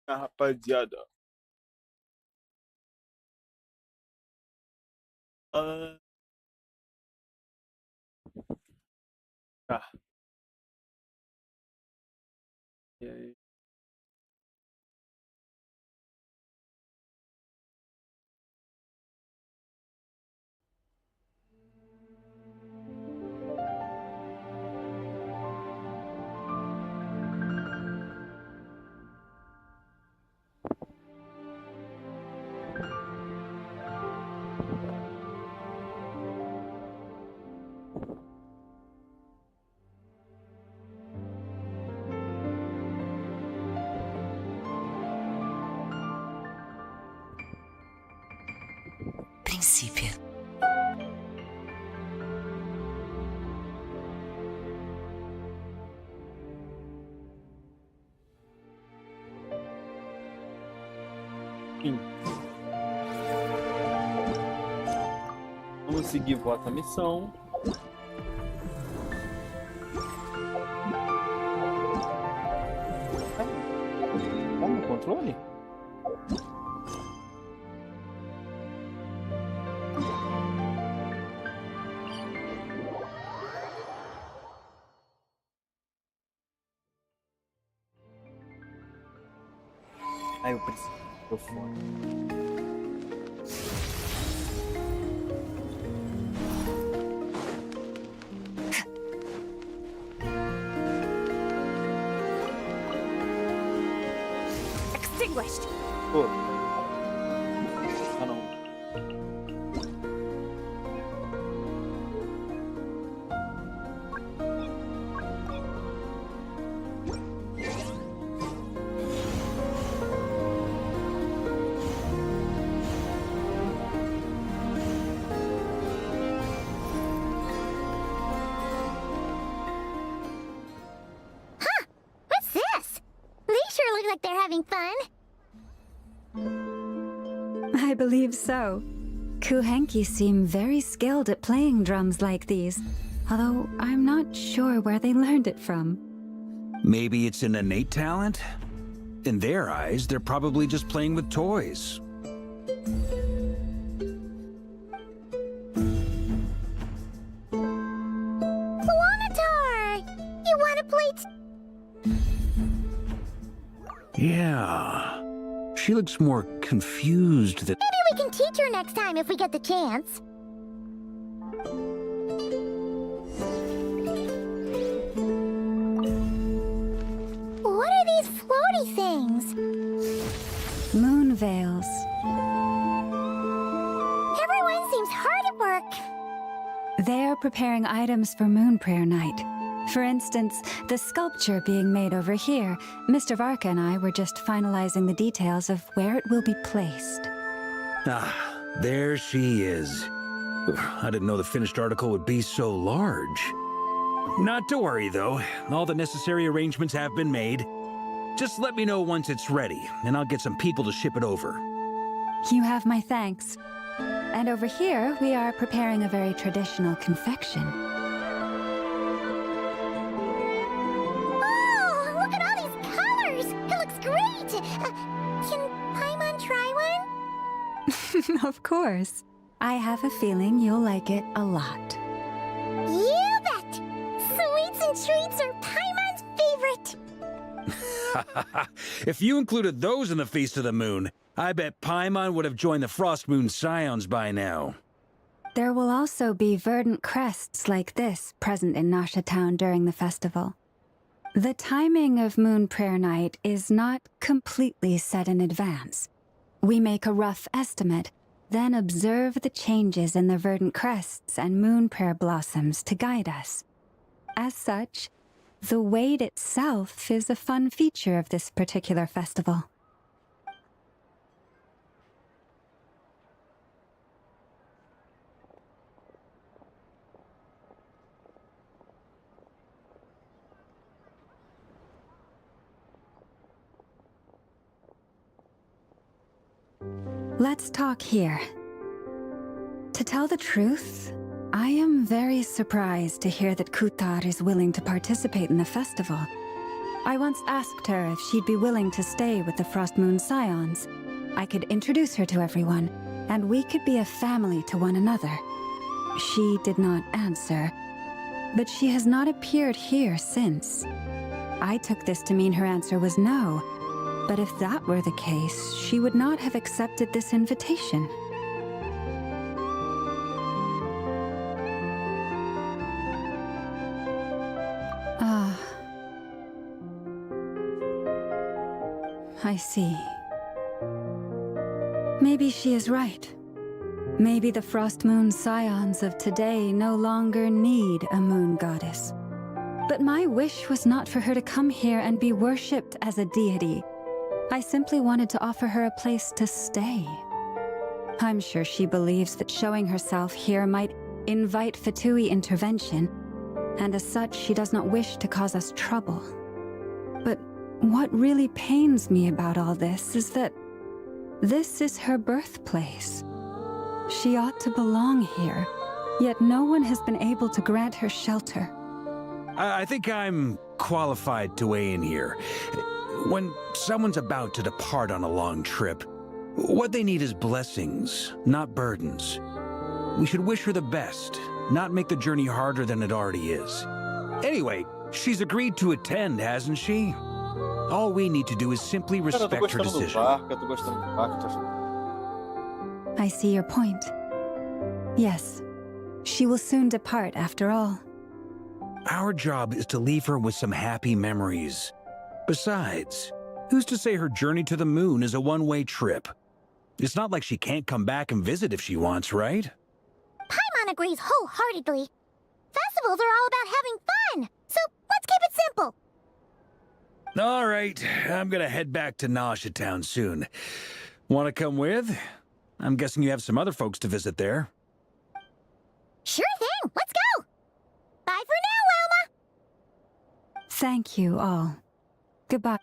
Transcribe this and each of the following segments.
Rapaziada. Tá. E aí? Princípio. Vamos seguir vossa missão. Tá no controle? Ah, eu preciso do microfone. Extinguished. Pô. Ah, não. What's this? They sure look like they're having fun. I believe so. Kuhenki seem very skilled at playing drums like these, although I'm not sure where they learned it from. Maybe it's an innate talent? In their eyes, they're probably just playing with toys. Luanatar! You wanna play Yeah. She looks more confused than... Maybe we can teach her next time if we get the chance. What are these floaty things? Moon veils. Everyone seems hard at work. They are preparing items for Moon Prayer Night. For instance, the sculpture being made over here. Mr. Varka and I were just finalizing the details of where it will be placed. Ah, there she is. I didn't know the finished article would be so large. Not to worry, though. All the necessary arrangements have been made. Just let me know once it's ready, and I'll get some people to ship it over. You have my thanks. And over here, we are preparing a very traditional confection. Oh, look at all these colors! It looks great! Can Paimon try one? Of course. I have a feeling you'll like it a lot. You bet! Sweets and treats are Paimon's favorite! If you included those in the Feast of the Moon, I bet Paimon would have joined the Frost Moon Scions by now. There will also be verdant crests like this present in Nasha Town during the festival. The timing of Moon Prayer Night is not completely set in advance. We make a rough estimate, then observe the changes in the verdant crests and moon prayer blossoms to guide us. As such, the wait itself is a fun feature of this particular festival. Let's talk here. To tell the truth, I am very surprised to hear that Kutar is willing to participate in the festival. I once asked her if she'd be willing to stay with the Frost Moon Scions. I could introduce her to everyone, and we could be a family to one another. She did not answer, but she has not appeared here since. I took this to mean her answer was no, but if that were the case, she would not have accepted this invitation. I see. Maybe she is right. Maybe the Frost Moon Scions of today no longer need a moon goddess. But my wish was not for her to come here and be worshipped as a deity. I simply wanted to offer her a place to stay. I'm sure she believes that showing herself here might invite Fatui intervention, and as such, she does not wish to cause us trouble. But what really pains me about all this is that this is her birthplace. She ought to belong here, yet no one has been able to grant her shelter. I think I'm qualified to weigh in here. When someone's about to depart on a long trip, what they need is blessings, not burdens. We should wish her the best, not make the journey harder than it already is. Anyway, she's agreed to attend, hasn't she? All we need to do is simply Cara, eu tô respect her gostando do decision. barco, eu tô gostando do barco, tô achando... I see your point. Yes, she will soon depart after all. Our job is to leave her with some happy memories. Besides, who's to say her journey to the moon is a one-way trip? It's not like she can't come back and visit if she wants, right? Paimon agrees wholeheartedly. Festivals are all about having fun, so let's keep it simple. All right, I'm gonna head back to Nasha Town soon. Wanna come with? I'm guessing you have some other folks to visit there. Sure thing, let's go! Bye for now, Wilma! Thank you all. Goodbye.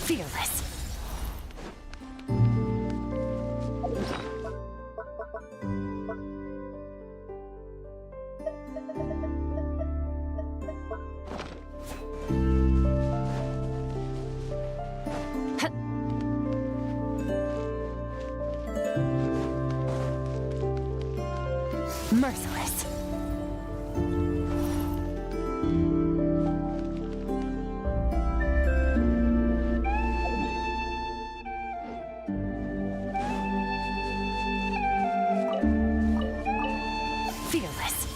Fearless. Merciless. Fearless.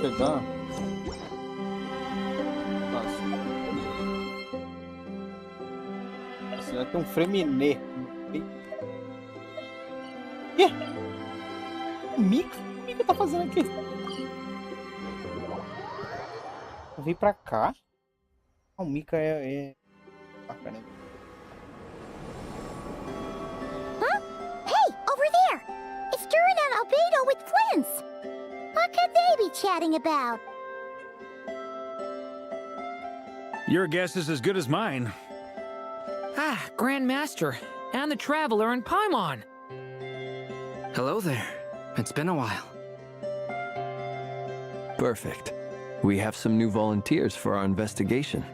chegar. Nossa, vai ter um Freminé. Quê? O Mika tá fazendo aqui? Vem pra cá. Ah, o Mika Ah, caramba. Huh? Hey, over there! It's Duran and Albedo with Flints! What could they be chatting about? Your guess is as good as mine. Ah, Grand Master, and the Traveler in Paimon. Hello there. It's been a while. Perfect. We have some new volunteers for our investigation.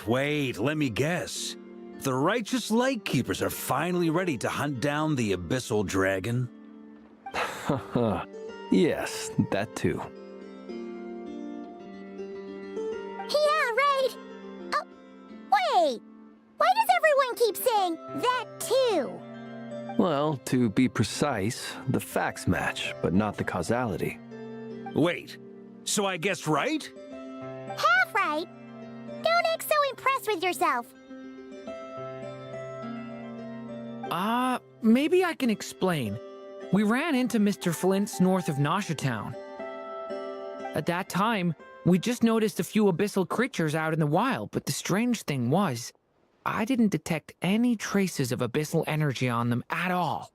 Wait, let me guess. The righteous Lightkeepers are finally ready to hunt down the Abyssal Dragon? Yes, that too. Yeah, right! Oh, wait! Why does everyone keep saying that too? Well, to be precise, the facts match, but not the causality. Wait, so I guessed right? Half right! Don't act so impressed with yourself. Maybe I can explain. We ran into Mr. Flint's north of Nasha Town. At that time, we just noticed a few abyssal creatures out in the wild, but the strange thing was, I didn't detect any traces of abyssal energy on them at all.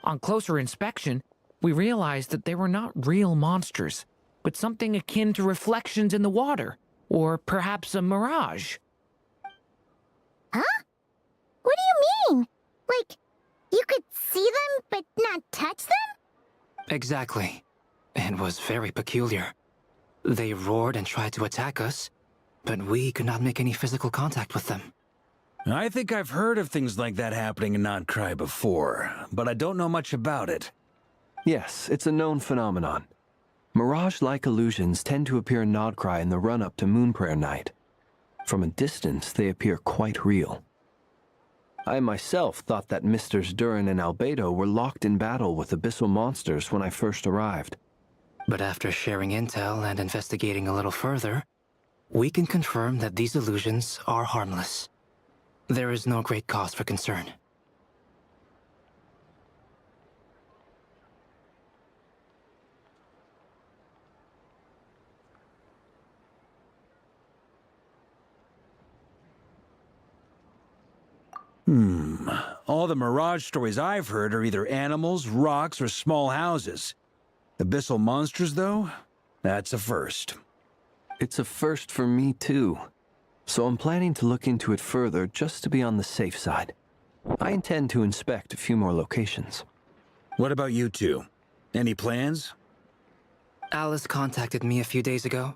On closer inspection, we realized that they were not real monsters, but something akin to reflections in the water, or perhaps a mirage. Huh? What do you mean? Like, you could see them, but not touch them? Exactly. It was very peculiar. They roared and tried to attack us, but we could not make any physical contact with them. I think I've heard of things like that happening in Nodcry before, but I don't know much about it. Yes, it's a known phenomenon. Mirage-like illusions tend to appear in Nodcry in the run-up to Moonprayer Night. From a distance, they appear quite real. I myself thought that Misters Duran and Albedo were locked in battle with abyssal monsters when I first arrived. But after sharing intel and investigating a little further, we can confirm that these illusions are harmless. There is no great cause for concern. All the Mirage stories I've heard are either animals, rocks, or small houses. Abyssal monsters, though? That's a first. It's a first for me, too. So I'm planning to look into it further just to be on the safe side. I intend to inspect a few more locations. What about you two? Any plans? Alice contacted me a few days ago.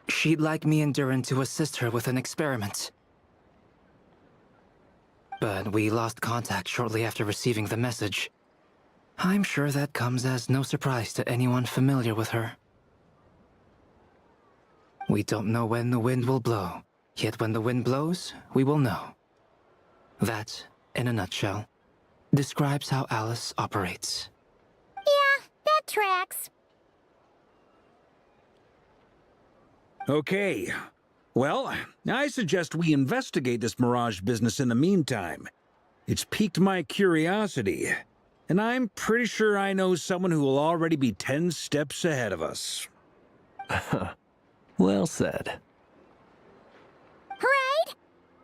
She'd like me and Duran to assist her with an experiment. But we lost contact shortly after receiving the message. I'm sure that comes as no surprise to anyone familiar with her. We don't know when the wind will blow, yet when the wind blows, we will know. That, in a nutshell, describes how Alice operates. Yeah, that tracks. Okay. Well, I suggest we investigate this Mirage business in the meantime. It's piqued my curiosity, and I'm pretty sure I know someone who will already be 10 steps ahead of us. Well said. Right?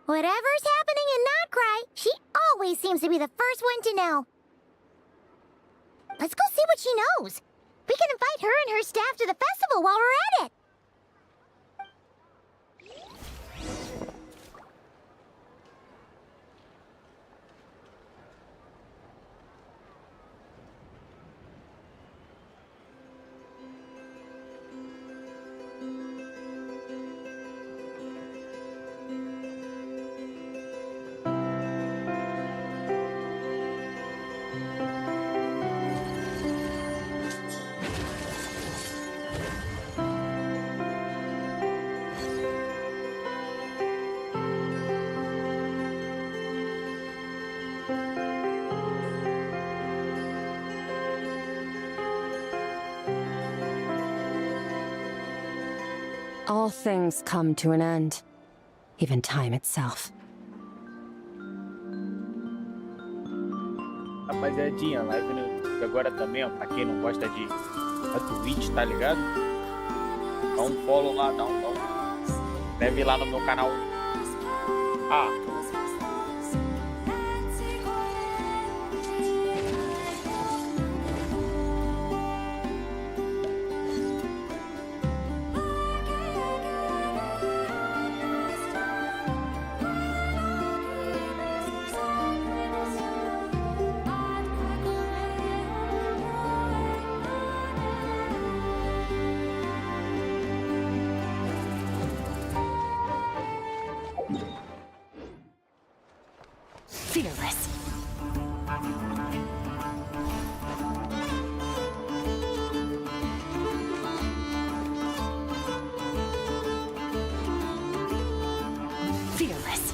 Whatever's happening in Nodcry, she always seems to be the first one to know. Let's go see what she knows. We can invite her and her staff to the festival while we're at it. All things come to an end, even time itself. Rapaziadinha, live no YouTube agora também, ó, pra quem não gosta de da Twitch, tá ligado? Dá um follow lá, dá um inscreve lá no meu canal. Fearless. Fearless.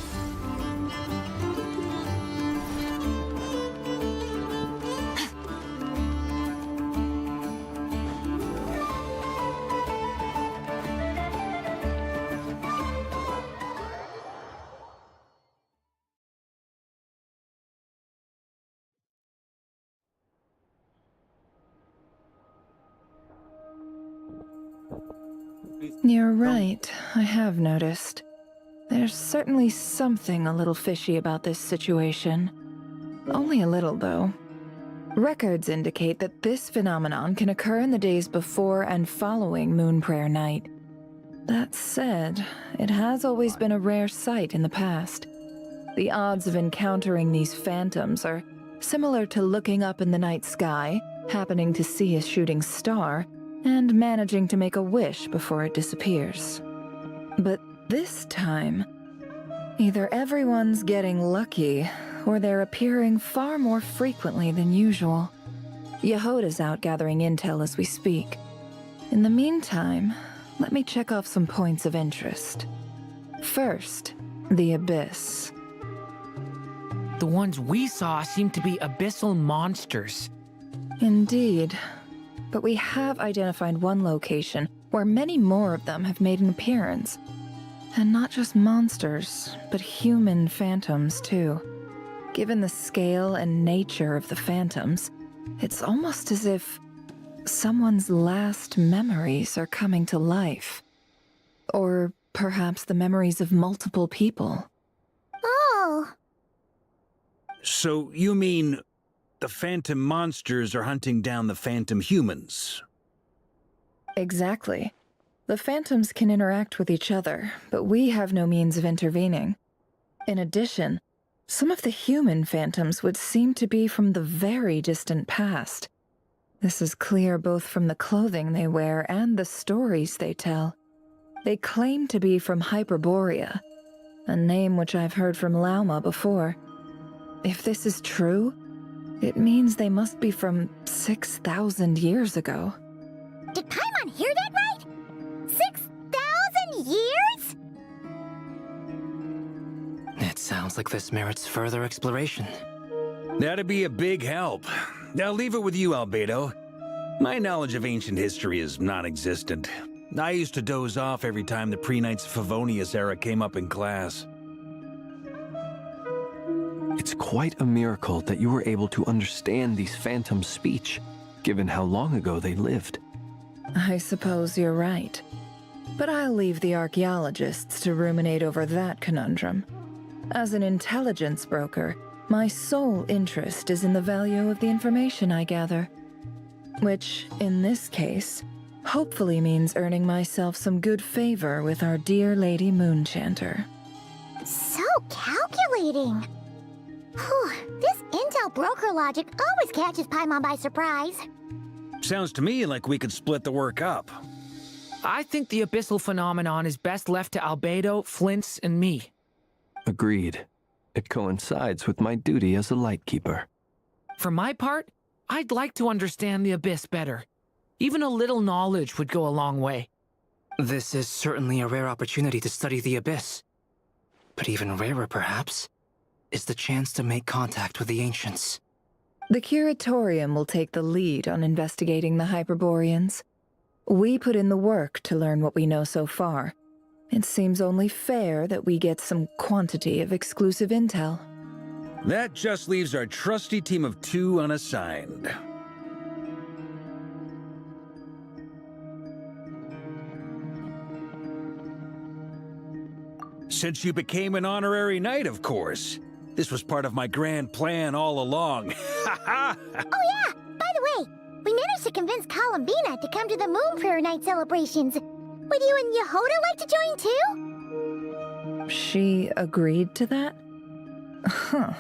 You're right, I have noticed. There's certainly something a little fishy about this situation. Only a little, though. Records indicate that this phenomenon can occur in the days before and following Moon Prayer Night. That said, it has always been a rare sight in the past. The odds of encountering these phantoms are similar to looking up in the night sky, happening to see a shooting star, and managing to make a wish before it disappears. But this time, either everyone's getting lucky, or they're appearing far more frequently than usual. Yehoda's out gathering intel as we speak. In the meantime, let me check off some points of interest. First, the Abyss. The ones we saw seem to be abyssal monsters. Indeed. But we have identified one location where many more of them have made an appearance. And not just monsters, but human phantoms, too. Given the scale and nature of the phantoms, it's almost as if someone's last memories are coming to life. Or perhaps the memories of multiple people. Oh, So you mean the phantom monsters are hunting down the phantom humans? Exactly. The phantoms can interact with each other, but we have no means of intervening. In addition, some of the human phantoms would seem to be from the very distant past. This is clear both from the clothing they wear and the stories they tell. They claim to be from Hyperborea, a name which I've heard from Lauma before. If this is true, it means they must be from 6,000 years ago. did Paimon hear that right? 6,000 years? It sounds like this merits further exploration. That'd be a big help. I'll leave it with you, Albedo. My knowledge of ancient history is non-existent. I used to doze off every time the pre-Knights of Favonius era came up in class. It's quite a miracle that you were able to understand these phantoms' speech, given how long ago they lived. I suppose you're right. But I'll leave the archaeologists to ruminate over that conundrum. As an intelligence broker, my sole interest is in the value of the information I gather. Which, in this case, hopefully means earning myself some good favor with our dear Lady Moonchanter. So calculating. Whew, this intel broker logic always catches Paimon by surprise. Sounds to me like we could split the work up. I think the abyssal phenomenon is best left to Albedo, Flints, and me. Agreed. It coincides with my duty as a lightkeeper. For my part, I'd like to understand the abyss better. Even a little knowledge would go a long way. This is certainly a rare opportunity to study the Abyss. But even rarer, perhaps, is the chance to make contact with the Ancients. The Curatorium will take the lead on investigating the Hyperboreans. We put in the work to learn what we know so far. It seems only fair that we get some quantity of exclusive intel. That just leaves our trusty team of 2 unassigned. Since you became an honorary knight, of course. This was part of my grand plan all along. Oh yeah! By the way, we managed to convince Columbina to come to the Moon Prayer Night celebrations. Would you and Yehoda like to join too? She agreed to that? Huh.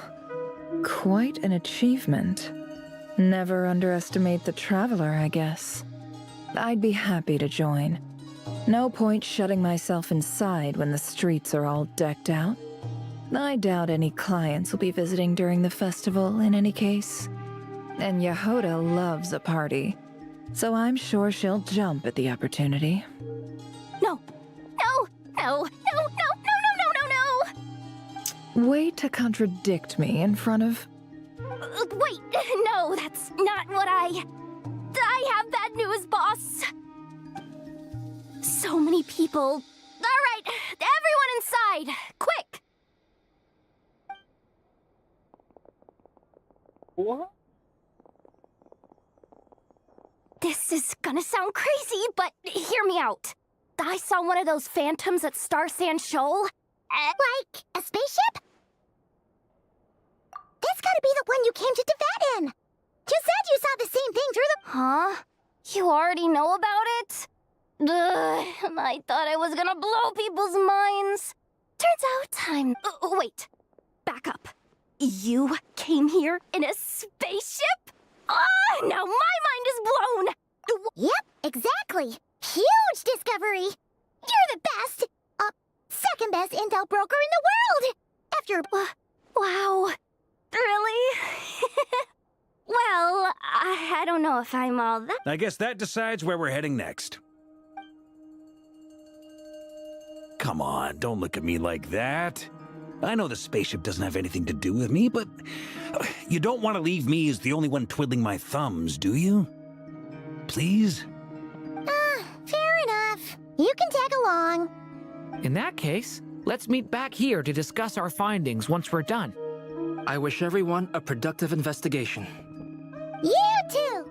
Quite an achievement. Never underestimate the traveler, I guess. I'd be happy to join. No point shutting myself inside when the streets are all decked out. I doubt any clients will be visiting during the festival in any case. And Yehoda loves a party, so I'm sure she'll jump at the opportunity. No! No! No! No! No! No! No! No! No! No! Way to contradict me in front of... Wait! No, that's not what I have bad news, boss! So many people. Alright, everyone inside! Quick! Porra. This is gonna sound crazy, but hear me out. I saw one of those phantoms at Star Sand Shoal. Like a spaceship? That's gotta be the one you came to Tibet in. You said you saw the same thing through the... Huh? You already know about it? Ugh, I thought I was gonna blow people's minds. Turns out wait. Back up. You came here in a spaceship? Ah, now my mind is blown! Yep, exactly. Huge discovery. You're the best, second best intel broker in the world. After, wow. Really? Well, I don't know if I'm all that... I guess that decides where we're heading next. Come on, don't look at me like that. I know the spaceship doesn't have anything to do with me, but you don't want to leave me as the only one twiddling my thumbs, do you? Please? Fair enough. You can tag along. In that case, let's meet back here to discuss our findings once we're done. I wish everyone a productive investigation. You too!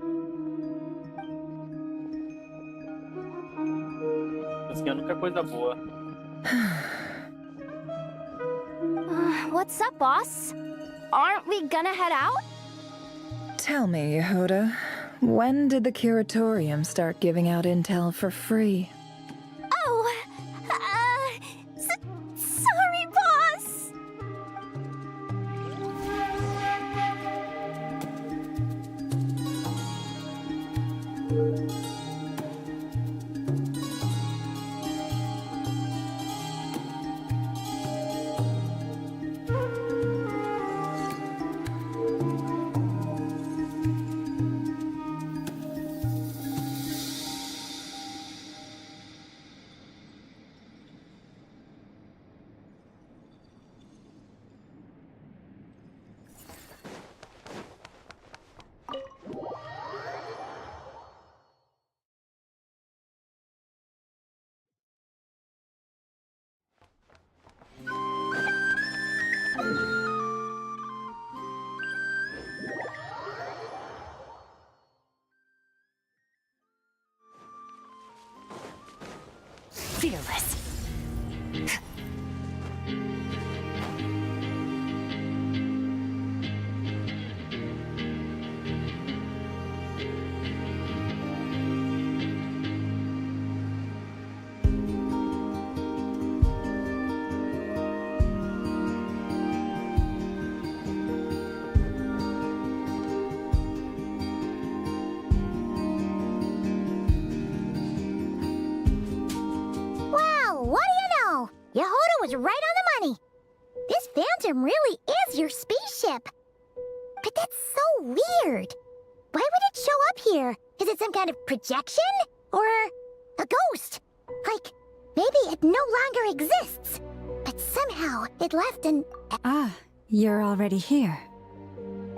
Assim, a única coisa boa. What's up, boss? Aren't we gonna head out? Tell me, Yehoda, when did the curatorium start giving out intel for free? Oh, sorry, boss! Fearless. Yehoda was right on the money. This phantom really is your spaceship. But that's so weird. Why would it show up here? Is it some kind of projection? Or a ghost? Like, maybe it no longer exists. But somehow it left an... Ah, you're already here.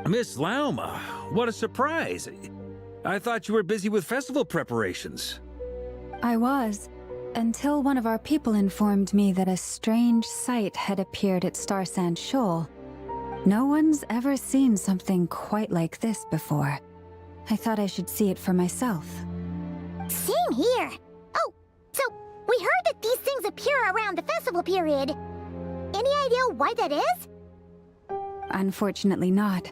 Miss Lauma, what a surprise. I thought you were busy with festival preparations. I was, until one of our people informed me that a strange sight had appeared at Starsand Shoal. No one's ever seen something quite like this before. I thought I should see it for myself. Same here. Oh, so we heard that these things appear around the festival period. Any idea why that is? Unfortunately not.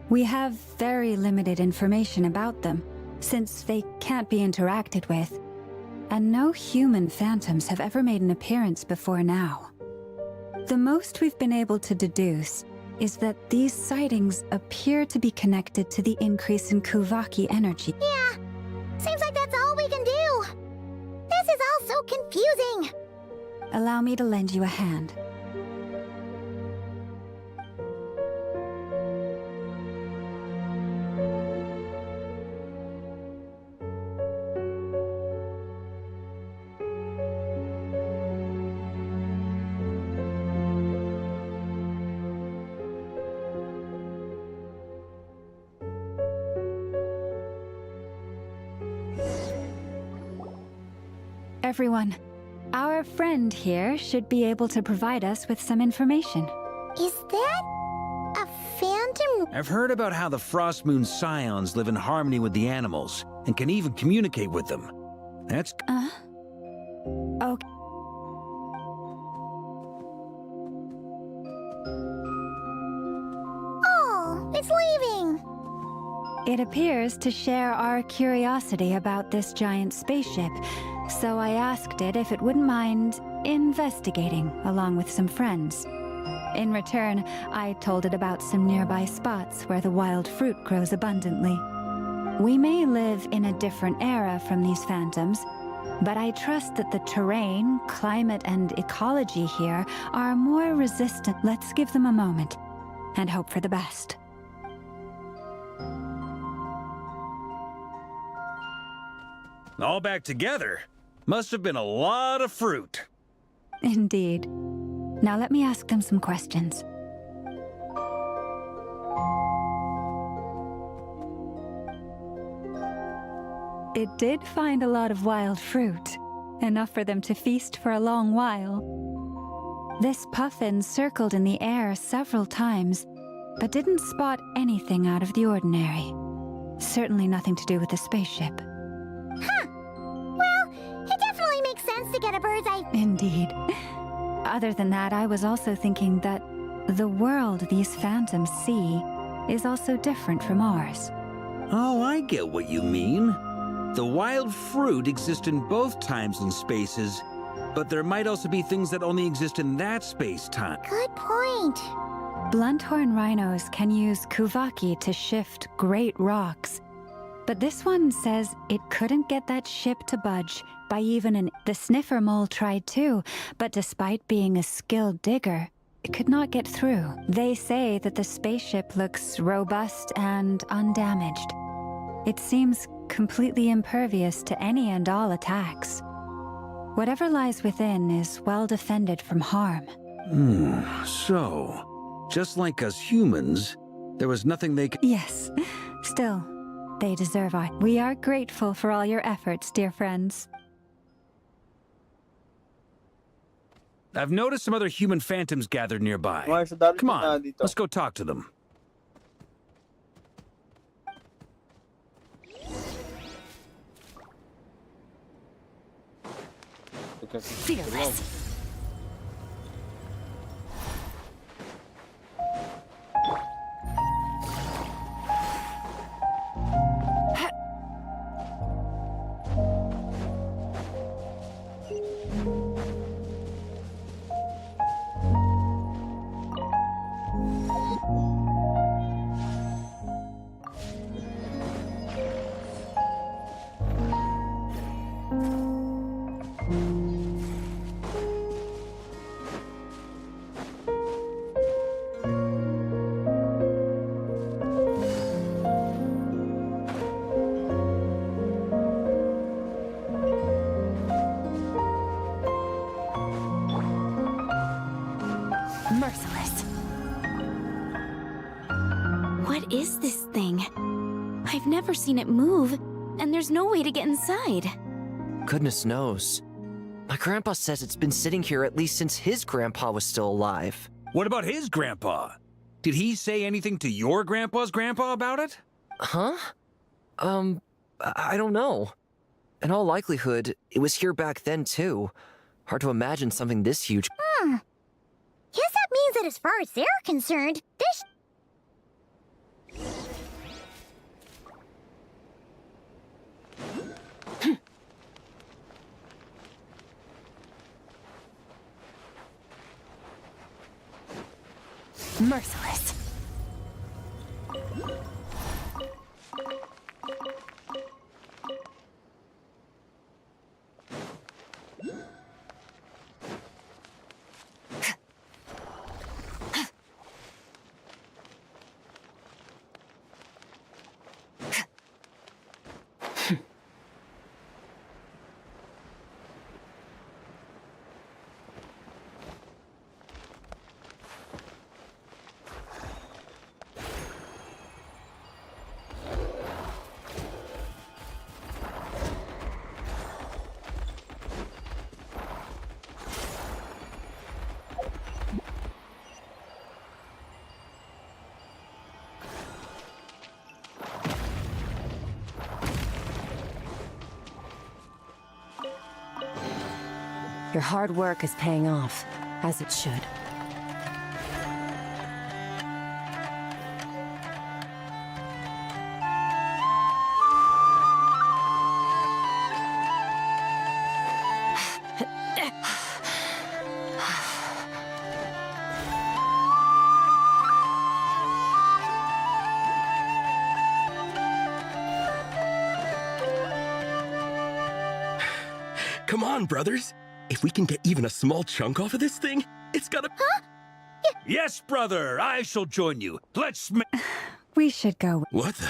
We have very limited information about them, since they can't be interacted with. And no human phantoms have ever made an appearance before now. The most we've been able to deduce is that these sightings appear to be connected to the increase in Kuvaki energy. Yeah, seems like that's all we can do. This is all so confusing. Allow me to lend you a hand. Everyone, our friend here should be able to provide us with some information. Is that a phantom? I've heard about how the Frost Moon Scions live in harmony with the animals and can even communicate with them. That's... Okay. Oh, it's leaving. It appears to share our curiosity about this giant spaceship, so I asked it if it wouldn't mind investigating along with some friends. In return, I told it about some nearby spots where the wild fruit grows abundantly. We may live in a different era from these phantoms, but I trust that the terrain, climate, and ecology here are more resistant. Let's give them a moment and hope for the best. All back together? Must have been a lot of fruit. Indeed. Now let me ask them some questions. It did find a lot of wild fruit, enough for them to feast for a long while. This puffin circled in the air several times, but didn't spot anything out of the ordinary. Certainly nothing to do with the spaceship. Huh. Well, it definitely makes sense to get a bird's eye. Indeed. Other than that, I was also thinking that the world these phantoms see is also different from ours. Oh, I get what you mean. The wild fruit exist in both times and spaces, but there might also be things that only exist in that space-time. Good point. Blunthorn rhinos can use Kuvaki to shift great rocks, but this one says it couldn't get that ship to budge by even an... The sniffer mole tried too, but despite being a skilled digger, it could not get through. They say that the spaceship looks robust and undamaged. It seems completely impervious to any and all attacks. Whatever lies within is well defended from harm. So, just like us humans, there was nothing they could... Yes, still, they deserve our... We are grateful for all your efforts, dear friends. I've noticed some other human phantoms gathered nearby. Come on, let's go talk to them. Fearless. Merciless. What is this thing? I've never seen it move, and there's no way to get inside. Goodness knows. My grandpa says it's been sitting here at least since his grandpa was still alive. What about his grandpa? Did he say anything to your grandpa's grandpa about it? Huh? I don't know. In all likelihood, it was here back then, too. Hard to imagine something this huge. Guess that means that as far as they're concerned, this... Merciless. Your hard work is paying off, as it should. Come on, brothers. If we can get even a small chunk off of this thing, it's gotta... Huh? Yes, brother, I shall join you. Let's We should go. What the...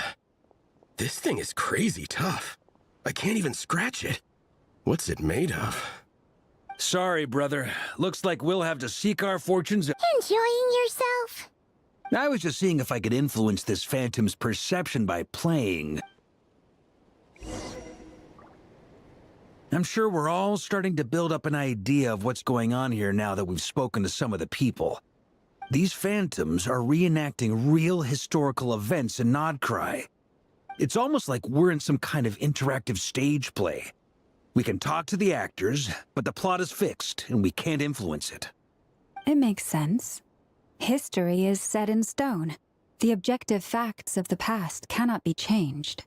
This thing is crazy tough. I can't even scratch it. What's it made of? Sorry, brother. Looks like we'll have to seek our fortunes. Enjoying yourself? I was just seeing if I could influence this phantom's perception by playing. I'm sure we're all starting to build up an idea of what's going on here now that we've spoken to some of the people. These phantoms are reenacting real historical events in Nodcry. It's almost like we're in some kind of interactive stage play. We can talk to the actors, but the plot is fixed, and we can't influence it. It makes sense. History is set in stone. The objective facts of the past cannot be changed.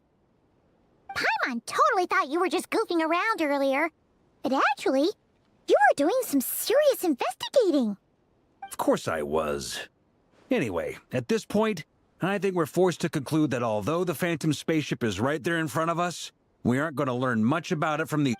Paimon totally thought you were just goofing around earlier. But actually, you were doing some serious investigating. Of course I was. Anyway, at this point, I think we're forced to conclude that although the Phantom spaceship is right there in front of us, we aren't going to learn much about it from the...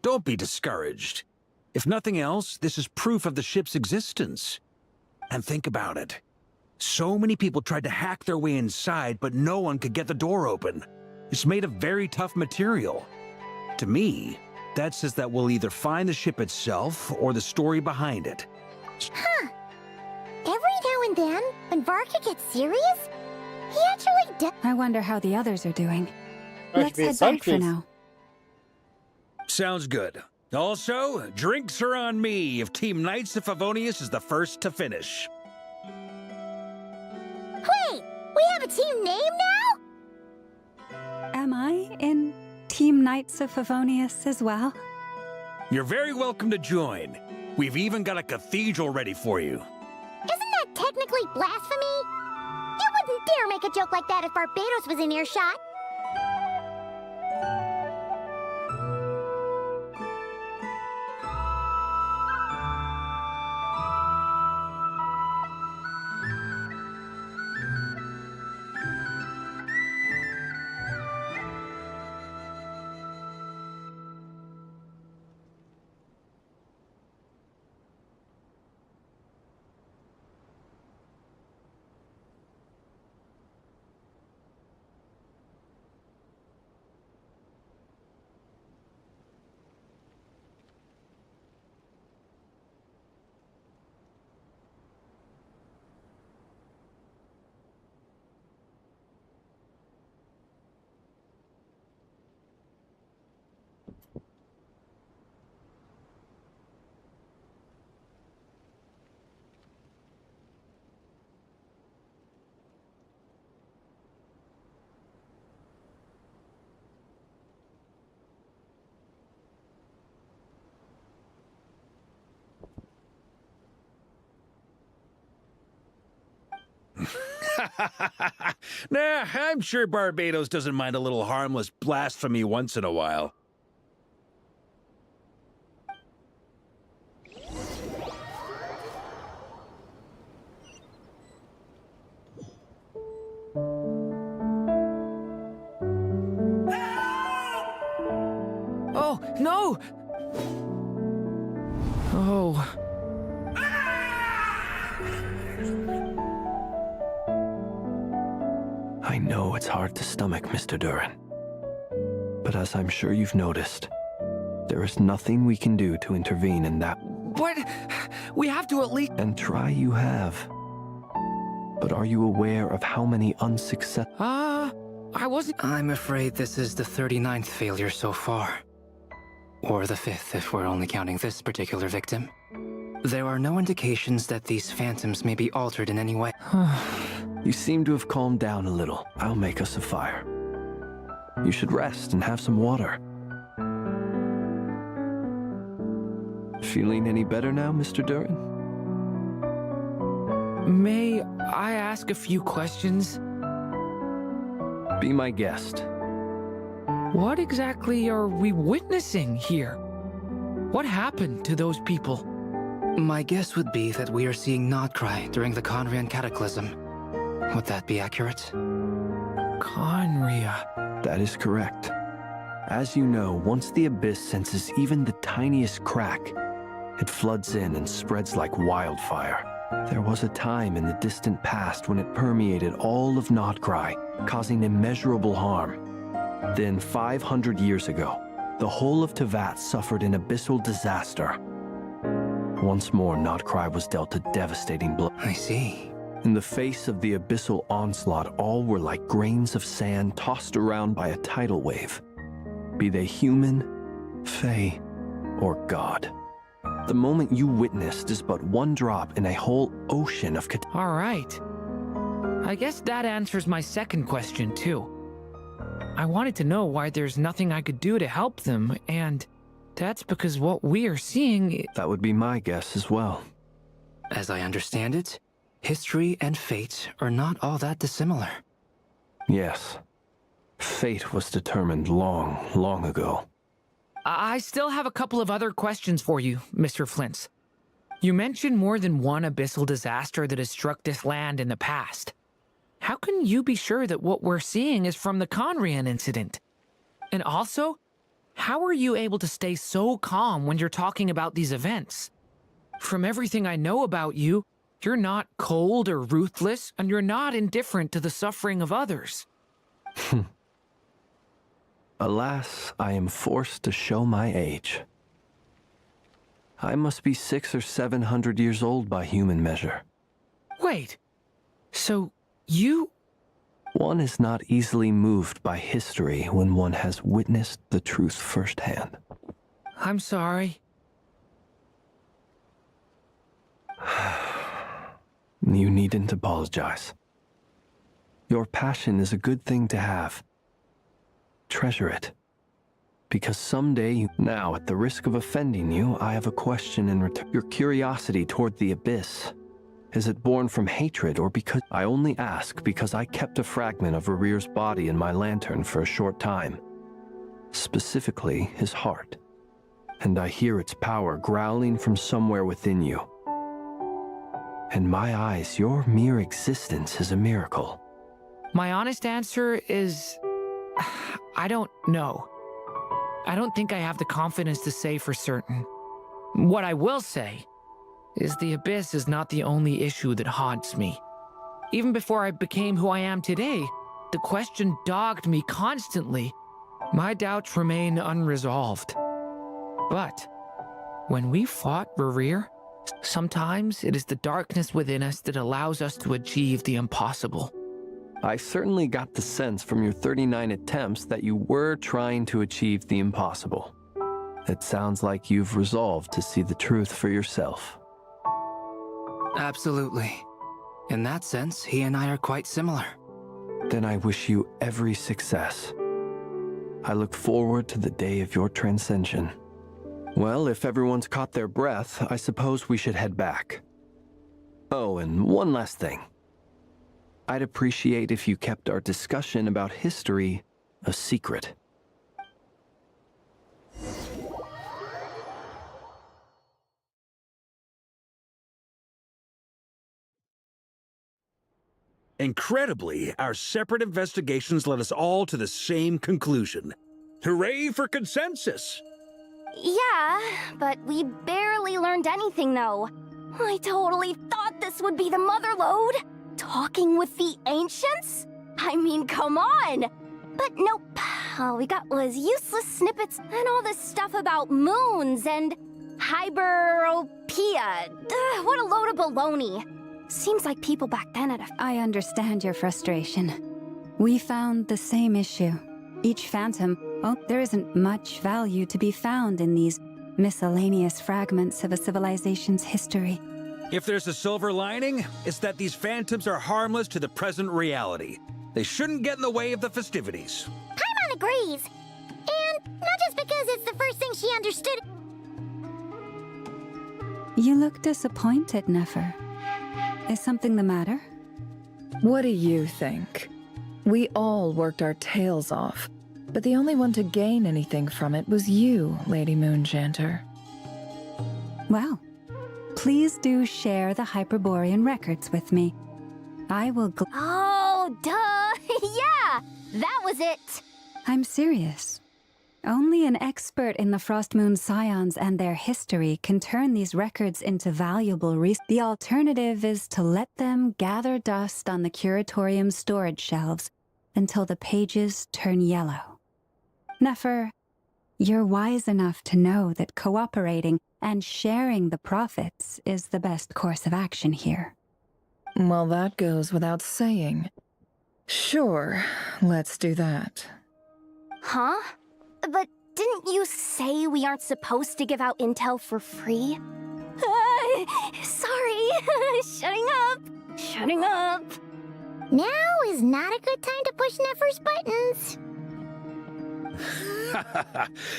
Don't be discouraged. If nothing else, this is proof of the ship's existence. And think about it. So many people tried to hack their way inside, but no one could get the door open. It's made of very tough material. To me, that says that we'll either find the ship itself or the story behind it. Huh. Every now and then, when Varka gets serious, he actually does. I wonder how the others are doing. Acho Let's que head sabe back for disso. now. Sounds good. Also, drinks are on me if Team Knights of Favonius is the first to finish. Wait, we have a team name now? Am I in Team Knights of Favonius as well? You're very welcome to join. We've even got a cathedral ready for you. Isn't that technically blasphemy? You wouldn't dare make a joke like that if Barbados was in earshot. Nah, I'm sure Barbados doesn't mind a little harmless blasphemy once in a while. Oh, no! Oh. I know it's hard to stomach, Mr. Duran. But as I'm sure you've noticed, there is nothing we can do to intervene in that. But we have to at least... And try you have. But are you aware of how many unsuccessful... I wasn't... I'm afraid this is the 39th failure so far. Or the 5th, if we're only counting this particular victim. There are no indications that these phantoms may be altered in any way. You seem to have calmed down a little. I'll make us a fire. You should rest and have some water. Feeling any better now, Mr. Duran? May I ask a few questions? Be my guest. What exactly are we witnessing here? What happened to those people? My guess would be that we are seeing Nodcry during the Conrian Cataclysm. Would that be accurate? Conria. That is correct. As you know, once the Abyss senses even the tiniest crack, it floods in and spreads like wildfire. There was a time in the distant past when it permeated all of Nodcry, causing immeasurable harm. Then 500 years ago, the whole of Teyvat suffered an abyssal disaster. Once more, Nodcry was dealt a devastating blow. I see. In the face of the abyssal onslaught, all were like grains of sand tossed around by a tidal wave. Be they human, fae, or god. The moment you witnessed is but one drop in a whole ocean of All right. I guess that answers my second question, too. I wanted to know why there's nothing I could do to help them, and that's because what we are seeing... That would be my guess as well. As I understand it, history and fate are not all that dissimilar. Yes. Fate was determined long, long ago. I still have a couple of other questions for you, Mr. Flint's. You mentioned more than one abyssal disaster that has struck this land in the past. How can you be sure that what we're seeing is from the Conrian incident? And also, how are you able to stay so calm when you're talking about these events? From everything I know about you, you're not cold or ruthless, and you're not indifferent to the suffering of others. Alas, I am forced to show my age. I must be 600 or 700 years old by human measure. Wait, so you... One is not easily moved by history when one has witnessed the truth firsthand. I'm sorry. You needn't apologize. Your passion is a good thing to have. Treasure it. Because someday, now at the risk of offending you, I have a question in return. Your curiosity toward the Abyss, is it born from hatred or because... I only ask because I kept a fragment of Rarir's body in my lantern for a short time. Specifically, his heart. And I hear its power growling from somewhere within you. In my eyes, your mere existence is a miracle. My honest answer is... I don't know. I don't think I have the confidence to say for certain. What I will say is the Abyss is not the only issue that haunts me. Even before I became who I am today, the question dogged me constantly. My doubts remain unresolved. But when we fought Rarir, sometimes it is the darkness within us that allows us to achieve the impossible. I certainly got the sense from your 39 attempts that you were trying to achieve the impossible. It sounds like you've resolved to see the truth for yourself. Absolutely. In that sense, he and I are quite similar. Then I wish you every success. I look forward to the day of your transcension. Well, if everyone's caught their breath, I suppose we should head back. Oh, and one last thing. I'd appreciate if you kept our discussion about history a secret. Incredibly, our separate investigations led us all to the same conclusion. Hooray for consensus! Yeah, but we barely learned anything, though. I totally thought this would be the mother lode. Talking with the ancients? I mean, come on! But nope. All we got was useless snippets and all this stuff about moons and hyperopia. What a load of baloney. Seems like people back then had a... I understand your frustration. We found the same issue. Each phantom, there isn't much value to be found in these miscellaneous fragments of a civilization's history. If there's a silver lining, it's that these phantoms are harmless to the present reality. They shouldn't get in the way of the festivities. Paimon agrees. And not just because it's the first thing she understood. You look disappointed, Nefer. Is something the matter? What do you think? We all worked our tails off, but the only one to gain anything from it was you, Lady Moonjanter. Well, please do share the Hyperborean records with me. I will Oh, duh! Yeah! That was it! I'm serious. Only an expert in the Frost Moon Scions and their history can turn these records into valuable The alternative is to let them gather dust on the Curatorium's storage shelves until the pages turn yellow. Nefer, you're wise enough to know that cooperating and sharing the profits is the best course of action here. Well, that goes without saying. Sure, let's do that. Huh? But didn't you say we aren't supposed to give out intel for free? Sorry. Shutting up. Now is not a good time to push Nefer's buttons.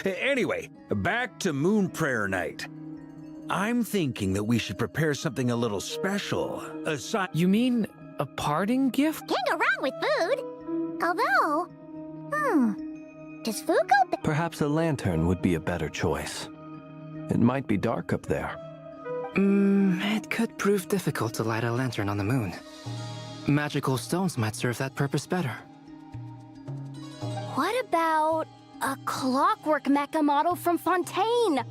Anyway, back to Moon Prayer Night. I'm thinking that we should prepare something a little special. You mean a parting gift? Can't go wrong with food. Although, does food go Perhaps a lantern would be a better choice. It might be dark up there. It could prove difficult to light a lantern on the moon. Magical stones might serve that purpose better. What about a clockwork mecha model from Fontaine?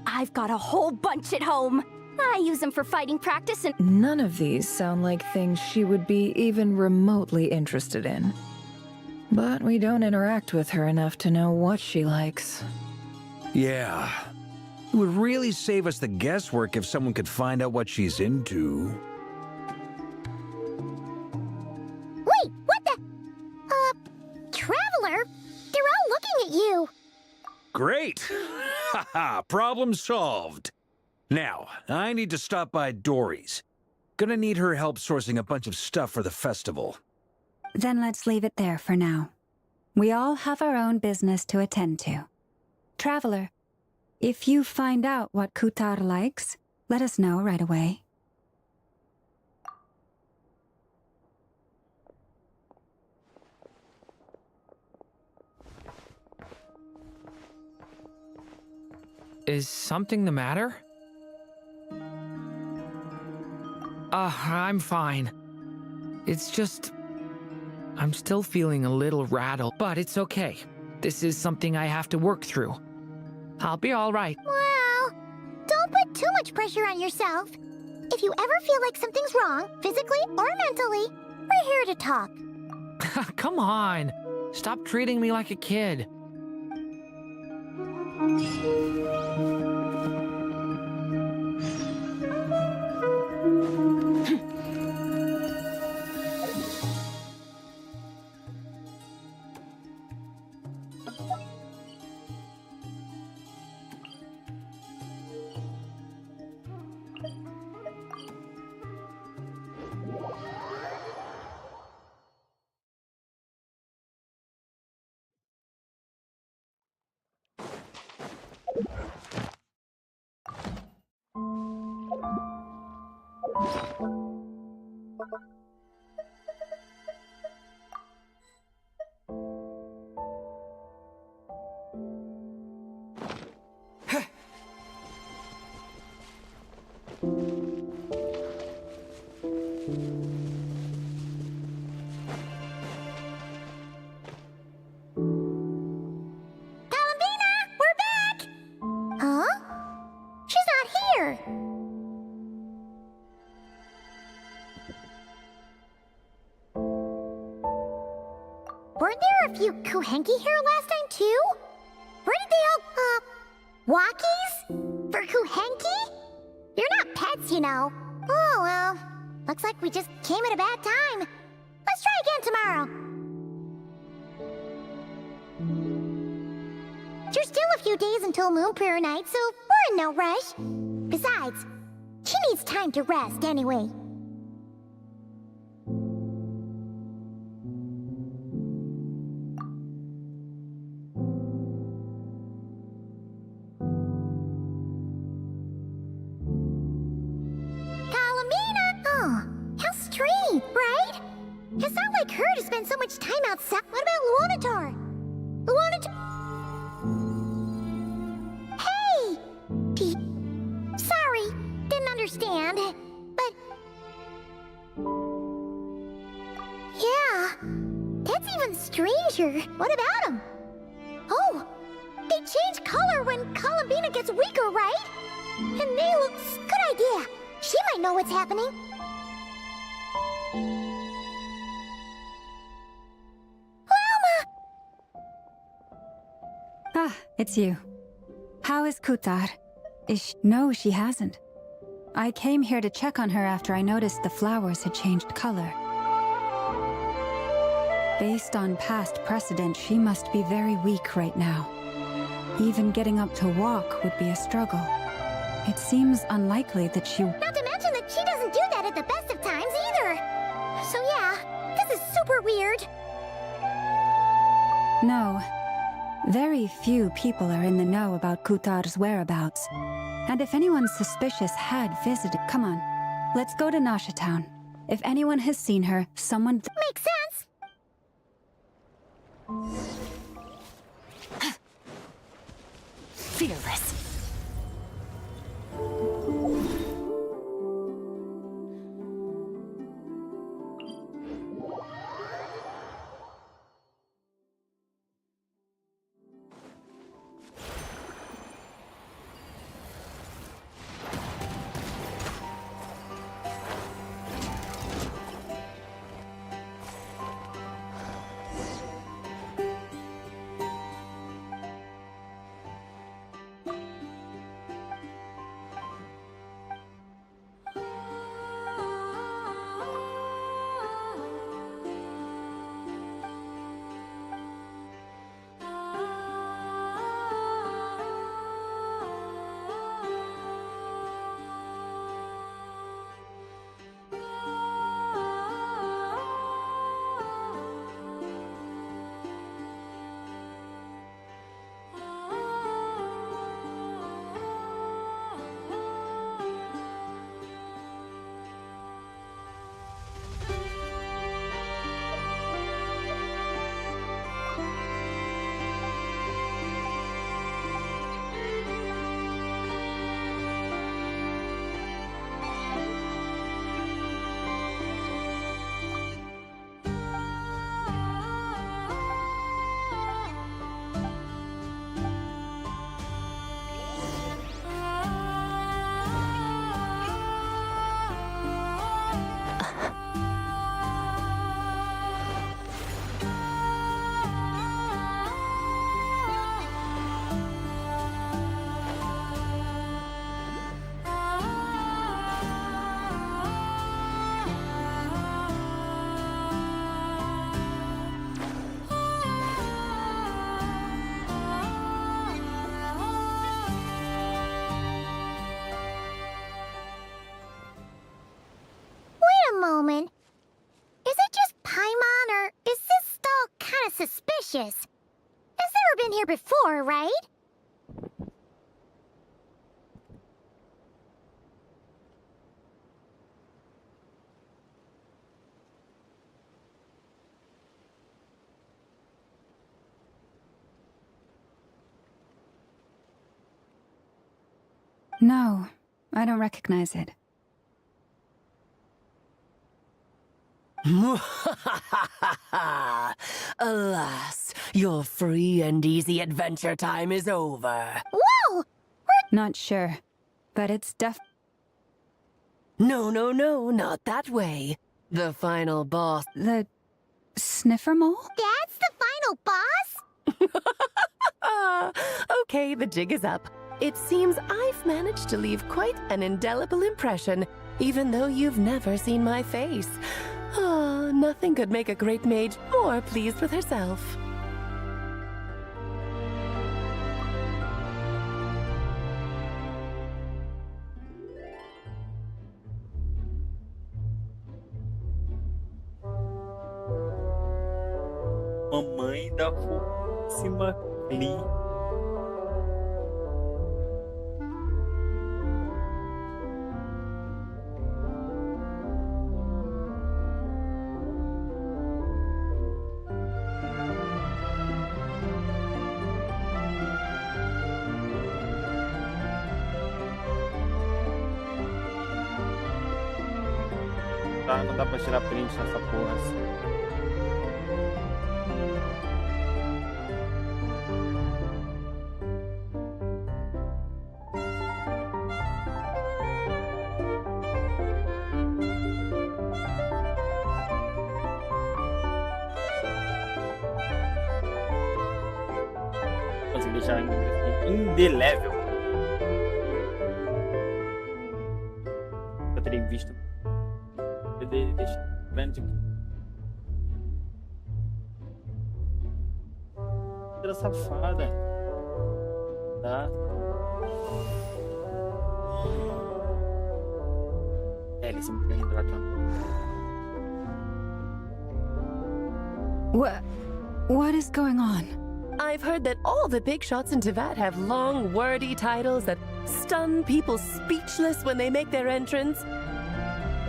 I've got a whole bunch at home. I use them for fighting practice and— None of these sound like things she would be even remotely interested in. But we don't interact with her enough to know what she likes. Yeah. It would really save us the guesswork if someone could find out what she's into. Wait, what the? Traveler? They're all looking at you. Great! Haha, problem solved. Now, I need to stop by Dory's. Gonna need her help sourcing a bunch of stuff for the festival. Then let's leave it there for now. We all have our own business to attend to. Traveler, if you find out what Kutar likes, let us know right away. Is something the matter? I'm fine. It's just... I'm still feeling a little rattled, but it's okay. This is something I have to work through. I'll be all right. Well, don't put too much pressure on yourself. If you ever feel like something's wrong, physically or mentally, we're here to talk. Come on. Stop treating me like a kid. Weren't there a few Kuhenki here last time, too? Where did they all, walkies? For Kuhenki? You're not pets, you know. Oh, well. Looks like we just came at a bad time. Let's try again tomorrow. There's still a few days until Moon Prayer Night, so we're in no rush. Besides, she needs time to rest anyway. It's not like her to spend so much time outside. What about Luonator? Hey! Sorry, didn't understand. But... yeah, that's even stranger. What about him? Oh, they change color when Columbina gets weaker, right? And they look... good idea. She might know what's happening. Ah, it's you. How is Kutar? No, she hasn't. I came here to check on her after I noticed the flowers had changed color. Based on past precedent, she must be very weak right now. Even getting up to walk would be a struggle. It seems unlikely that she... Not to mention that she doesn't do that at the best of times either. So yeah, this is super weird. No. Very few people are in the know about Kutar's whereabouts. And if anyone suspicious had visited... Come on, let's go to Nasha Town. If anyone has seen her, someone... Makes sense! Fearless. Moment. Is it just Paimon, or is this stall kinda suspicious? It's never been here before, right? No, I don't recognize it. Alas, your free and easy adventure time is over. Whoa! Not sure, but it's No, not that way. The final boss... The sniffer mole? That's the no boss! Okay, the jig is up. It seems I've managed to leave quite an indelible impression, even though you've never seen my face. Ah, nothing could make a great mage more pleased with herself. Mamãe da fofíssima Clee. Tá, não dá pra tirar print nessa porra assim. Consegui deixar indelével. Eu teria visto. Deixa grande. Filha safada. Tá? É, ele sempre me tratando. What is going on? I've heard that all the big shots in Teyvat have long, wordy titles that stun people speechless when they make their entrance.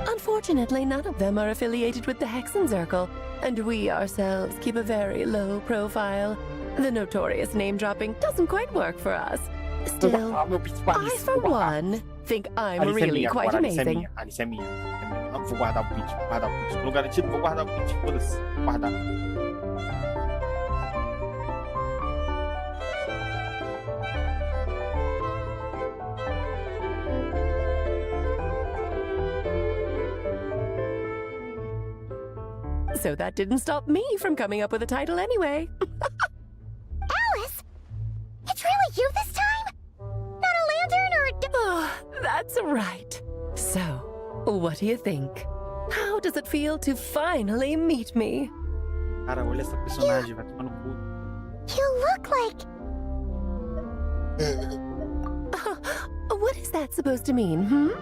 Unfortunately, none of them are affiliated with the Hexenzirkel, and we ourselves keep a very low profile. The notorious name-dropping doesn't quite work for us. Still, I, for one, think I'm really quite amazing. Alice é minha. Vou guardar o pitch. Guardar o pitch. Tô garantido, vou guardar o pitch. Foda-se. Guardar. So that didn't stop me from coming up with a title anyway. Alice? It's really you this time? Not a lantern or a... Oh, that's right. So, what do you think? How does it feel to finally meet me? Cara, olha essa personagem, vai tomar no cu. You look like... What is that supposed to mean,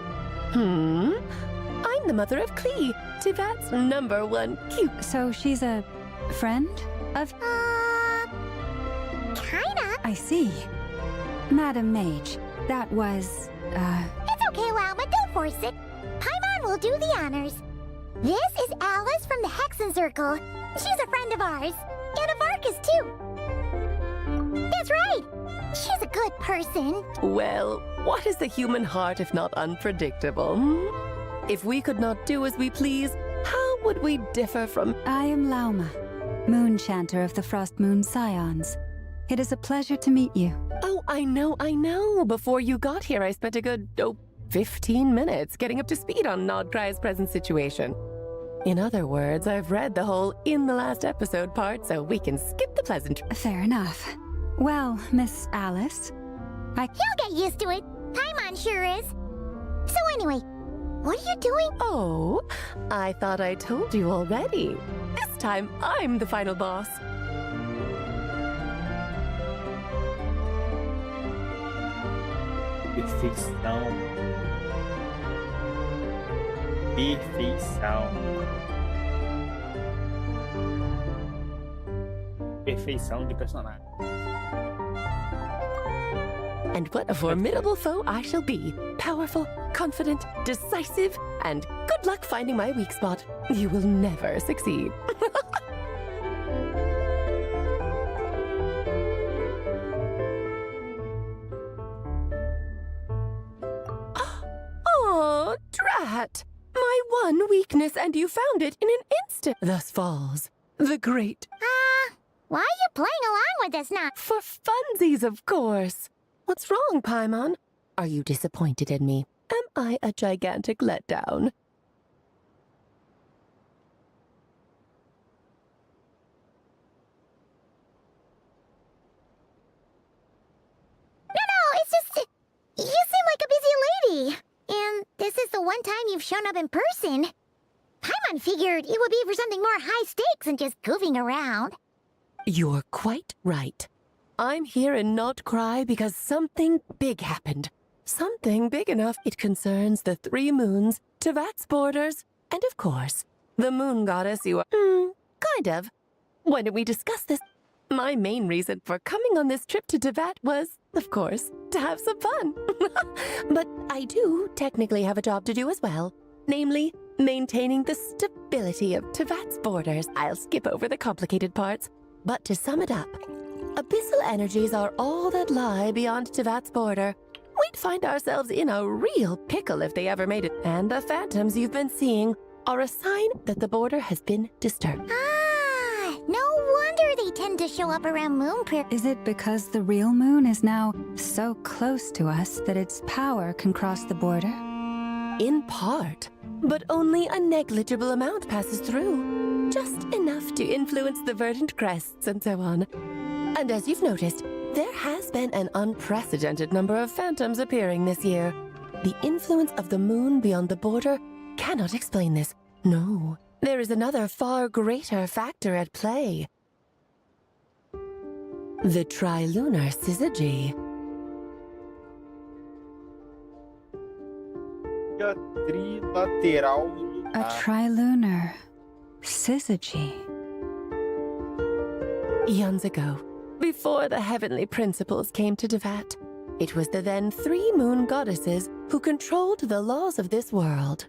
I'm the mother of Klee, Teyvat's #1 cute. So she's a friend of... kinda. I see. Madam Mage, that was, It's okay, Lalma, don't force it. Paimon will do the honors. This is Alice from the Hexenzirkel. She's a friend of ours. And of Arcus, too. That's right. She's a good person. Well, what is the human heart if not unpredictable, If we could not do as we please, how would we differ from... I am Lauma, Moon Chanter of the Frost Moon Scions. It is a pleasure to meet you. Oh, I know. Before you got here, I spent a good, 15 minutes getting up to speed on Nodcry's present situation. In other words, I've read the whole in the last episode part, so we can skip the pleasant... Fair enough. Well, Miss Alice, He'll get used to it. Paimon sure is. So anyway, what are you doing? Oh, I thought I told you already. This time, I'm the final boss. Perfeição. Perfeição. Perfeição de personagem. And what a formidable foe I shall be. Powerful, confident, decisive, and good luck finding my weak spot. You will never succeed. Oh, drat! My one weakness, and you found it in an instant. Thus falls the great... Why are you playing along with us now? For funsies, of course. What's wrong, Paimon? Are you disappointed in me? Am I a gigantic letdown? you've shown up in person. Paimon figured it would be for something more high stakes than just goofing around. You're quite right. I'm here in Notcry because something big happened. Something big enough it concerns the three moons, Tevat's borders, and of course, the moon goddess you are... kind of. Why don't we discuss this? My main reason for coming on this trip to Tevat was, of course, to have some fun. But I do technically have a job to do as well. Namely, maintaining the stability of Tevat's borders. I'll skip over the complicated parts. But to sum it up, abyssal energies are all that lie beyond Tevat's border. We'd find ourselves in a real pickle if they ever made it. And the phantoms you've been seeing are a sign that the border has been disturbed. Ah, no wonder they tend to show up around Moonprayer. Is it because the real moon is now so close to us that its power can cross the border? In part, but only a negligible amount passes through. Just enough to influence the verdant crests and so on. And as you've noticed, there has been an unprecedented number of phantoms appearing this year. The influence of the moon beyond the border cannot explain this. No, there is another far greater factor at play. The trilunar syzygy. Trilateral. A trilunar syzygy. Eons ago, before the heavenly principles came to Tevat, it was the then three moon goddesses who controlled the laws of this world.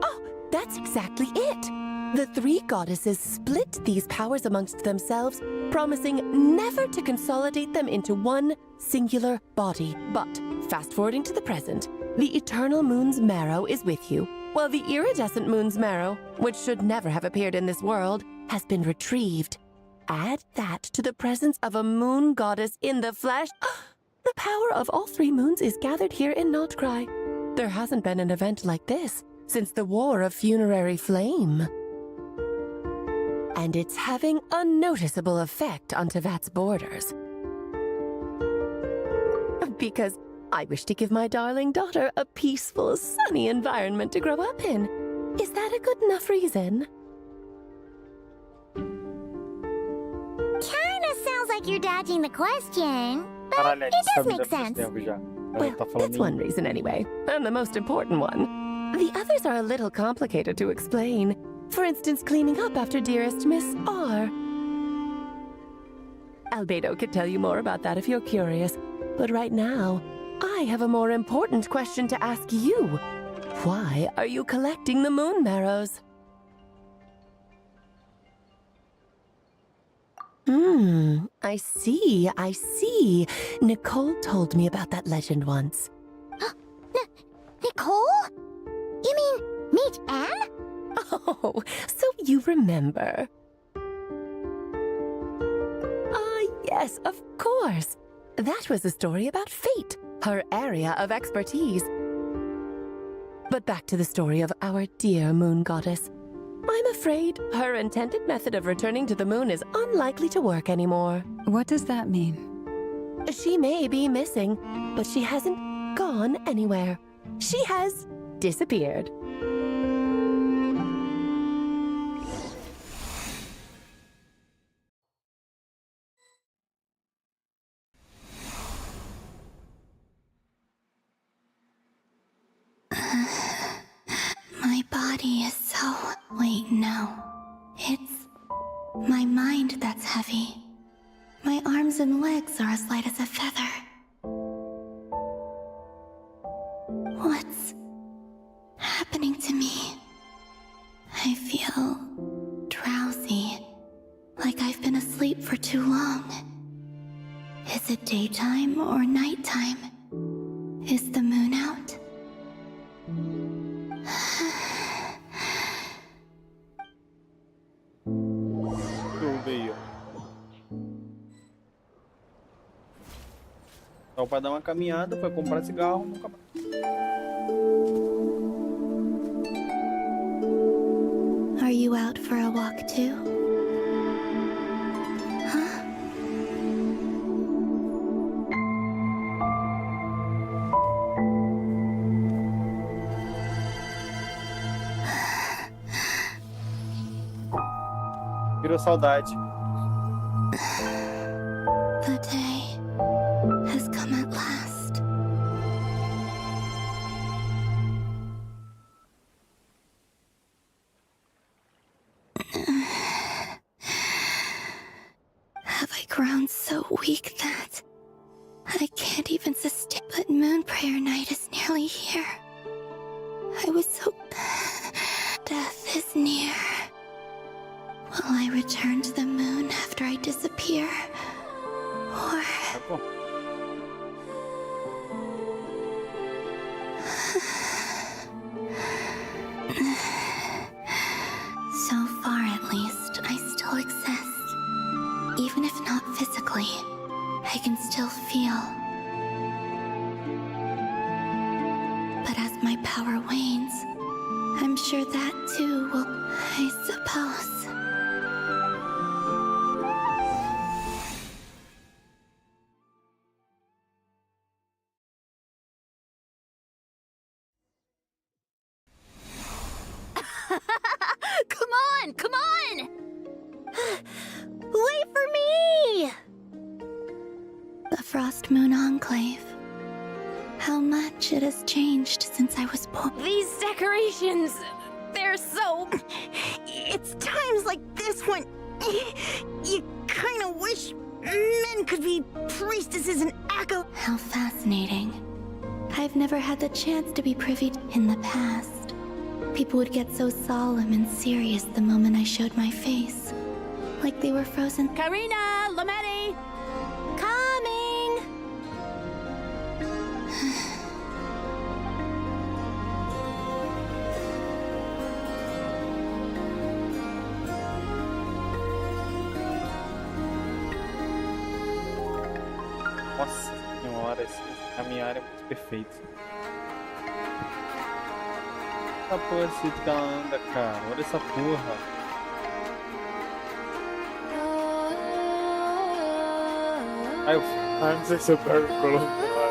Oh, that's exactly it! The three goddesses split these powers amongst themselves, promising never to consolidate them into one singular body. But, fast-forwarding to the present, the eternal moon's marrow is with you, while the iridescent moon's marrow, which should never have appeared in this world, has been retrieved. Add that to the presence of a moon goddess in the flesh. The power of all three moons is gathered here in Notcry. There hasn't been an event like this since the War of Funerary Flame. And it's having a noticeable effect on Tevat's borders. Because I wish to give my darling daughter a peaceful, sunny environment to grow up in. Is that a good enough reason? Kinda sounds like you're dodging the question, but it does make sense. Well, that's one reason anyway, and the most important one. The others are a little complicated to explain. For instance, cleaning up after dearest Miss R. Albedo could tell you more about that if you're curious, but right now, I have a more important question to ask you. Why are you collecting the moon marrows? I see. Nicole told me about that legend once. Nicole? You mean meet Anne? Oh, so you remember. Ah, yes, of course. That was a story about fate, her area of expertise. But back to the story of our dear moon goddess. I'm afraid her intended method of returning to the moon is unlikely to work anymore. What does that mean? She may be missing, but she hasn't gone anywhere. She has disappeared. My body is so... Wait, no. It's my mind that's heavy. My arms and legs are as light as a feather. What's happening to me? I feel drowsy, like I've been asleep for too long. Is it daytime or nighttime? Is the moon out? Só pra dar uma caminhada, foi comprar cigarro, nunca mais. Are you out for a walk too? Huh? Virou saudade. The day has come at last. Have I grown so weak that I can't even sustain? But Moon Prayer Night is nearly here. I was so... Death is near. Will I return to the moon after I disappear? Or... So far, at least, I still exist. Even if not physically, I can still feel. But as my power wanes, I'm sure that too will, I suppose. Come on! Come on! Wait for me! The Frost Moon Enclave. How much it has changed since I was born. These decorations, they're so... It's times like this when you kind of wish men could be priestesses and echo. How fascinating. I've never had the chance to be privy to in the past. People would get so solemn and serious the moment I showed my face. Like they were frozen. Karina! Lametti! Coming! Nossa senhora, esse caminhar é muito perfeito. Essa porra esse jeito que ela anda, cara. Olha essa porra. Ai, não sei se eu pego o Colombo lá.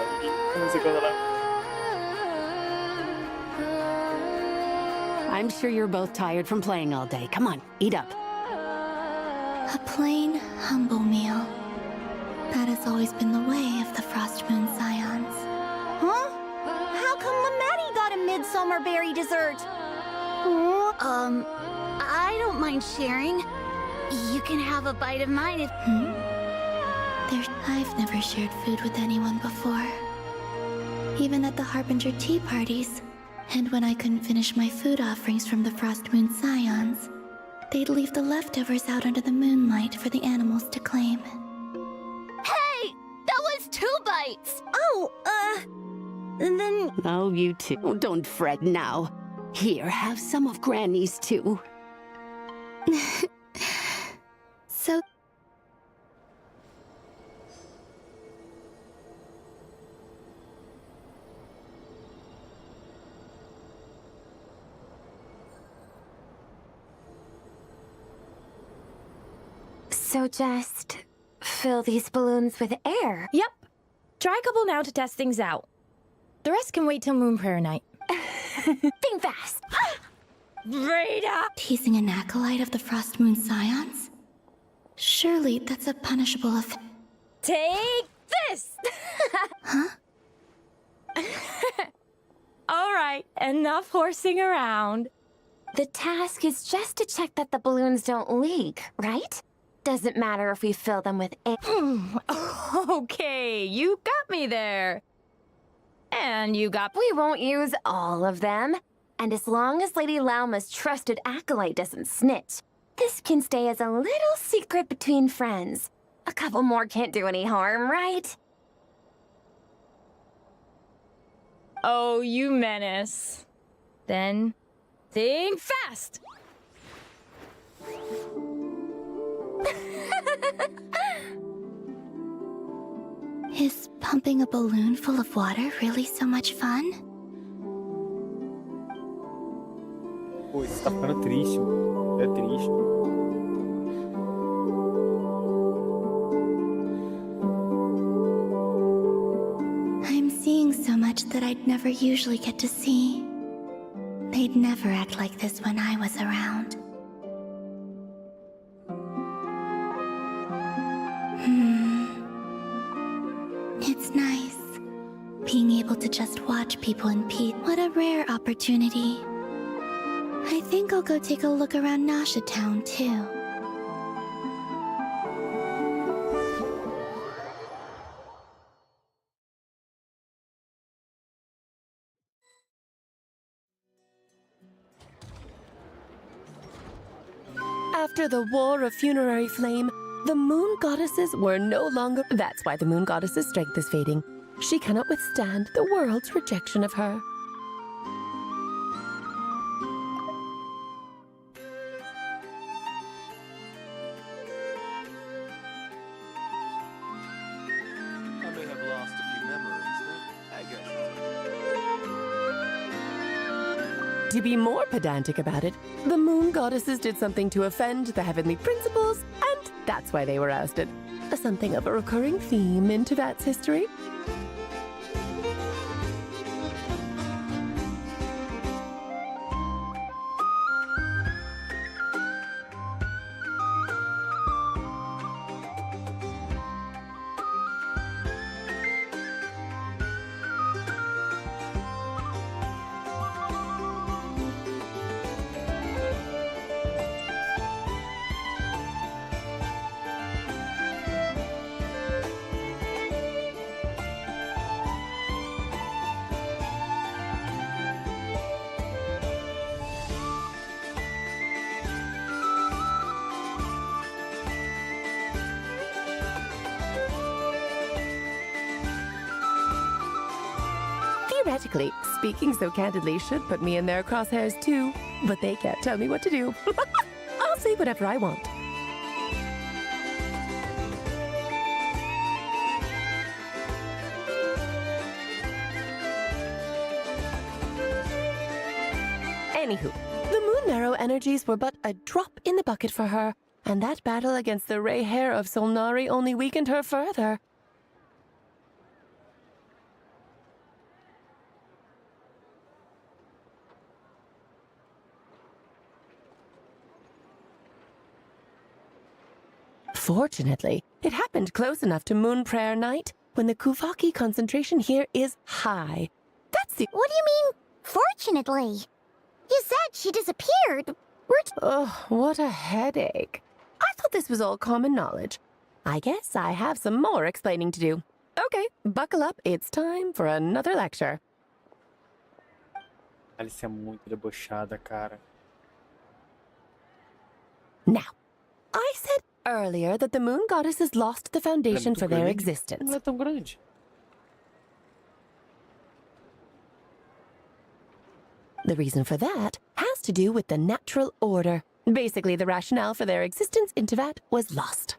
Não sei quando ela... I'm sure you're both tired from playing all day. Come on, eat up. A plain, humble meal. That has always been the way of the Frost Moon Scions. Huh? How come Lametti got a midsummer berry dessert? I don't mind sharing. You can have a bite of mine if... I've never shared food with anyone before. Even at the Harbinger tea parties. And when I couldn't finish my food offerings from the Frost Moon Scions, they'd leave the leftovers out under the moonlight for the animals to claim. Hey! That was 2 bites! Oh, and then... Oh, you two. Don't fret now. Here, have some of Granny's too. So... So just fill these balloons with air? Yep. Try a couple now to test things out. The rest can wait till Moon Prayer Night. Think fast! Rita! Teasing an acolyte of the Frost Moon Scions? Surely that's a punishable offense. Take this! Huh? All right, enough horsing around. The task is just to check that the balloons don't leak, right? Doesn't matter if we fill them with air. Okay, you got me there. And you got... We won't use all of them. And as long as Lady Lauma's trusted acolyte doesn't snitch, this can stay as a little secret between friends. A couple more can't do any harm, right? Oh, you menace. Then, think fast! Is pumping a balloon full of water really so much fun? Pô, isso tá ficando triste, mano. É triste. I'm seeing so much that I'd never usually get to see. They'd never act like this when I was around. It's nice being able to just watch people in peace. What a rare opportunity. I think I'll go take a look around Nasha Town, too. After the War of Funerary Flame, the Moon Goddesses were no longer... That's why the Moon Goddess's strength is fading. She cannot withstand the world's rejection of her. I may have lost a few memories, but I guess... To be more pedantic about it, the Moon Goddesses did something to offend the heavenly principles, and that's why they were ousted. Something of a recurring theme in Tevat's history. Theoretically, speaking so candidly should put me in their crosshairs too, but they can't tell me what to do. I'll say whatever I want. Anywho, the Moon Marrow energies were but a drop in the bucket for her, and that battle against the Ray Hair of Solnari only weakened her further. Fortunately, it happened close enough to Moon Prayer Night when the Kuvaki concentration here is high. That's the— What do you mean, fortunately? You said she disappeared. Oh, what a headache. I thought this was all common knowledge. I guess I have some more explaining to do. Okay, buckle up. It's time for another lecture. Alice é muito debochada, cara. Now, I said earlier that the Moon Goddesses lost the foundation for their existence. Não é tão grande. The reason for that has to do with the natural order. Basically, the rationale for their existence in Tevat was lost.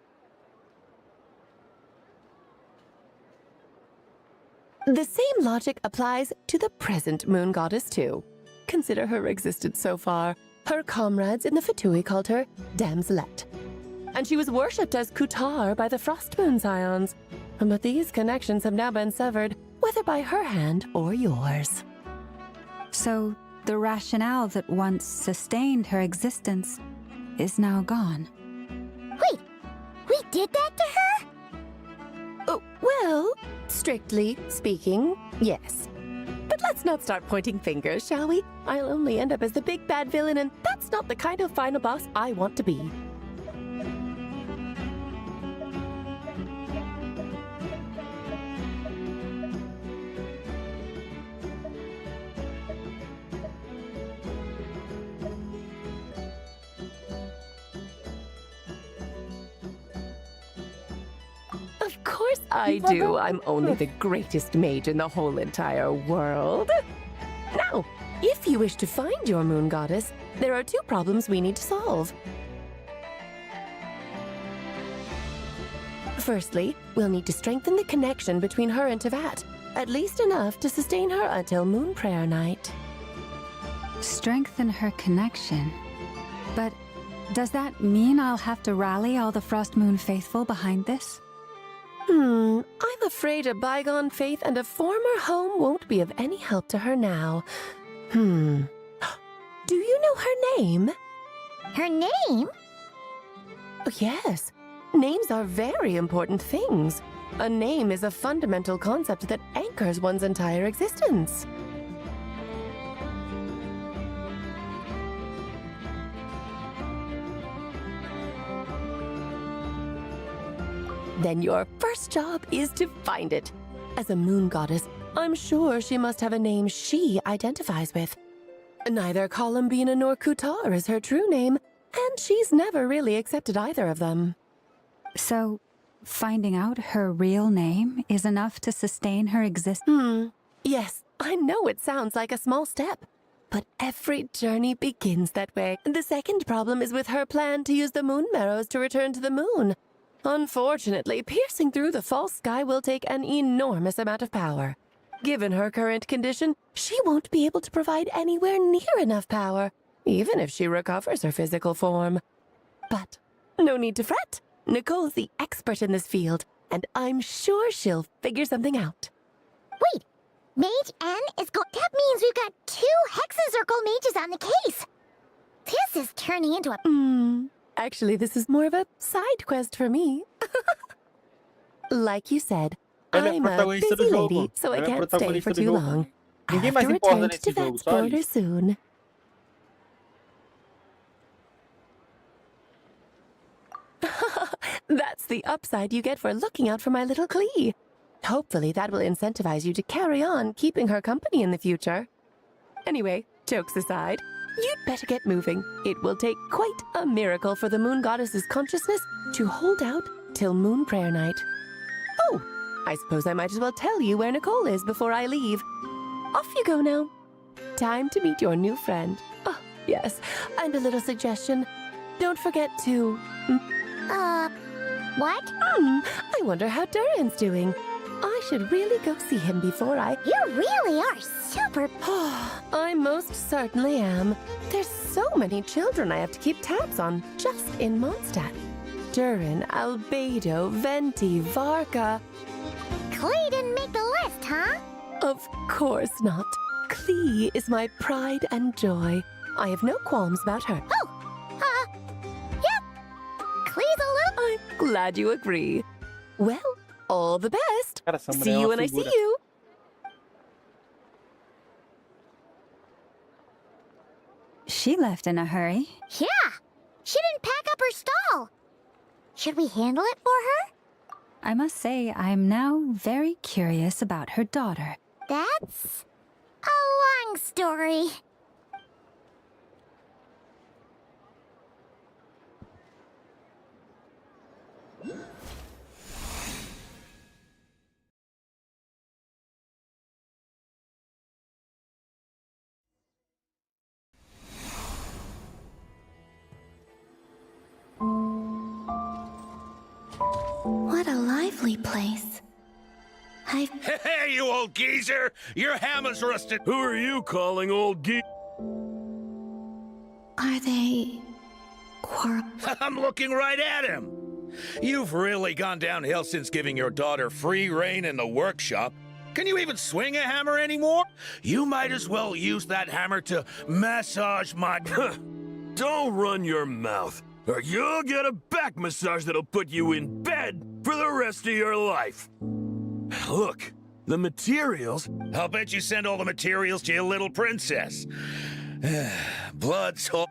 The same logic applies to the present Moon Goddess, too. Consider her existence so far. Her comrades in the Fatui called her Damselette. And she was worshipped as Kutar by the Frost Moon Scions. But these connections have now been severed, whether by her hand or yours. So, the rationale that once sustained her existence is now gone. Wait, we did that to her? Oh, well, strictly speaking, yes. But let's not start pointing fingers, shall we? I'll only end up as the big bad villain, and that's not the kind of final boss I want to be. Of course I do. I'm only the greatest mage in the whole entire world. Now, if you wish to find your Moon Goddess, there are two problems we need to solve. Firstly, we'll need to strengthen the connection between her and Tevat, at least enough to sustain her until Moon Prayer Night. Strengthen her connection? But does that mean I'll have to rally all the Frost Moon faithful behind this? I'm afraid a bygone faith and a former home won't be of any help to her now. Do you know her name? Her name? Yes. Names are very important things. A name is a fundamental concept that anchors one's entire existence. Then your first job is to find it. As a moon goddess, I'm sure she must have a name she identifies with. Neither Columbina nor Kutar is her true name, and she's never really accepted either of them. So, finding out her real name is enough to sustain her existence? Yes, I know it sounds like a small step, but every journey begins that way. The second problem is with her plan to use the moon marrows to return to the moon. Unfortunately, piercing through the false sky will take an enormous amount of power. Given her current condition, she won't be able to provide anywhere near enough power, even if she recovers her physical form. But no need to fret. Nicole's the expert in this field, and I'm sure she'll figure something out. Wait, Mage N is that means we've got 2 Hexacircle mages on the case. This is turning into a... Actually, this is more of a side quest for me. Like you said, I'm a busy lady, so I can't stay for too long. I have to return to Tivet's border soon. That's the upside you get for looking out for my little Klee. Hopefully that will incentivize you to carry on keeping her company in the future. Anyway, jokes aside, you'd better get moving. It will take quite a miracle for the moon goddess's consciousness to hold out till moon prayer night. Oh, I suppose I might as well tell you where Nicole is before I leave. Off you go now. Time to meet your new friend. Oh, yes, and a little suggestion. Don't forget to... what? I wonder how Durin's doing. I should really go see him before I... You really are super... I most certainly am. There's so many children I have to keep tabs on, just in Mondstadt. Durin, Albedo, Venti, Varka... Klee didn't make the list, huh? Of course not. Klee is my pride and joy. I have no qualms about her. Yep. Klee's a little... I'm glad you agree. Well, all the best. See you when I see you. She left in a hurry. Yeah, she didn't pack up her stall. Should we handle it for her? I must say, I'm now very curious about her daughter. That's a long story. What a lively place. Hey, you old geezer! Your hammer's rusted! Who are you calling old geezer? Are they... I'm looking right at him! You've really gone downhill since giving your daughter free rein in the workshop. Can you even swing a hammer anymore? You might as well use that hammer to massage my... Don't run your mouth, or you'll get a back massage that'll put you in bed for the rest of your life. Look, the materials... I'll bet you send all the materials to your little princess. Blood, so...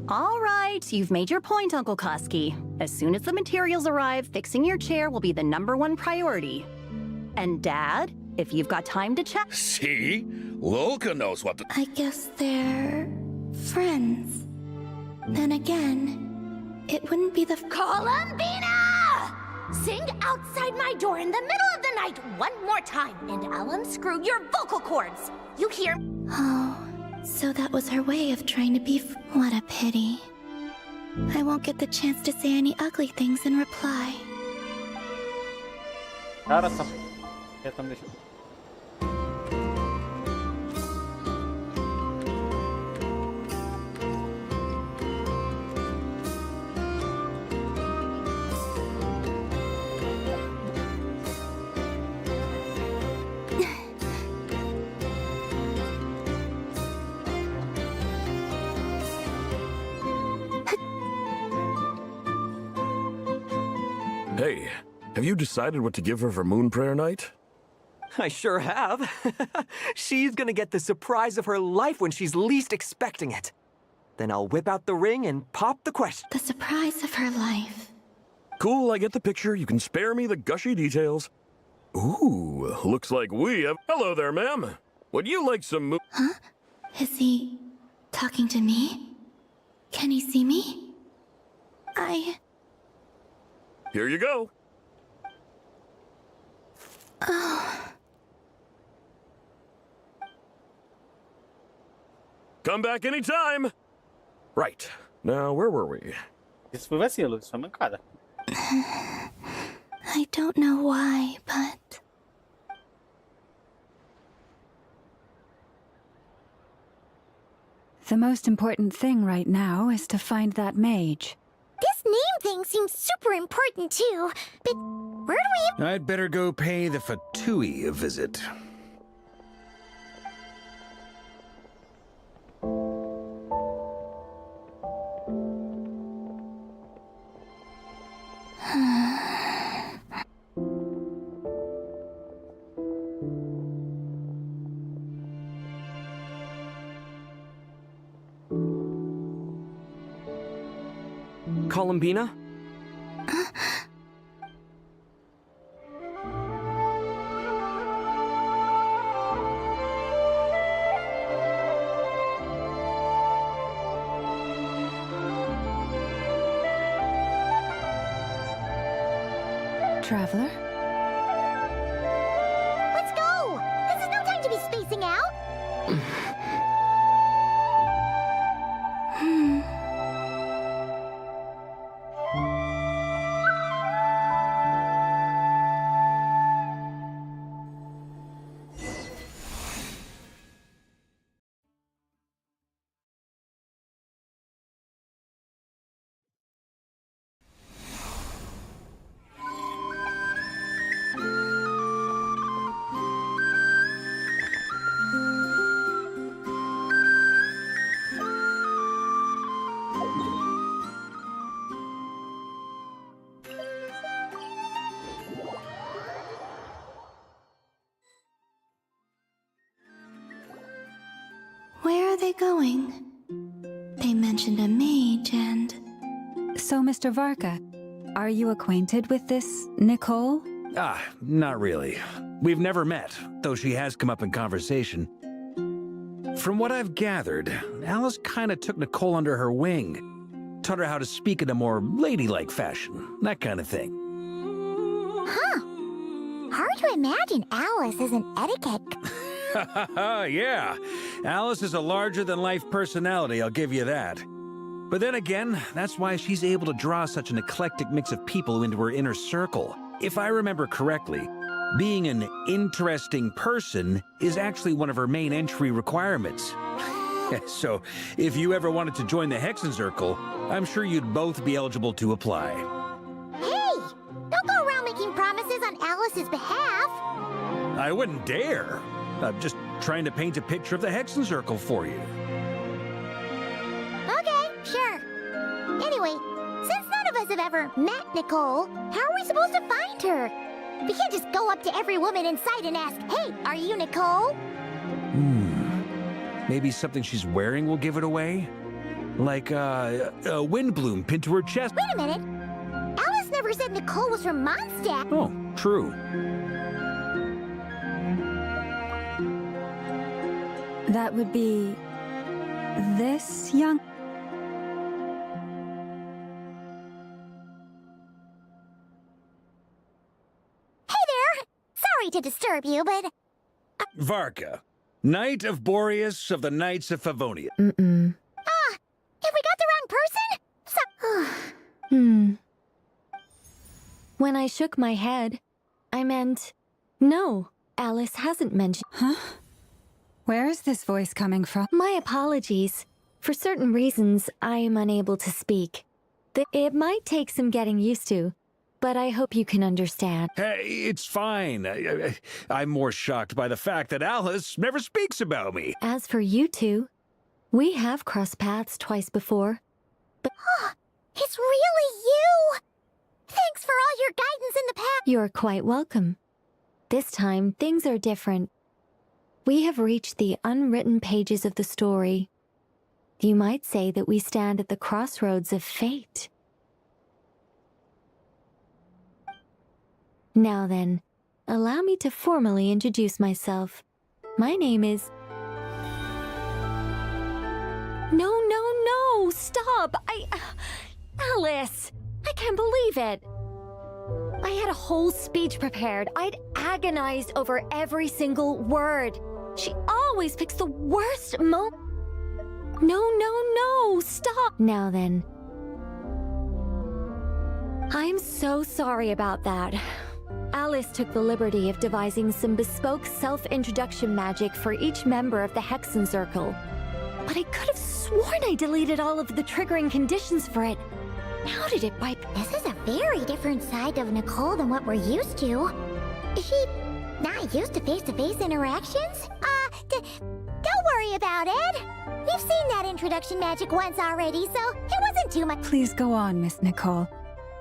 All right, you've made your point, Uncle Koski. As soon as the materials arrive, fixing your chair will be the #1 priority. And Dad, if you've got time to chat... See? Lolka knows what to... I guess they're... friends. Then again, it wouldn't be the... Columbina! Sing outside my door in the middle of the night one more time, and I'll unscrew your vocal cords. You hear? Oh, so that was her way of trying to be... What a pity. I won't get the chance to say any ugly things in reply. Hey, have you decided what to give her for Moon Prayer Night? I sure have. She's gonna get the surprise of her life when she's least expecting it. Then I'll whip out the ring and pop the question. The surprise of her life. Cool, I get the picture. You can spare me the gushy details. Ooh, looks like we have... Hello there, ma'am. Would you like some moon... Huh? Is he talking to me? Can he see me? Here you go. Oh. Come back anytime. Right. Now, where were we? Isso foi vacilo, isso foi mancada. I don't know why, but... The most important thing right now is to find that mage. This name thing seems super important too, but where do we... I'd better go pay the Fatui a visit. Columbina? Traveler? Let's go! This is no time to be spacing out! Where are they going? They mentioned a mage and... So, Mr. Varka, are you acquainted with this Nicole? Ah, not really. We've never met, though she has come up in conversation. From what I've gathered, Alice kinda took Nicole under her wing. Taught her how to speak in a more ladylike fashion, that kind of thing. Huh. Hard to imagine Alice as an etiquette... Yeah, Alice is a larger-than-life personality, I'll give you that. But then again, that's why she's able to draw such an eclectic mix of people into her inner circle. If I remember correctly, being an interesting person is actually one of her main entry requirements. So, if you ever wanted to join the Hexenzirkel, I'm sure you'd both be eligible to apply. Hey! Don't go around making promises on Alice's behalf! I wouldn't dare. I'm just trying to paint a picture of the Hexenzirkel for you. Okay, sure. Anyway, since none of us have ever met Nicole, how are we supposed to find her? We can't just go up to every woman in sight and ask, hey, are you Nicole? Maybe something she's wearing will give it away? Like, a windbloom pinned to her chest. Wait a minute. Alice never said Nicole was from Mondstadt. Oh, true. That would be... this young... Hey there! Sorry to disturb you, but... Varka, Knight of Boreas of the Knights of Favonia. Have we got the wrong person? When I shook my head, I meant... No, Alice hasn't mentioned... Huh? Where is this voice coming from? My apologies. For certain reasons, I am unable to speak. It might take some getting used to, but I hope you can understand. Hey, it's fine. I'm more shocked by the fact that Alice never speaks about me. As for you two, we have crossed paths twice before. But It's really you! Thanks for all your guidance in the past. You're quite welcome. This time, things are different. We have reached the unwritten pages of the story. You might say that we stand at the crossroads of fate. Now then, allow me to formally introduce myself. My name is... No, stop! Alice! I can't believe it! I had a whole speech prepared. I'd agonized over every single word. She always picks the worst No, stop! Now then. I'm so sorry about that. Alice took the liberty of devising some bespoke self-introduction magic for each member of the Hexen Circle. But I could have sworn I deleted all of the triggering conditions for it. How did it This is a very different side of Nicole than what we're used to. Is she not used to face-to-face interactions? Don't worry about it. We've seen that introduction magic once already, so it wasn't too much. Please go on, Miss Nicole.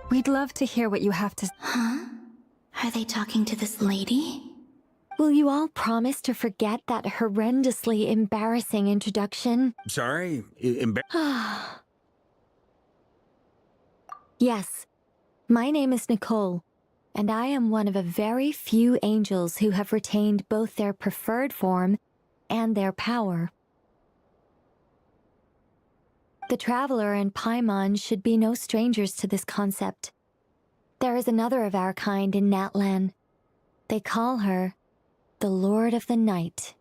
We'd love to hear what you have to... Huh? Are they talking to this lady? Will you all promise to forget that horrendously embarrassing introduction? Sorry? Yes, my name is Nicole, and I am one of a very few angels who have retained both their preferred form and their power. The Traveler and Paimon should be no strangers to this concept. There is another of our kind in Natlan. They call her the Lord of the Night.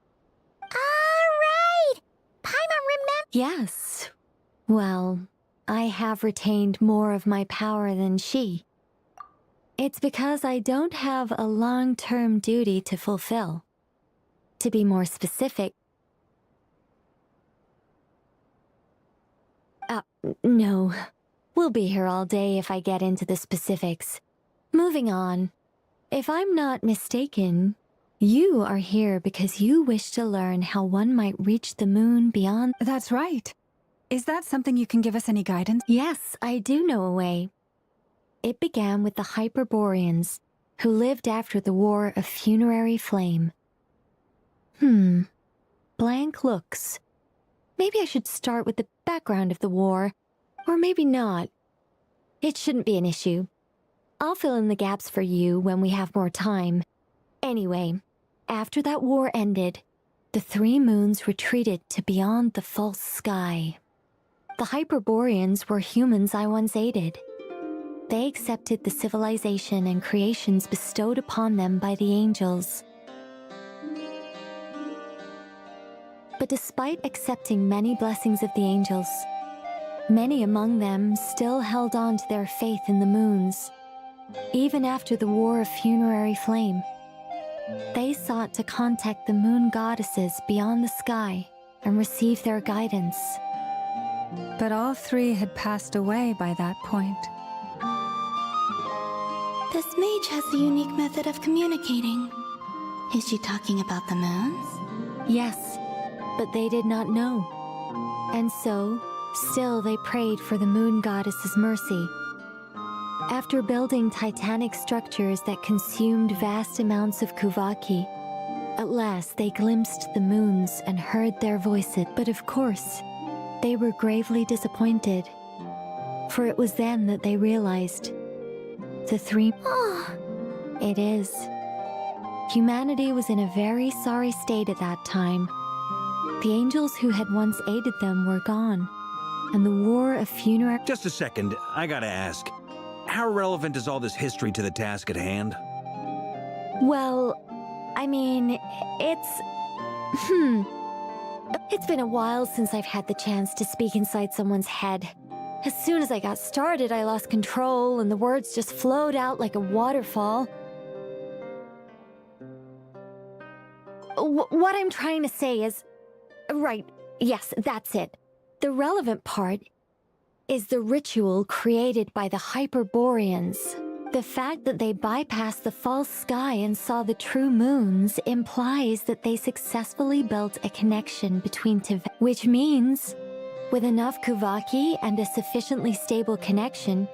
Alright! Paimon remember. Yes. Well, I have retained more of my power than she. It's because I don't have a long-term duty to fulfill. To be more specific... no. We'll be here all day if I get into the specifics. Moving on. If I'm not mistaken, you are here because you wish to learn how one might reach the moon beyond... That's right. Is that something you can give us any guidance? Yes, I do know a way. It began with the Hyperboreans, who lived after the War of Funerary Flame. Blank looks. Maybe I should start with the background of the war, or maybe not. It shouldn't be an issue. I'll fill in the gaps for you when we have more time. Anyway, after that war ended, the three moons retreated to beyond the false sky. The Hyperboreans were humans I once aided. They accepted the civilization and creations bestowed upon them by the angels. But despite accepting many blessings of the angels, many among them still held on to their faith in the moons. Even after the War of Funerary Flame, they sought to contact the moon goddesses beyond the sky and receive their guidance. But all three had passed away by that point. This mage has a unique method of communicating. Is she talking about the moons? Yes, but they did not know. And so, still they prayed for the moon goddess's mercy. After building titanic structures that consumed vast amounts of Kuvaki, at last they glimpsed the moons and heard their voices. But of course, they were gravely disappointed, for it was then that they realized the three... It is. Humanity was in a very sorry state at that time. The angels who had once aided them were gone, and the War of Funerary... Just a second, I gotta ask. How relevant is all this history to the task at hand? Well, I mean, it's... It's been a while since I've had the chance to speak inside someone's head. As soon as I got started, I lost control, and the words just flowed out like a waterfall. What I'm trying to say is... Right, yes, that's it. The relevant part is the ritual created by the Hyperboreans. The fact that they bypassed the false sky and saw the true moons implies that they successfully built a connection between Teyvat, which means, with enough Kuvaki and a sufficiently stable connection,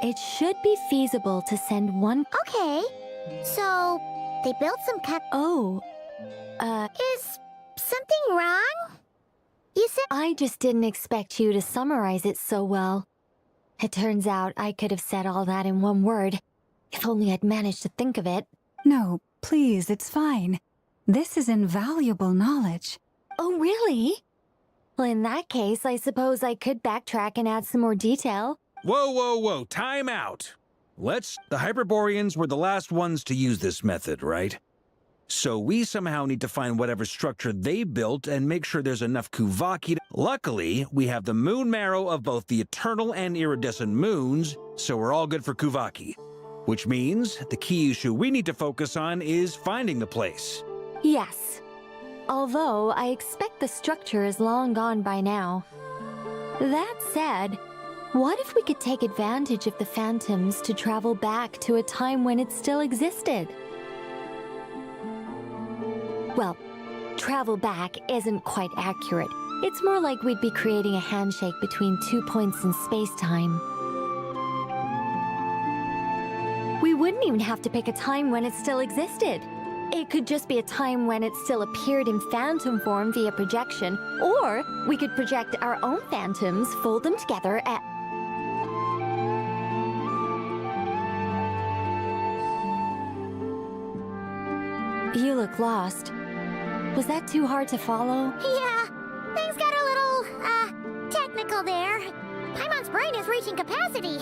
It should be feasible to send one... Okay, so they built some Oh, Is something wrong? You said... I just didn't expect you to summarize it so well. It turns out I could have said all that in one word, if only I'd managed to think of it. No, please, it's fine. This is invaluable knowledge. Oh, really? Well, in that case, I suppose I could backtrack and add some more detail. Whoa, whoa, whoa, time out. The Hyperboreans were the last ones to use this method, right? So we somehow need to find whatever structure they built and make sure there's enough Kuvaki. Luckily, we have the moon marrow of both the eternal and iridescent moons, so we're all good for Kuvaki. Which means the key issue we need to focus on is finding the place. Yes. Although I expect the structure is long gone by now. That said, what if we could take advantage of the phantoms to travel back to a time when it still existed? Well, travel back isn't quite accurate. It's more like we'd be creating a handshake between 2 points in space-time. We wouldn't even have to pick a time when it still existed. It could just be a time when it still appeared in phantom form via projection, or we could project our own phantoms, fold them together, and... You look lost. Was that too hard to follow? Yeah, things got a little, technical there. Paimon's brain is reaching capacity.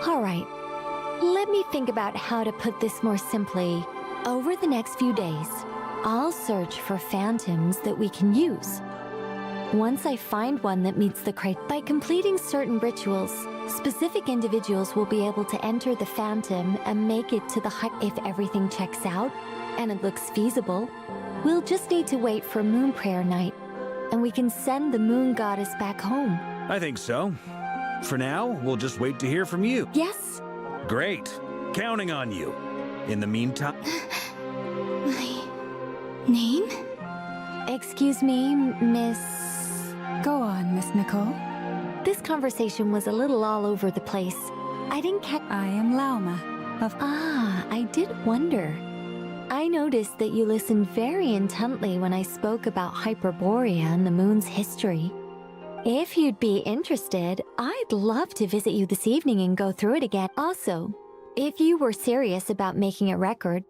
All right, let me think about how to put this more simply. Over the next few days, I'll search for phantoms that we can use. Once I find one that meets the criteria, by completing certain rituals, specific individuals will be able to enter the phantom and make it to the hut. If everything checks out, and it looks feasible, we'll just need to wait for Moon Prayer Night, and we can send the Moon Goddess back home. I think so. For now, we'll just wait to hear from you. Yes? Great. Counting on you. In the meantime... My... name? Excuse me, Miss... Go on, Miss Nicole. This conversation was a little all over the place. I didn't catch... I am Lauma of... Ah, I did wonder. I noticed that you listened very intently when I spoke about Hyperborea and the moon's history. If you'd be interested, I'd love to visit you this evening and go through it again. Also, if you were serious about making a record,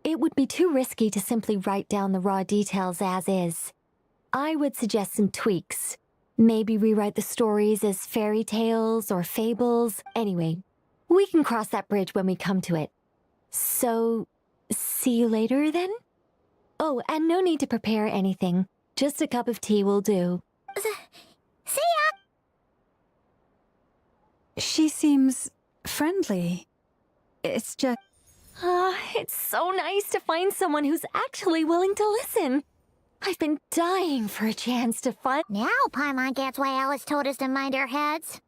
it would be too risky to simply write down the raw details as is. I would suggest some tweaks. Maybe rewrite the stories as fairy tales or fables. Anyway, we can cross that bridge when we come to it. So, see you later then? Oh, and no need to prepare anything. Just a cup of tea will do. See ya! She seems friendly. It's just... It's so nice to find someone who's actually willing to listen. I've been dying for a chance to find... Now Paimon gets why Alice told us to mind our heads.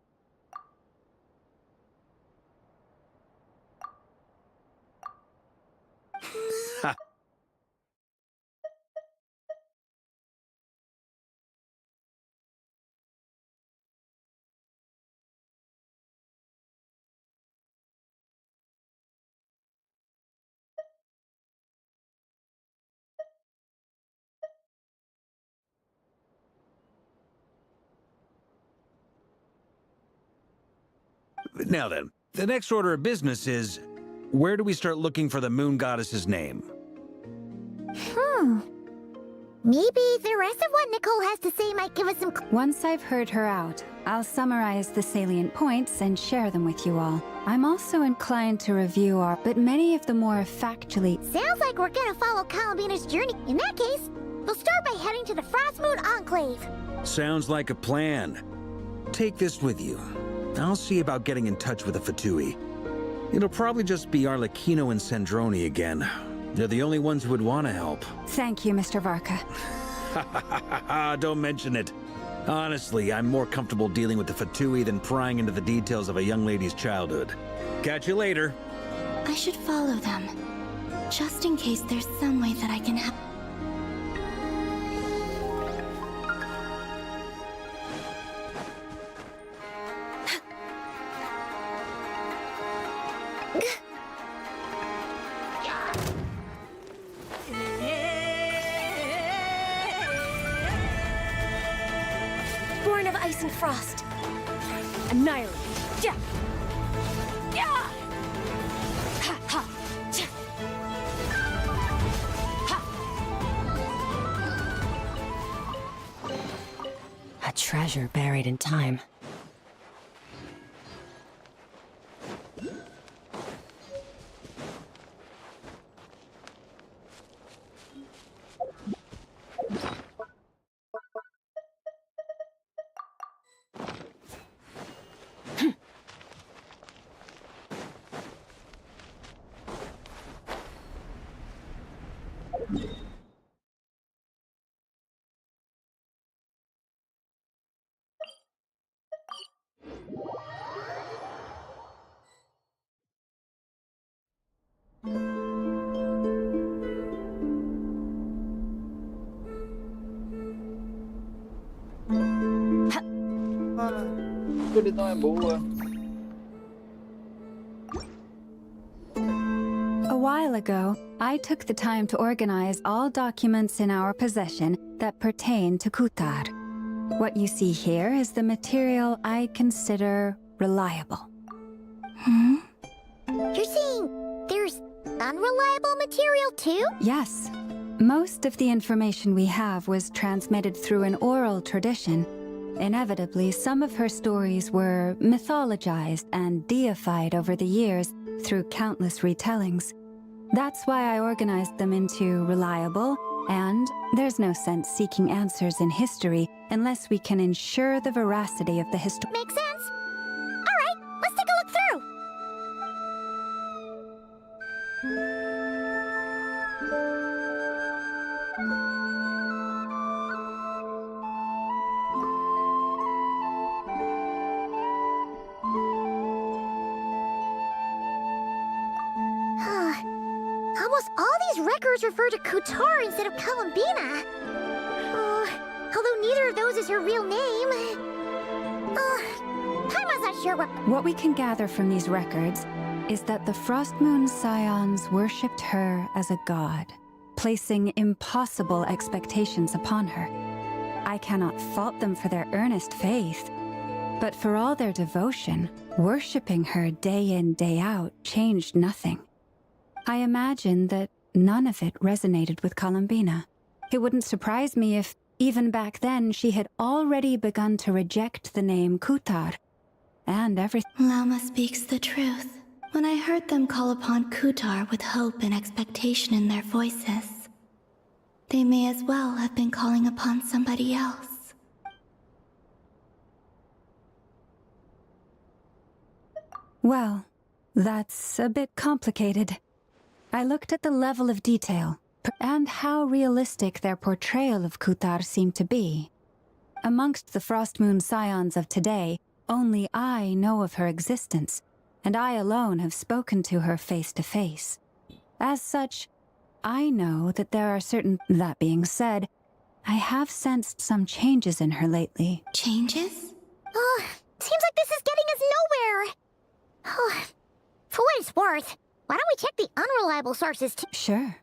Now then, the next order of business is, where do we start looking for the moon goddess's name? Maybe the rest of what Nicole has to say might give us some... Once I've heard her out, I'll summarize the salient points and share them with you all. I'm also inclined to review but many of the more factually... Sounds like we're gonna follow Columbina's journey. In that case, we'll start by heading to the Frostmoon Enclave. Sounds like a plan. Take this with you. I'll see about getting in touch with the Fatui. It'll probably just be Arlecchino and Sandroni again. They're the only ones who would want to help. Thank you, Mr. Varka. Don't mention it. Honestly, I'm more comfortable dealing with the Fatui than prying into the details of a young lady's childhood. Catch you later. I should follow them. Just in case there's some way that I can help. Born of ice and frost. Annihilate. Yeah. Yeah. Ha ha. Ja. Ha. A treasure buried in time. Escuridão é boa. A while ago, I took the time to organize all documents in our possession that pertain to Kutar. What you see here is the material I consider reliable. You're saying there's unreliable material too? Yes. Most of the information we have was transmitted through an oral tradition. Inevitably, some of her stories were mythologized and deified over the years through countless retellings. That's why I organized them into reliable, and there's no sense seeking answers in history unless we can ensure the veracity of the history. Makes sense. All right, let's take a look through. Almost all these records refer to Kutar instead of Columbina. Although neither of those is her real name. Paimon's not sure What we can gather from these records is that the Frost Moon Scions worshipped her as a god, placing impossible expectations upon her. I cannot fault them for their earnest faith, but for all their devotion, worshipping her day in, day out changed nothing. I imagine that none of it resonated with Columbina. It wouldn't surprise me if, even back then, she had already begun to reject the name Kutar, and everything. Lama speaks the truth. When I heard them call upon Kutar with hope and expectation in their voices, they may as well have been calling upon somebody else. Well, that's a bit complicated. I looked at the level of detail, and how realistic their portrayal of Kutar seemed to be. Amongst the Frost Moon Scions of today, only I know of her existence, and I alone have spoken to her face to face. As such, I know that there are certain... That being said, I have sensed some changes in her lately. Changes? Seems like this is getting us nowhere. For what it's worth, why don't we check the unreliable sources too? Sure.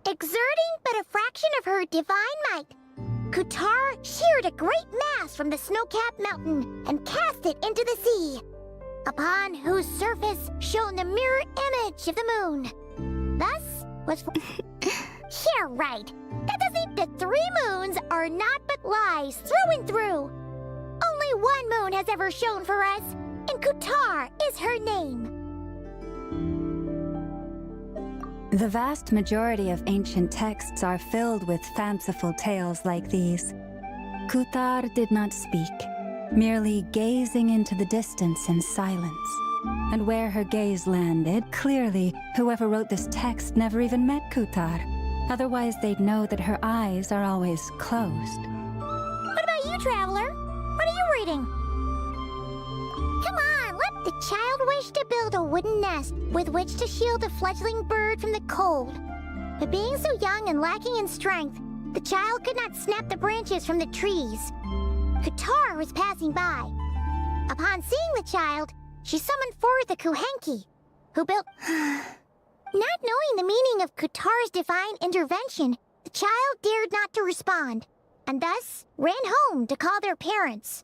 Exerting but a fraction of her divine might, Kutar sheared a great mass from the snow-capped mountain and cast it into the sea, upon whose surface shone the mirror image of the moon. Thus was... Yeah, right. That does mean the 3 moons are not but lies through and through. Only one moon has ever shone for us, and Kutar is her name. The vast majority of ancient texts are filled with fanciful tales like these. Kutar did not speak, merely gazing into the distance in silence. And where her gaze landed, clearly, whoever wrote this text never even met Kutar. Otherwise, they'd know that her eyes are always closed. What about you, Traveler? What are you reading? child wished to build a wooden nest with which to shield the fledgling bird from the cold. But being so young and lacking in strength, the child could not snap the branches from the trees. Qatar was passing by. Upon seeing the child, she summoned forth the Kuhenki, who built... Not knowing the meaning of Qatar's divine intervention, the child dared not to respond, and thus ran home to call their parents.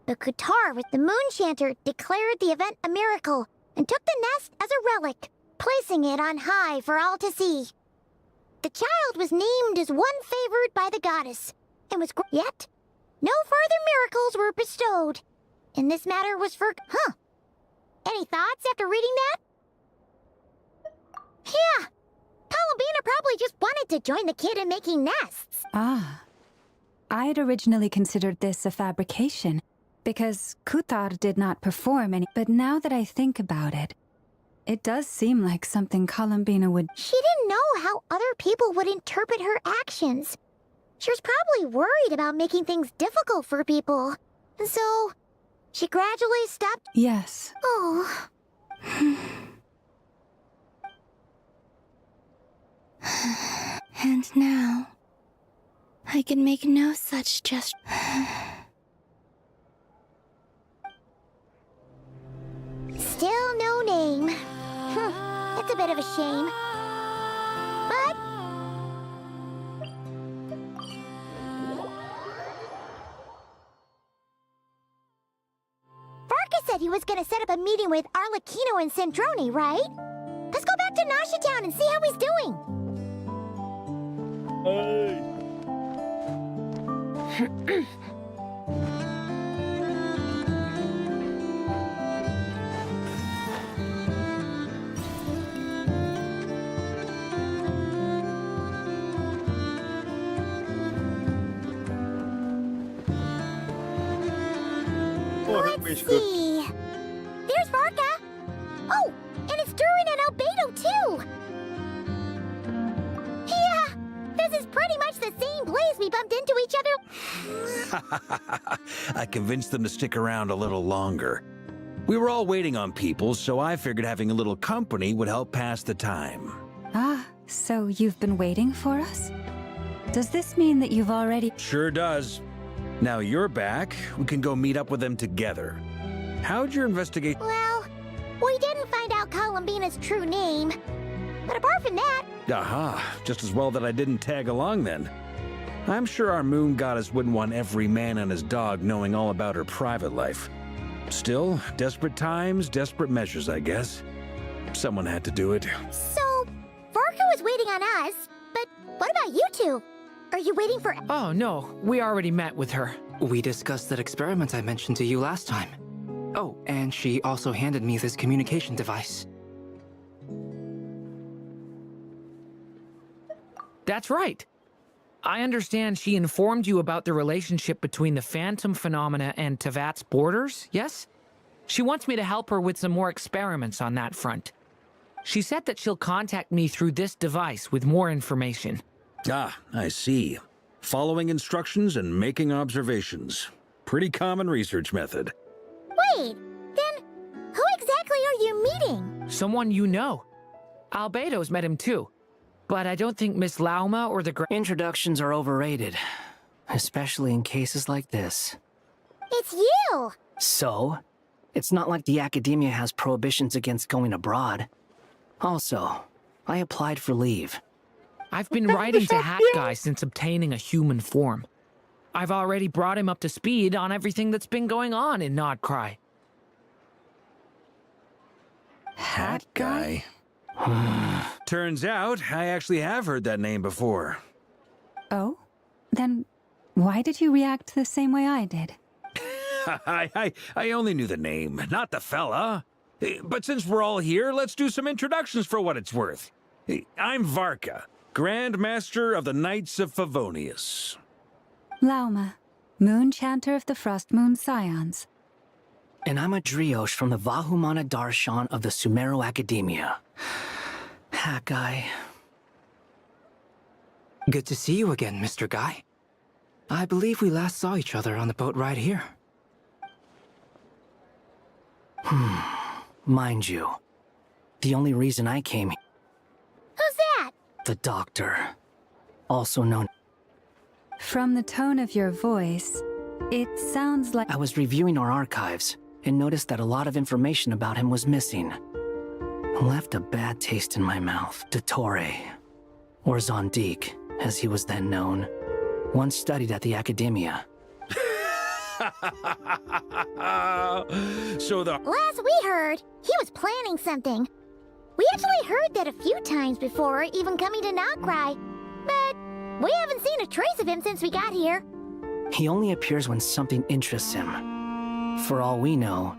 The Qatar with the moon chanter declared the event a miracle and took the nest as a relic, placing it on high for all to see. The child was named as one favored by the goddess, and was yet no further miracles were bestowed. And this matter was for... Any thoughts after reading that? Yeah, Columbina probably just wanted to join the kid in making nests. Ah. I had originally considered this a fabrication, because Kutar did not perform any... But now that I think about it, it does seem like something Columbina would... She didn't know how other people would interpret her actions. She was probably worried about making things difficult for people. And so, she gradually stopped... Yes. Oh... And now, I can make no such gesture. Still no name. It's a bit of a shame. But... Varka said he was gonna set up a meeting with Arlecchino and Sandrone, right? Let's go back to Nasha Town and see how he's doing. Hey. Let's see. There's Varka. Oh, and it's Durin and Albedo too. Yeah, this is pretty much the same place we bumped into each other. I convinced them to stick around a little longer. We were all waiting on people, so I figured having a little company would help pass the time. Ah, so you've been waiting for us? Does this mean that you've already... Sure does. Now you're back, we can go meet up with them together. How'd your investigation... Well, we didn't find out Columbina's true name. But apart from that... Aha, just as well that I didn't tag along then. I'm sure our moon goddess wouldn't want every man and his dog knowing all about her private life. Still, desperate times, desperate measures, I guess. Someone had to do it. So, Varka was waiting on us, but what about you two? Are you waiting for... Oh, no. We already met with her. We discussed that experiment I mentioned to you last time. Oh, and she also handed me this communication device. That's right. I understand she informed you about the relationship between the phantom phenomena and Tevat's borders, yes? She wants me to help her with some more experiments on that front. She said that she'll contact me through this device with more information. Ah, I see. Following instructions and making observations. Pretty common research method. Wait, then who exactly are you meeting? Someone you know. Albedo's met him too. But I don't think Miss Lauma or the... Introductions are overrated. Especially in cases like this. It's you! So? It's not like the academia has prohibitions against going abroad. Also, I applied for leave. I've been writing to Hat Guy since obtaining a human form. I've already brought him up to speed on everything that's been going on in Nodcry. Hat Guy? Turns out, I actually have heard that name before. Oh? Then why did you react the same way I did? I only knew the name, not the fella. But since we're all here, let's do some introductions for what it's worth. I'm Varka, Grand Master of the Knights of Favonius. Lauma, Moon Chanter of the Frost Moon Scions. And I'm a Driosh from the Vahumana Darshan of the Sumero Academia. Hat Guy. Good to see you again, Mr. Guy. I believe we last saw each other on the boat ride here. Mind you, the only reason I came here... Who's that? The doctor. Also known... From the tone of your voice, it sounds like... I was reviewing our archives and noticed that a lot of information about him was missing. Left a bad taste in my mouth. Dottore, or Zondique, as he was then known, once studied at the Academia. So the... Last we heard, he was planning something. We actually heard that a few times before, even coming to Nocry. But we haven't seen a trace of him since we got here. He only appears when something interests him. For all we know,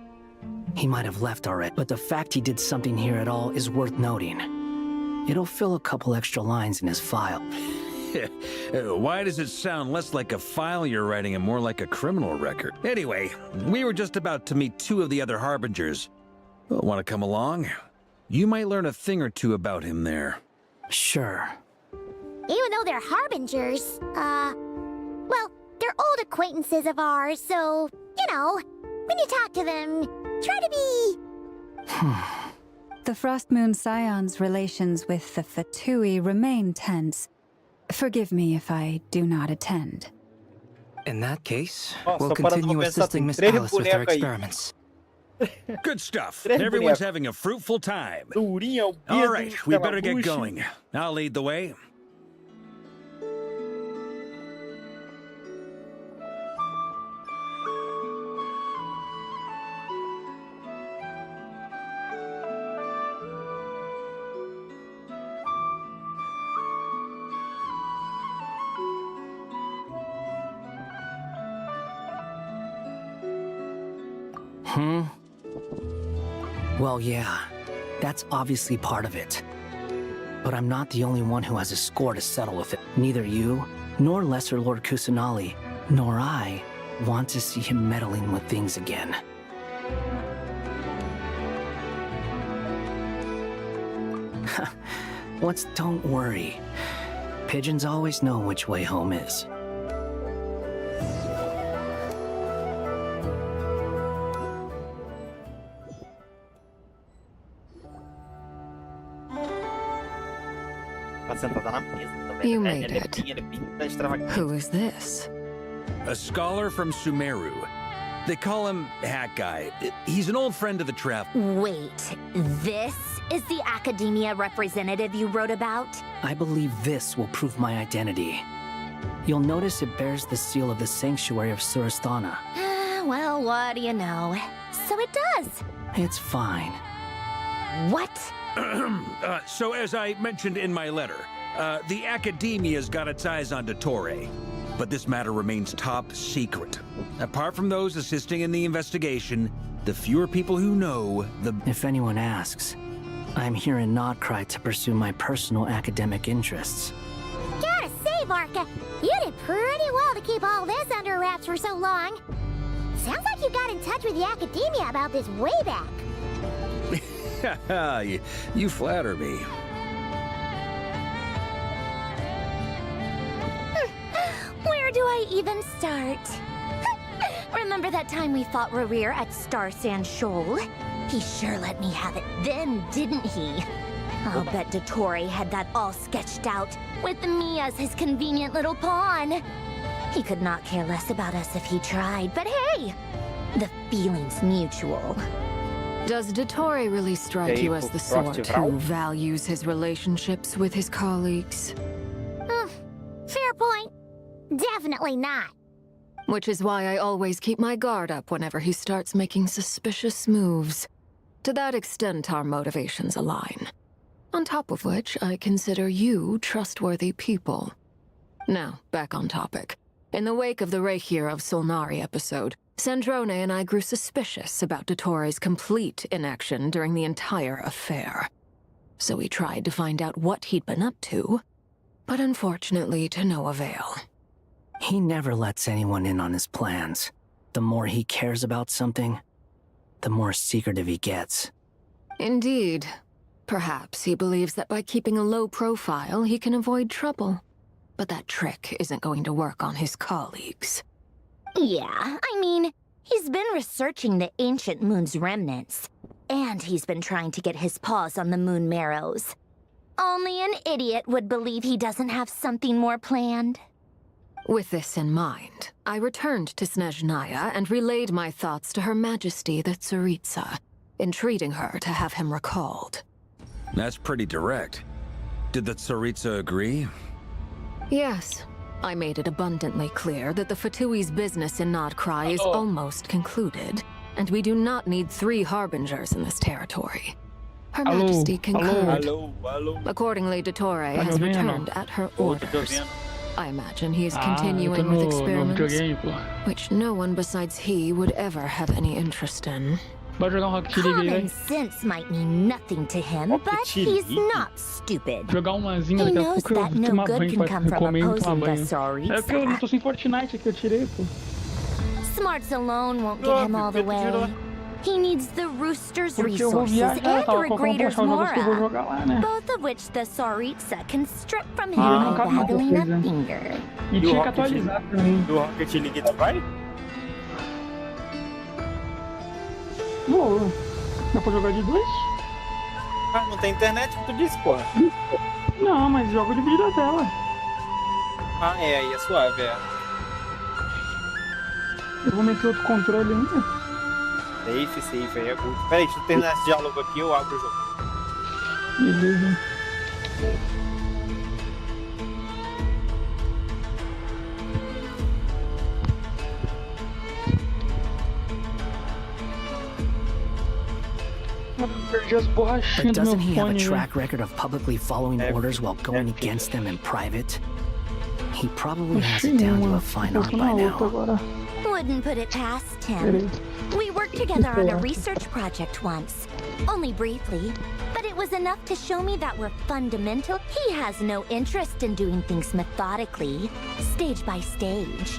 he might have left already. But the fact he did something here at all is worth noting. It'll fill a couple extra lines in his file. Why does it sound less like a file you're writing and more like a criminal record? Anyway, we were just about to meet 2 of the other Harbingers. Want to come along? You might learn a thing or two about him there. Sure. Even though they're Harbingers, well, they're old acquaintances of ours, so, you know, when you talk to them, try to be... The Frostmoon Scion's relations with the Fatui remain tense. Forgive me if I do not attend. In that case, Oh, we'll so para continue não pensar, assisting tem Miss 3 Alice with her bonecos aí. experiments. Good stuff. Três Everyone's bonecos. having a fruitful time. Durinha, o All dedo, right, we better get bucha. going. I'll lead the way. Well, yeah, that's obviously part of it. But I'm not the only one who has a score to settle with it. Neither you, nor Lesser Lord Kusanali, nor I want to see him meddling with things again. Don't worry. Pigeons always know which way home is. Tá sentada na mesa também. You né? made Ela é it. bem- ela é bem extravagante. Who is this? A scholar from Sumeru. They call him Hat Guy. He's an old friend of the trap. Wait, this is the Academia representative you wrote about? I believe this will prove my identity. You'll notice it bears the seal of the Sanctuary of Surasthana. Well, what do you know? So it does. It's fine. What? So as I mentioned in my letter, the Academia's got its eyes on Dottore. But this matter remains top secret. Apart from those assisting in the investigation, the fewer people who know, the... If anyone asks, I'm here in Nodcry to pursue my personal academic interests. Gotta say, Varka, you did pretty well to keep all this under wraps for so long. Sounds like you got in touch with the Academia about this way back. you flatter me. Where do I even start? Remember that time we fought Rerir at Star Sand Shoal? He sure let me have it then, didn't he? I'll bet Dottore had that all sketched out, with me as his convenient little pawn. He could not care less about us if he tried, but hey! The feeling's mutual. Does Dottore really strike you as the sort who values his relationships with his colleagues? Fair point. Definitely not. Which is why I always keep my guard up whenever he starts making suspicious moves. To that extent, our motivations align. On top of which, I consider you trustworthy people. Now, back on topic. In the wake of the Reikir of Solnari episode, Sandrone and I grew suspicious about Dottore's complete inaction during the entire affair. So we tried to find out what he'd been up to, but unfortunately to no avail. He never lets anyone in on his plans. The more he cares about something, the more secretive he gets. Indeed. Perhaps he believes that by keeping a low profile, he can avoid trouble. But that trick isn't going to work on his colleagues. Yeah, I mean, he's been researching the ancient moon's remnants. And he's been trying to get his paws on the moon marrows. Only an idiot would believe he doesn't have something more planned. With this in mind, I returned to Snezhnaya and relayed my thoughts to Her Majesty the Tsaritsa, entreating her to have him recalled. That's pretty direct. Did the Tsaritsa agree? Yes. I made it abundantly clear that the Fatui's business in Nodcry is almost concluded, and we do not need 3 harbingers in this territory. Her Majesty concurred. Accordingly, Dottore has returned at her orders. I imagine he is continuing with experiments, which no one besides he would ever have any interest in. Common sense might mean nothing to him, but he's not stupid. He knows that no good can come from opposing the Tsaritsa. Smarts alone won't get him all the way. He needs the Rooster's resources and Regretter's Mora, both of which the Tsaritsa can strip from him by waggling a finger. E tinha que atualizar também. Do Rocket League não vai? Boa. Dá pra jogar de 2? Ah, não tem internet que tu disse, porra. Não, mas jogo dividido a tela. Ah, é, aí é suave, é. Eu vou meter outro controle ainda. Safe, aí é good. Peraí, deixa eu terminar esse diálogo aqui e eu abro o jogo. Beleza. But doesn't he have a track record of publicly following orders while going against them in private? He probably has it down to a fine art by now. Wouldn't put it past him. We worked together on a research project once. Only briefly. But it was enough to show me that we're fundamental. He has no interest in doing things methodically, stage by stage.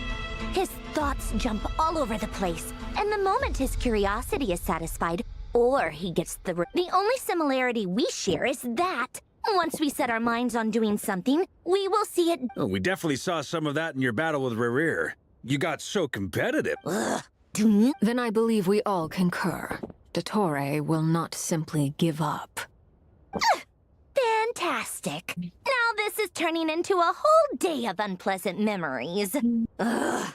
His thoughts jump all over the place, and the moment his curiosity is satisfied, or he gets the only similarity we share is that once we set our minds on doing something, we will see it. Oh, we definitely saw some of that in your battle with Rerir. You got so competitive. Then I believe we all concur. Dottore will not simply give up. Fantastic. Now this is turning into a whole day of unpleasant memories. Ugh.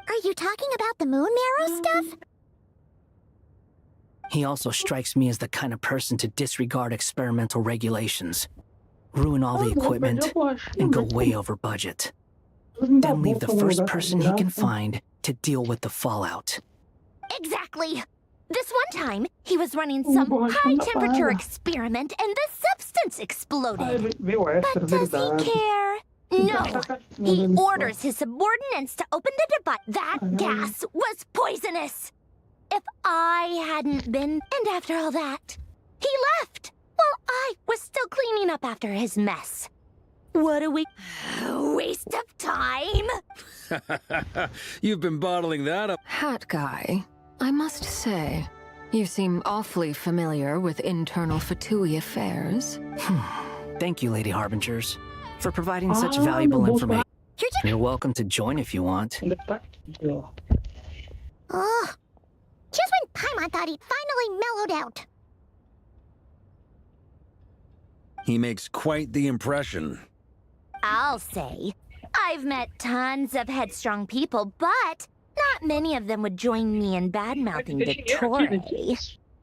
Are you talking about the moon marrow stuff? He also strikes me as the kind of person to disregard experimental regulations, ruin all the equipment, and go way over budget. Then leave the first person he can find to deal with the fallout. Exactly. This one time, he was running some high-temperature experiment and the substance exploded. But does he care? No. He orders his subordinates to open the device. That gas was poisonous. If I hadn't been, and after all that, he left while I was still cleaning up after his mess. What a waste of time. You've been bottling that up. Hat guy, I must say, you seem awfully familiar with internal Fatui affairs. Thank you, Lady Harbingers, for providing such valuable information. You're welcome to join if you want. Oh. Just when Paimon thought he'd finally mellowed out. He makes quite the impression. I'll say. I've met tons of headstrong people, but not many of them would join me in bad-mouthing Dottore.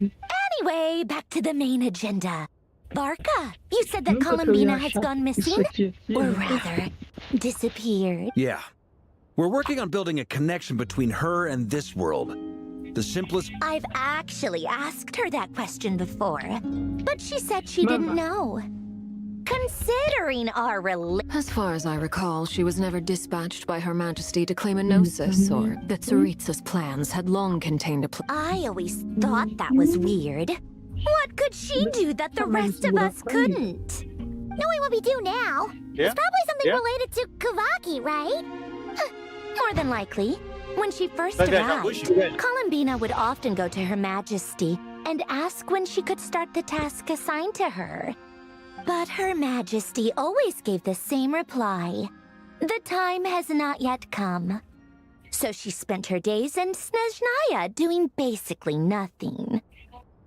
Anyway, back to the main agenda. Barca, you said that Columbina has gone missing? Or rather, disappeared. Yeah. We're working on building a connection between her and this world. The simplest... I've actually asked her that question before, but she said she didn't know. Considering our As far as I recall, she was never dispatched by Her Majesty to claim a gnosis, or that Tsaritsa's plans had long contained a I always thought that was weird. What could she do that the rest of us couldn't? Knowing what we do now, it's probably something related to Kavaki, right? More than likely. When she first arrived, Columbina would often go to Her Majesty and ask when she could start the task assigned to her. But Her Majesty always gave the same reply. The time has not yet come. So she spent her days in Snezhnaya doing basically nothing.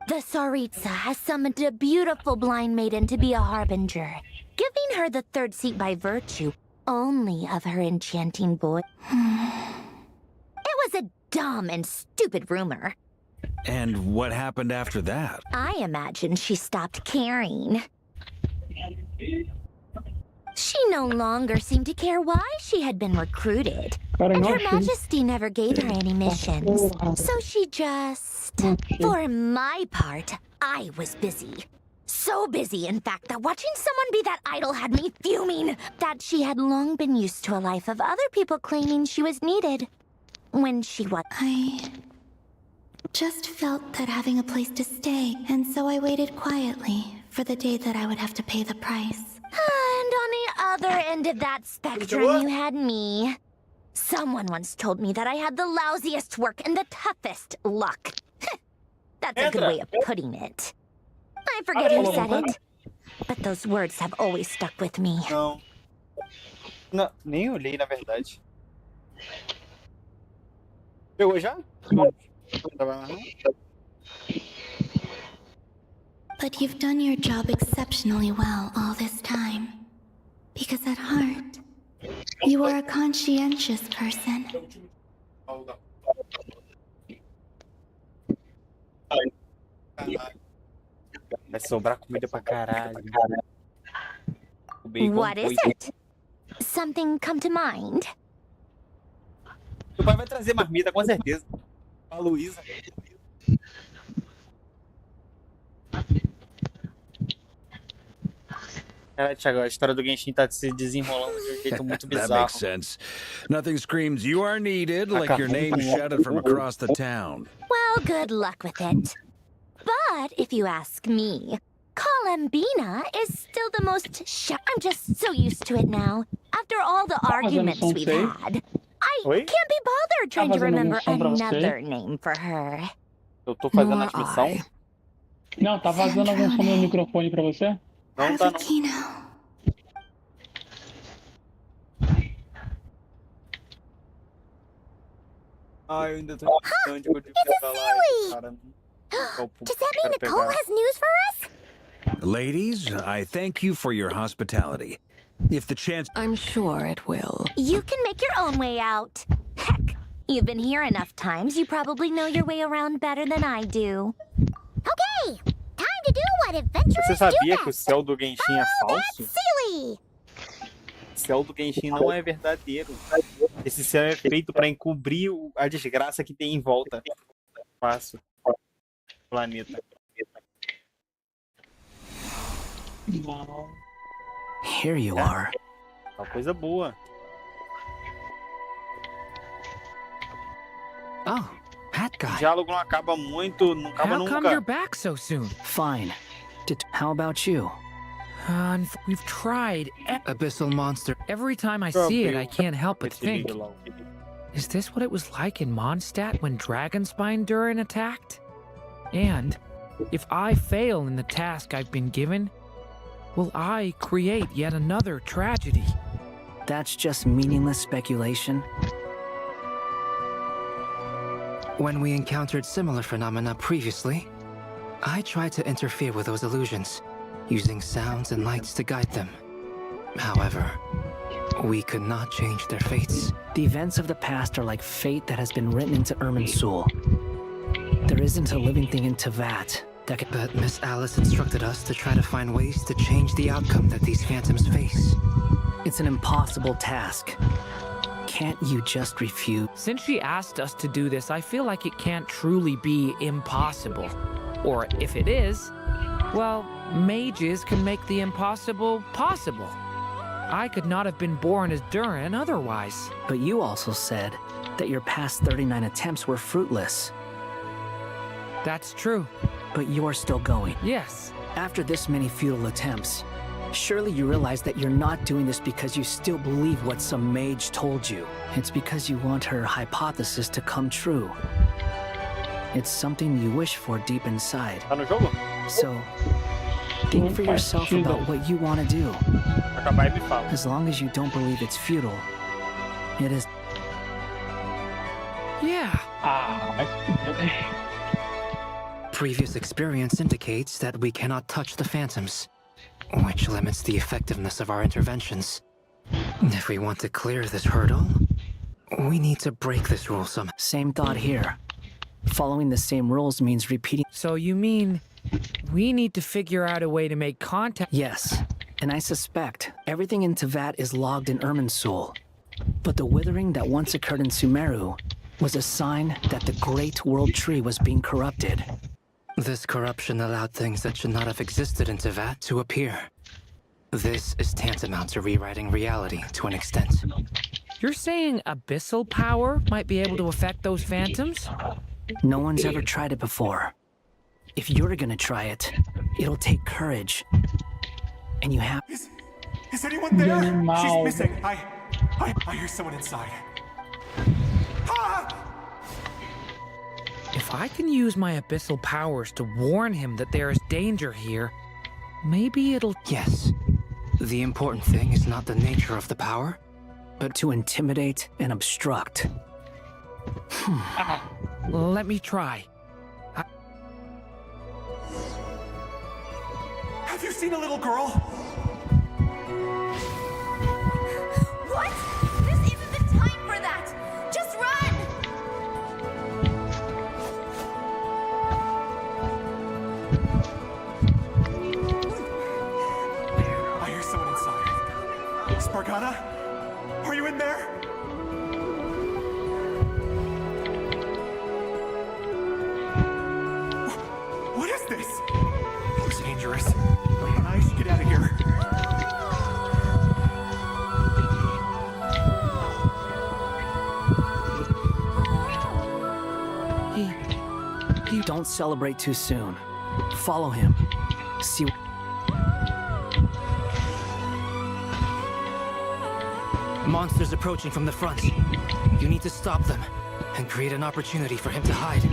The Tsaritsa has summoned a beautiful blind maiden to be a harbinger, giving her the third seat by virtue only of her enchanting voice. It was a dumb and stupid rumor. And what happened after that? I imagine she stopped caring. She no longer seemed to care why she had been recruited. And Her Majesty never gave her any missions. So she just... For my part, I was busy. So busy, in fact, that watching someone be that idol had me fuming. That she had long been used to a life of other people claiming she was needed. When she was... I just felt that having a place to stay, and so I waited quietly for the day that I would have to pay the price. And on the other end of that spectrum, you had me. Someone once told me that I had the lousiest work and the toughest luck. That's a good way of putting it. I forget who said it, but those words have always stuck with me. Não. Não, nem olhei, na verdade. Pegou já? Não. But you've done your job exceptionally well all this time. Because at heart, you are a conscientious person. Vai sobrar comida pra caralho. What is it? Something come to mind? Meu pai vai trazer marmita, com certeza. A Luísa. Cara, Thiago, a história do Genshin tá se desenrolando de um jeito muito That bizarro. makes sense. Nothing screams you are needed like your name shouted from across the town. Well, good luck with it. But if you ask me, Kalambina is still the most I'm just so used to it now. After all the arguments we've had, I can't be bothered trying to remember another name for her. Eu tô fazendo a transmissão. Não, tá vazando algum som no microfone pra você? Não tá, não. Ai, eu ainda tô onde eu tive que falar. Cara, does that mean Nicole has news for us? Ladies, I thank you for your hospitality. If the chance... I'm sure it will. You can make your own way out. Heck, you've been here enough times, you probably know your way around better than I do. Okay, time to do what adventurers Você sabia do que o best. céu do Genshin é falso? Silly! O céu do Genshin não é verdadeiro. Esse céu é feito pra encobrir a desgraça que tem em volta. Fácil. Planeta. Here you are. Uma coisa boa. Oh, that O guy. diálogo não acaba muito, não acaba How come you're nunca. back so soon? Fine. How about you? We've tried. Abyssal monster. Every time I see it, I can't help but think. Is this what it was like in Mondstadt when Dragonspine Durin attacked? And if I fail in the task I've been given, will I create yet another tragedy? That's just meaningless speculation. When we encountered similar phenomena previously, I tried to interfere with those illusions, using sounds and lights to guide them. However, we could not change their fates. The events of the past are like fate that has been written into Irminsul. There isn't a living thing in Teyvat that could... But Miss Alice instructed us to try to find ways to change the outcome that these phantoms face. It's an impossible task. Can't you just refuse? Since she asked us to do this, I feel like it can't truly be impossible. Or if it is, well, mages can make the impossible possible. I could not have been born as Durin otherwise. But you also said that your past 39 attempts were fruitless. That's true. But you're still going. Yes. After this many futile attempts, surely you realize that you're not doing this because you still believe what some mage told you. It's because you want her hypothesis to come true. It's something you wish for deep inside. So, think for yourself about what you want to do. As long as you don't believe it's futile, it is... Yeah. previous experience indicates that we cannot touch the phantoms, which limits the effectiveness of our interventions. If we want to clear this hurdle, we need to break this rule somehow. Same thought here. Following the same rules means repeating. So you mean we need to figure out a way to make contact? Yes, and I suspect everything in Teyvat is logged in Irminsul. But the withering that once occurred in Sumeru was a sign that the Great World Tree was being corrupted. This corruption allowed things that should not have existed in Teyvat to appear. This is tantamount to rewriting reality to an extent. You're saying abyssal power might be able to affect those phantoms? No one's ever tried it before. If you're gonna try it, it'll take courage. And you have... Is anyone there? She's missing. I hear someone inside. If I can use my abyssal powers to warn him that there is danger here, maybe it'll... Yes. The important thing is not the nature of the power, but to intimidate and obstruct. Let me try. Have you seen a little girl? What? This isn't the time for that! Just run! I hear someone inside. Spargana? Are you in there? What is this? Looks dangerous. I should get out of here. Don't celebrate too soon. Follow him. See... Monsters approaching from the front. You need to stop them and create an opportunity for him to hide.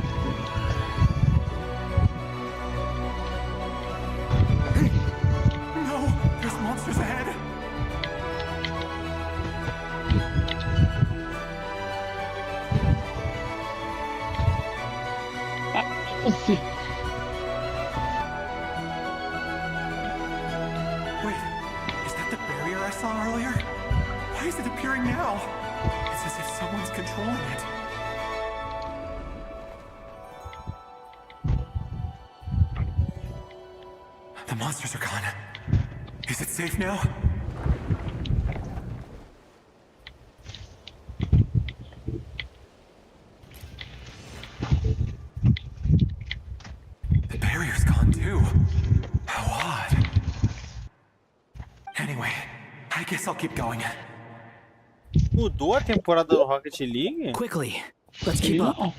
No! There's monsters ahead! Wait, is that the barrier I saw earlier? Why is it appearing now? It's as if someone's controlling it. The monsters are gone. Is it safe now? The barrier's gone too. How odd. Anyway, I guess I'll keep going. Mudou a temporada do Rocket League? Quickly, let's keep up.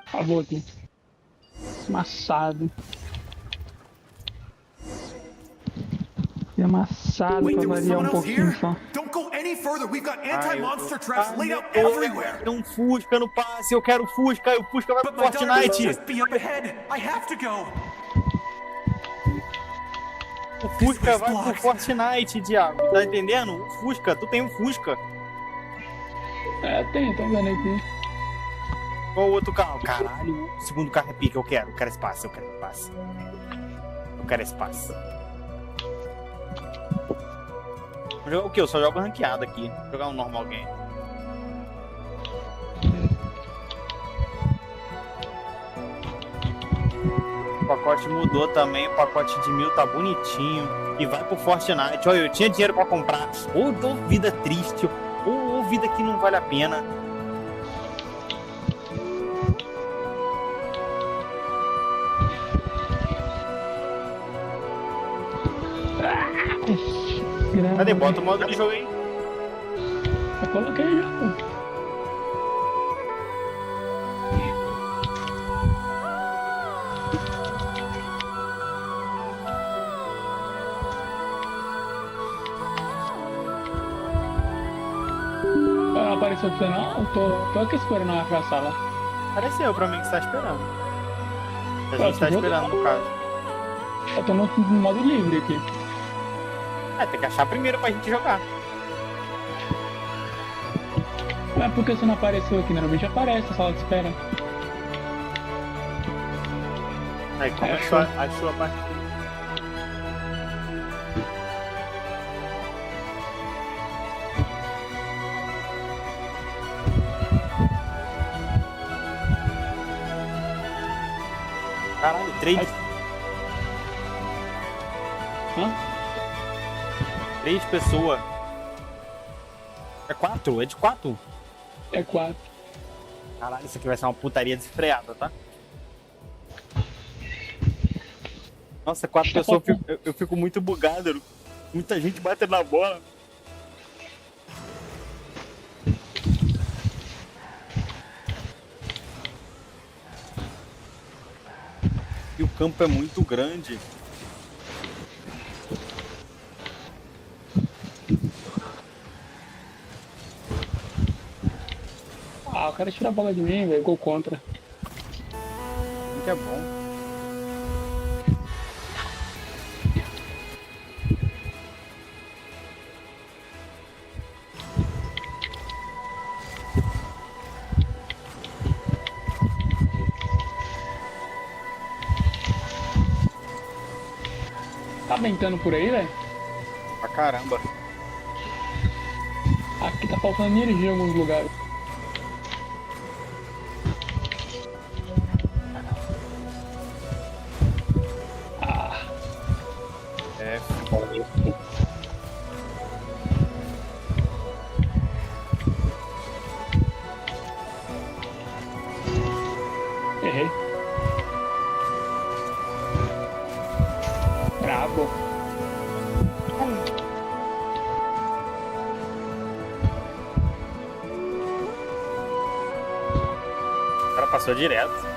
Acabou aqui. Amassado. E amassado pra variar pouquinho só. Don't go any further. We've got anti-monster traps laid out everywhere. Tem Fusca no passe. Eu quero Fusca. O Fusca vai pro But my daughter must Fortnite. just be up ahead. I have to go. O Fusca vai pro Fortnite, Diago. Tá entendendo? O Fusca. Tu tem um Fusca. É, tem, tô vendo aqui. Qual o outro carro? Caralho, o segundo carro é pica. Eu quero espaço, eu quero espaço. Eu quero espaço. Vou jogar o que? Eu só jogo ranqueado aqui. Vou jogar um normal game. O pacote mudou também. O pacote de 1000 tá bonitinho. E vai pro Fortnite. Olha, eu tinha dinheiro pra comprar. Ou vida triste, ou vida que não vale a pena. Cadê? Bota o modo de jogo aí. Eu coloquei já, pô. Não apareceu pra você não? Eu tô aqui esperando ela pra sala. Apareceu pra mim que você tá esperando. A gente tá esperando, no caso. Eu tô no modo livre aqui. É, tem que achar primeiro pra gente jogar. Mas por que você não apareceu aqui? Normalmente aparece a sala de espera. Aí começou, achou a parte. Caralho, 3. Hã? 3 pessoas. É 4? É de 4? É 4. Caralho, isso aqui vai ser uma putaria desfreada, tá? Nossa, 4 pessoas, eu fico muito bugado. Muita gente batendo na bola. E o campo é muito grande. Ah, o cara tira a bola de mim, velho. Gol contra. Muito é bom. Tá ventando por aí, velho? Pra caramba. Aqui tá faltando energia em alguns lugares. É. Errei. Bravo. O cara passou direto.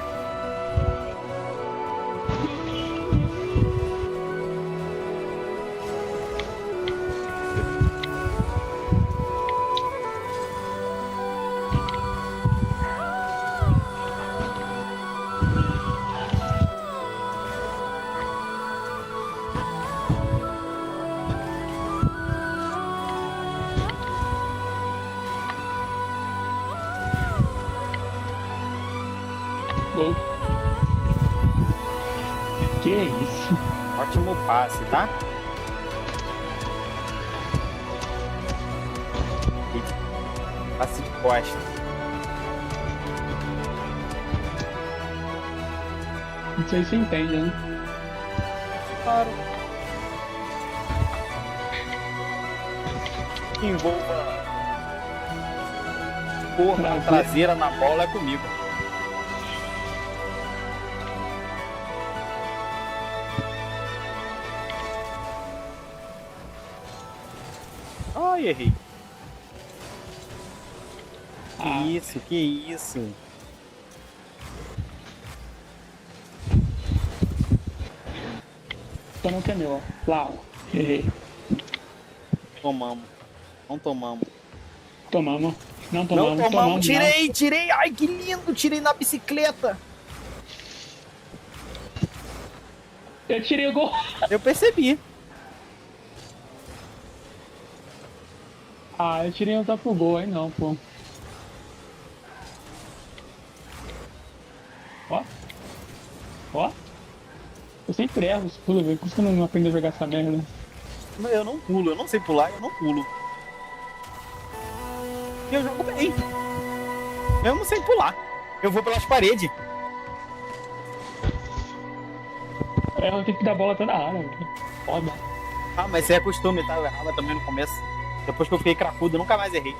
Gol. Que isso? Ótimo passe, tá? Passe de costa. Não sei se entende, né? Claro. Que envolva porra traseira na bola é comigo. Ai, errei. Que isso? Só não que é meu, ó. Lá, ó. Errei. Tomamos. Não tomamos. Tomamos. Não Não tomamos. tomamos. Tirei. Ai, que lindo. Tirei na bicicleta. Eu tirei o gol. Eu percebi. Ah, eu tirei o pro gol, aí não, pô. Ó. Ó. Eu sempre erro os pulos, velho. Por isso que eu não aprendo a jogar essa merda. Eu não pulo, eu não sei pular, eu não pulo. E eu jogo bem. Eu não sei pular. Eu vou pelas paredes. É, eu tenho que dar bola toda a área, velho. Foda. Ah, mas isso é costume, tá? Eu errava também no começo. Depois que eu fiquei cracudo, eu nunca mais errei.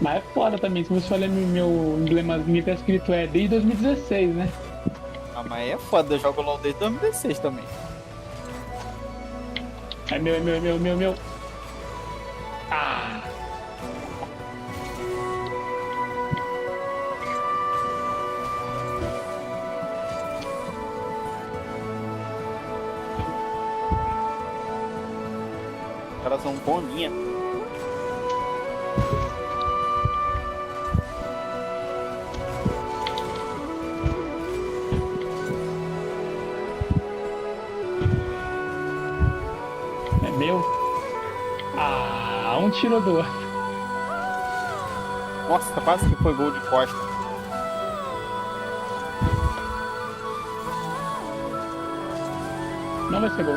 Mas é foda também, se você olhar meu emblemazinho, tá escrito desde 2016, né? Ah, mas é foda, eu jogo LOL desde 2016 também. É meu. Ah! Os caras são boninha. É meu? Ah, um tiro do outro. Nossa, quase que foi gol de costa. Não vai ser gol.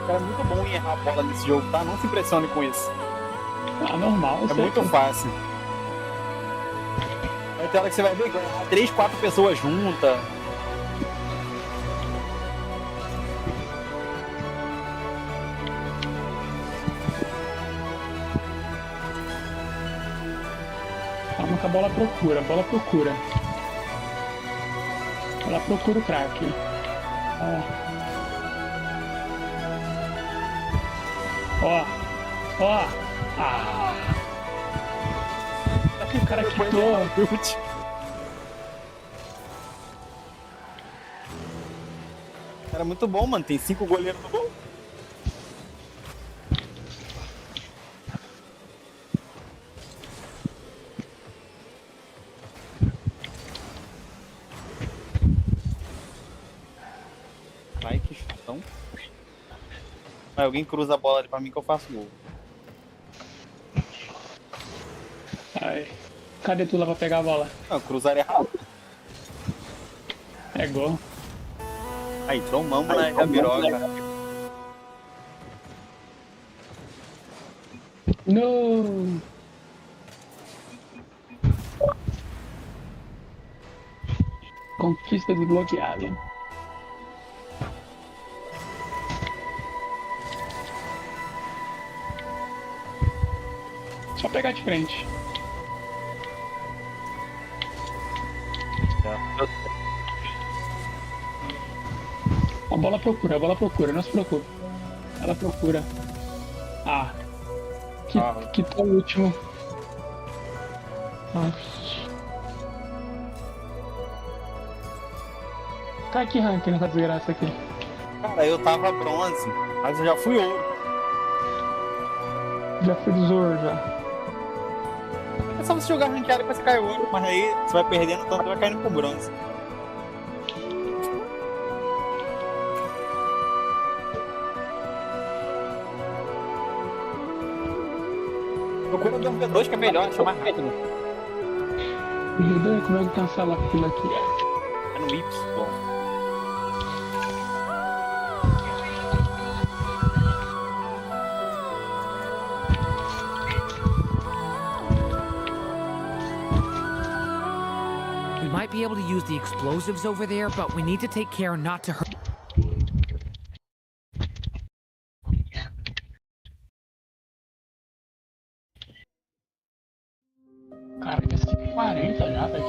Cara, é muito bom em errar a bola nesse jogo, tá? Não se impressione com isso. Ah, normal. É muito fácil. Vai ter hora que você vai ver 3, 4 pessoas juntas. Calma que a bola procura, Ela procura o craque. Ó. Ah. O cara quitou. Cara, muito bom, mano. Tem 5 goleiros no gol. Ai, que chutão. Vai, alguém cruza a bola ali pra mim que eu faço gol. Ai. Cadê tu lá pra pegar a bola? Não, cruzar errado. É gol. Aí, tomamos na Gabiroga. No. Conquista desbloqueada. Só pegar de frente. A bola procura, não se preocupe. Ela procura. Ah. Que tá o último. Tá que ranking nessa desgraça aqui? Cara, eu tava bronze, mas eu já fui ouro. Já fui Zor, já. É só você jogar ranqueado que você cai ouro, mas aí você vai perdendo, tanto vai caindo pro bronze. Procura do V2 que é melhor, acha mais rápido. Como é que cancela aquilo aqui? É no Y. We might be able to use the explosives over there, but we need to take care not to hurt. Cara, já 40 já, velho.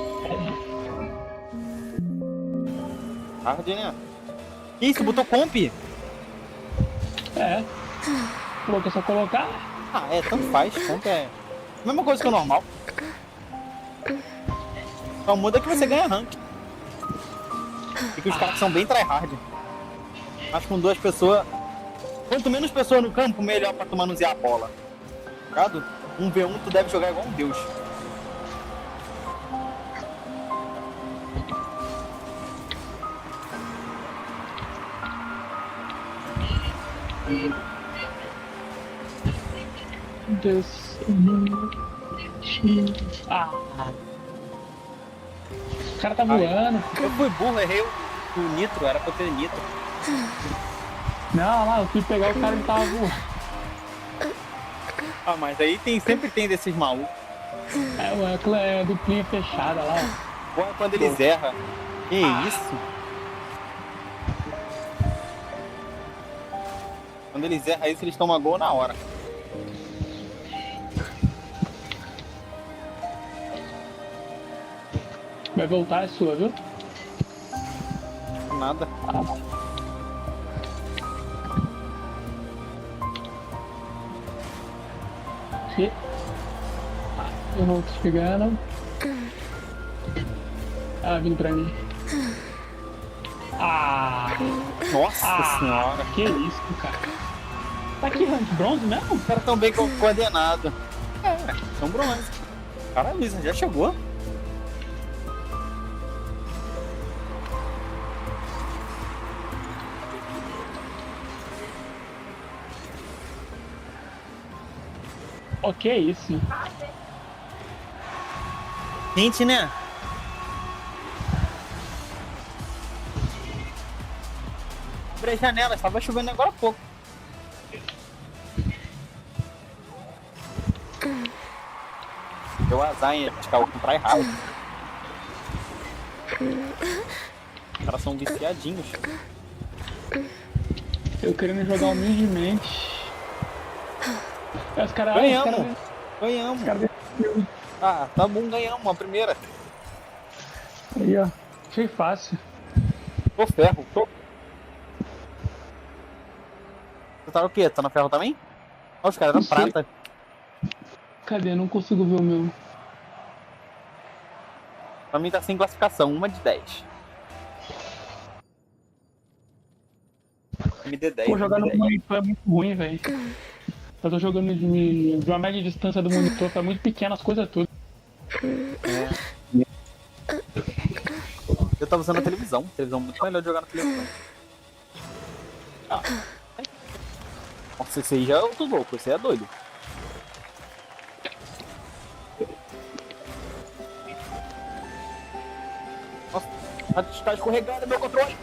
Hard, né? Que isso, botou comp? É. Coloca só colocar. Ah, é, tanto faz. Comp é a mesma coisa que o normal. Só muda que você ganha rank. E que os caras são bem tryhard. Mas com 2 pessoas... Quanto menos pessoas no campo, melhor pra tu manusear a bola. Ligado? 1v1 tu deve jogar igual um deus. Ah. O cara tá voando. Eu fui burro, errei o nitro, era pra eu ter nitro. Não, lá, eu fui pegar o cara que tava voando. Ah, mas aí sempre tem desses malucos. É duplinha fechada lá. Bom é quando eles erram. Que isso? Quando eles erram isso, eles tomam gol na hora. Vai voltar, é sua, viu? Nada. Aqui. Eu vou chegando. Vindo pra mim. Nossa senhora. Que isso, cara. Tá aqui, rank bronze mesmo? Os caras tão bem coordenados. São bronze. Cara, Luísa, já chegou? Ok, isso. Quente, né? Abri as janelas, tava chovendo agora há pouco. Deu azar em buscar o comprar errado. Os caras são viciadinhos. Eu querendo jogar humildemente. Os caras... Ganhamos! Ganhamos! Ah, tá bom, ganhamos a primeira. Aí, ó. Achei fácil. Tô ferro, tô. Você tá o quê? Tá no ferro também? Olha os caras da prata. Cadê? Eu não consigo ver o meu. Pra mim tá sem classificação, 1 de 10. MD10. Pô, jogar no monitor é muito ruim, velho. Eu tô jogando de uma média distância do monitor, tá muito pequena as coisas todas. Eu tava usando a televisão. Televisão muito melhor de jogar na televisão. Nossa, esse aí já é outro louco, esse aí é doido. Nossa, tá escorregando meu controle.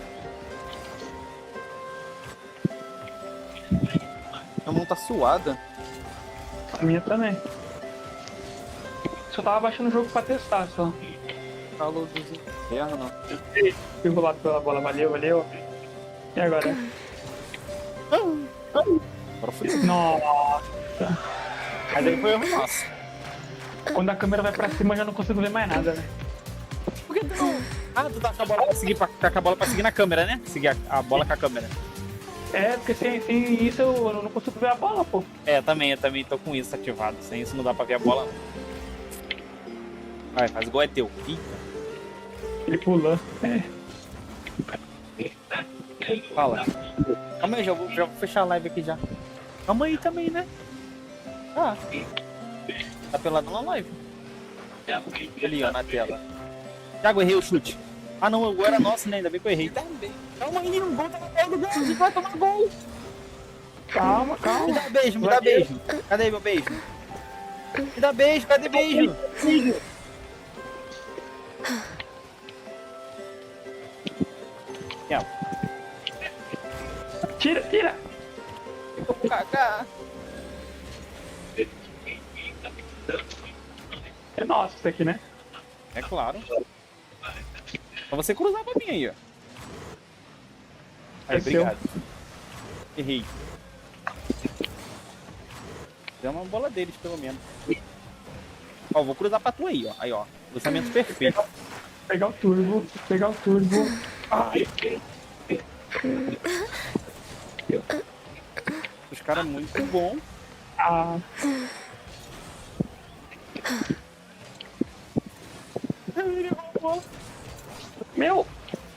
Minha mão tá suada. A minha também. Só tava baixando o jogo pra testar, só. Calor dos infernos. Fui rolado pela bola, valeu, valeu. E agora? Agora foi. Nossa. Mas aí foi erro nosso. Quando a câmera vai pra cima, eu já não consigo ver mais nada, né? Por que tu não... Ah, tu tá com a bola pra seguir, com a bola pra seguir na câmera, né? Seguir a bola com a câmera. É, porque sem isso eu não consigo ver a bola, pô. É, eu também tô com isso ativado. Sem isso não dá pra ver a bola, não. Vai, faz igual é teu. Eita. Ele pula. É. Fala. Calma aí, já vou fechar a live aqui já. Calma aí também, né? Ah. Tá pelado na live. Ali, ó, na tela. Thiago, errei o chute. Ah, não, agora era nosso, né? Ainda bem que eu errei. Também. Calma aí, o gol tá na perna do gol. A gente vai tomar gol. Calma, calma. Me dá beijo, me dá beijo. Cadê meu beijo? Me dá beijo, cadê beijo? Tira, tira. Cacá. É nosso isso aqui, né? É claro. Só você cruzar pra mim aí, ó. Aí, obrigado. Errei. Deu uma bola deles, pelo menos. Ó, vou cruzar pra tu aí, ó. Aí, ó. Cruzamento perfeito. Pegar o turbo, pegar o turbo. Ai. Os caras muito bom. Ah. Meu!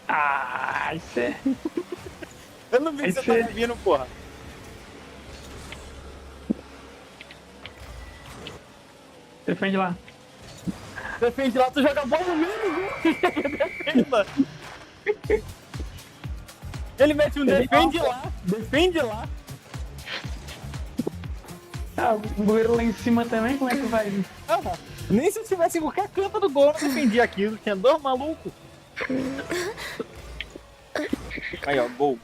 Ah, isso é... Eu não vi que você tá vindo, porra. Defende lá. Defende lá, tu joga a bola no meio. Defenda. Ele mete um defende lá. Defende lá. Ah, o goleiro lá em cima também, como é que vai? Ah, nem se eu tivesse em qualquer canto do gol, eu não defendia aquilo. Tinha dois malucos. Aí, ó, gol.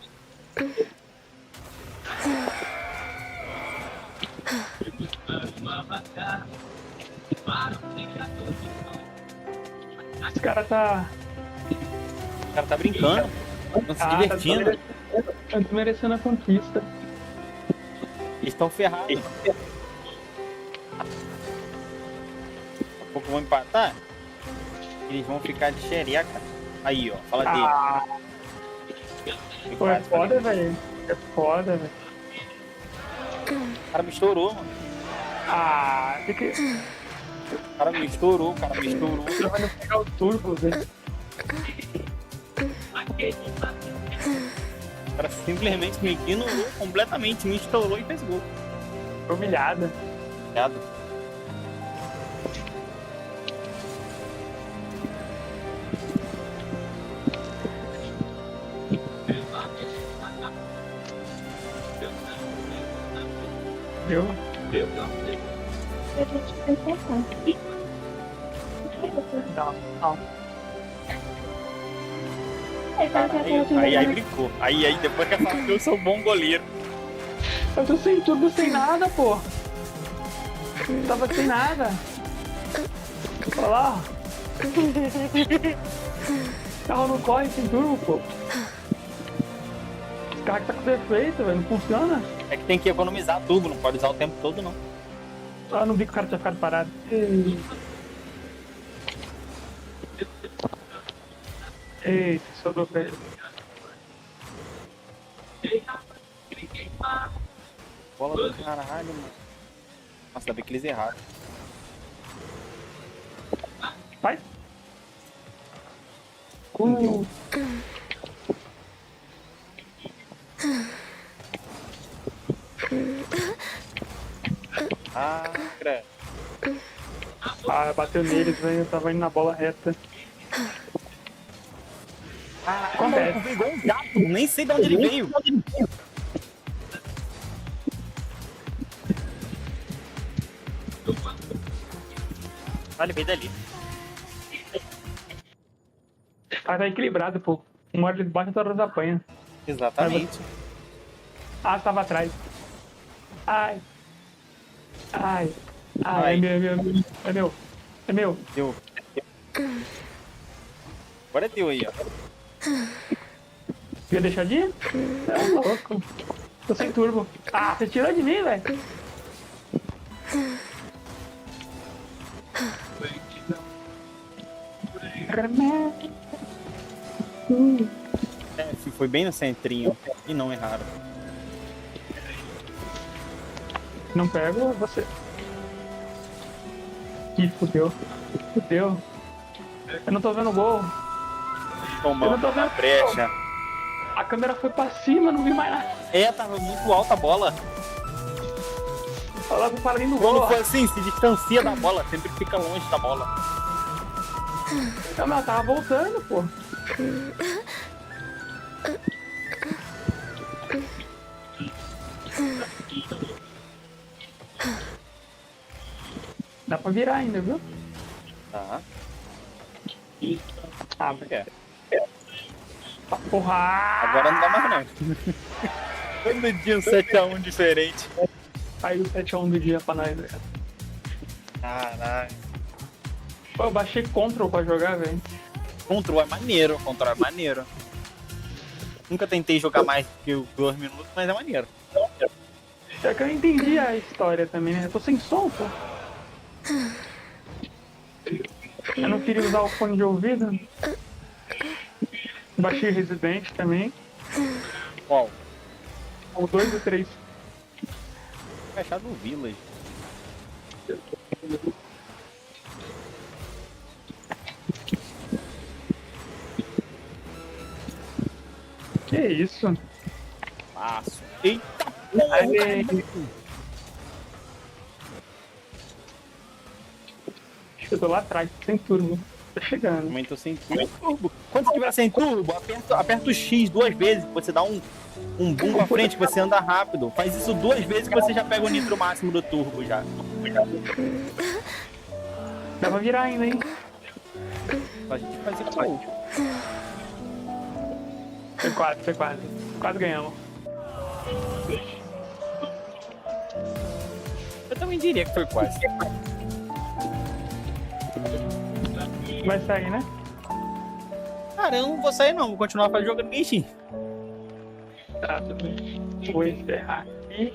Esse cara tá... O cara tá brincando. Estão se divertindo. Tá desmerecendo a conquista. Eles estão ferrados. Daqui a pouco vão empatar. Eles vão ficar de xereca. Aí, ó. Fala dele. Pô, é foda, velho. É foda, velho. O cara me estourou, mano. Ah, tem que... O cara me estourou, o cara me estourou. Você vai pegar o turbo, velho. O cara simplesmente me ignorou completamente, me estourou e fez gol. Humilhada. Humilhado. Viu? Não, não. Aí brincou. Aí depois quer falar que eu sou um bom goleiro. Eu tô sem tudo, sem nada, pô. Tava sem nada. Olha lá. O carro não corre sem turbo, pô. Esse carro aqui tá com defeito, velho. Não funciona. É que tem que economizar turbo, não pode usar o tempo todo, não. Ah, não vi que o cara tinha ficado parado. Eita, sobrou pra ele. Bola do caralho, mano. Nossa, ainda bem que eles erraram. Vai. Ah, credo. Ah, bateu neles, velho. Eu tava indo na bola reta. Ah, o maluco veio igual um gato. Nem sei de onde ele veio. Olha, ele veio dali. Ah, tá equilibrado, pô. Uma hora eles batem, outra hora eles apanham. Exatamente. Ah, tava atrás. Ai. Ai. Ai, é meu. É meu. É meu. Deu. Agora é teu aí, ó. Quer deixar de ir? É louco. Tô sem turbo. Ah, você tirou de mim, velho. É, foi bem no centrinho. E não erraram. Não pego você. Ih, fudeu. Fudeu. Eu não tô vendo o gol. Tomando uma brecha. A câmera foi pra cima, não vi mais nada. É, tava muito alta a bola. Olha lá pro paladinho do gol. Quando foi assim, se distancia da bola, sempre fica longe da bola. Não, mas ela tava voltando, pô. Dá pra virar ainda, viu? Tá. Ah, mas é. Porra! Agora não dá mais não. Todo dia um 7x1 diferente. Aí o 7x1 do dia pra nós, velho. Caralho. Pô, eu baixei Control pra jogar, velho. Control é maneiro, Control é maneiro. Nunca tentei jogar mais do que 2 minutos, mas é maneiro. É que eu entendi a história também, né? Eu tô sem som, pô. Eu não queria usar o fone de ouvido. Baixei Resident também. Qual? O 2 e o 3. Fechado no Village. Que isso? Passo. Eita porra! Eu tô lá atrás, sem turbo. Tá chegando. Também tô sem turbo. Quando você tiver sem turbo, aperta o X 2 vezes, você dá um boom pra frente, que você anda rápido. Faz isso 2 vezes que você já pega o nitro máximo do turbo já. Dá pra virar ainda, hein? A gente faz isso aí. Foi quase, foi quase. Quase ganhamos. Eu também diria que foi quase. Vai sair, né? Cara, eu não vou sair não, vou continuar jogando GENSHIN. Tá, tudo bem. Vou encerrar aqui.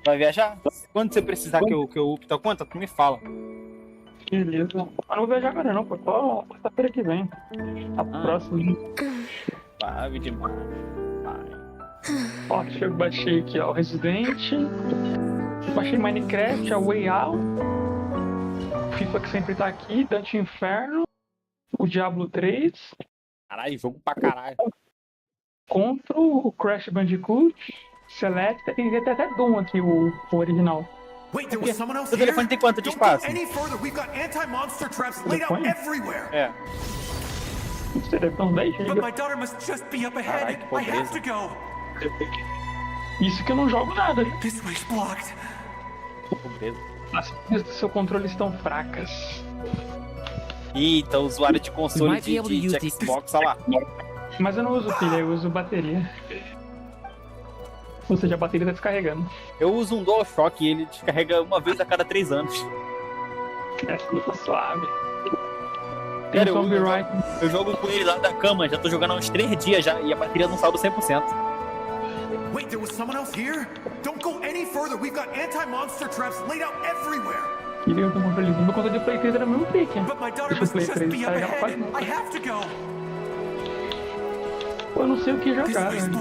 Vai viajar? Quando você precisar que eu upe tua conta, tu me fala. Beleza. Eu não vou viajar agora não, pô. Só quarta-feira que vem. A próxima. Suave demais. Ó, eu baixei aqui, ó, o Resident. Baixei Minecraft, a Way Out. FIFA que sempre tá aqui, Dante Inferno. O Diablo 3. Caralho, jogo pra caralho. Control, o Crash Bandicoot. Select. Tem até Doom aqui, o original. Wait, there was someone else O telefone tem quanto de espaço? Any further, we've got anti-monster traps laid out everywhere. É. Você deve ter uns 10 GB. But my daughter must just be up ahead. I have to go. Isso que eu não jogo nada. This way's blocked. As pilhas do seu controle estão fracas. Eita, usuário de console de Xbox, olha lá. Mas eu não uso pilha, eu uso bateria. Ou seja, a bateria tá descarregando. Eu uso um DualShock e ele descarrega uma vez a cada 3 anos. É, tá suave. Cara, eu jogo com ele lá da cama, já tô jogando há uns 3 dias já e a bateria não saiu do 100%. Wait, there was someone else here? Don't go any further. We've got anti-monster traps laid out everywhere. Queria ter uma feliz. Meu conta de Play 3 era mesmo pique. But my daughter must just be up ahead. I have to go. Pô, eu não sei o que jogar, velho.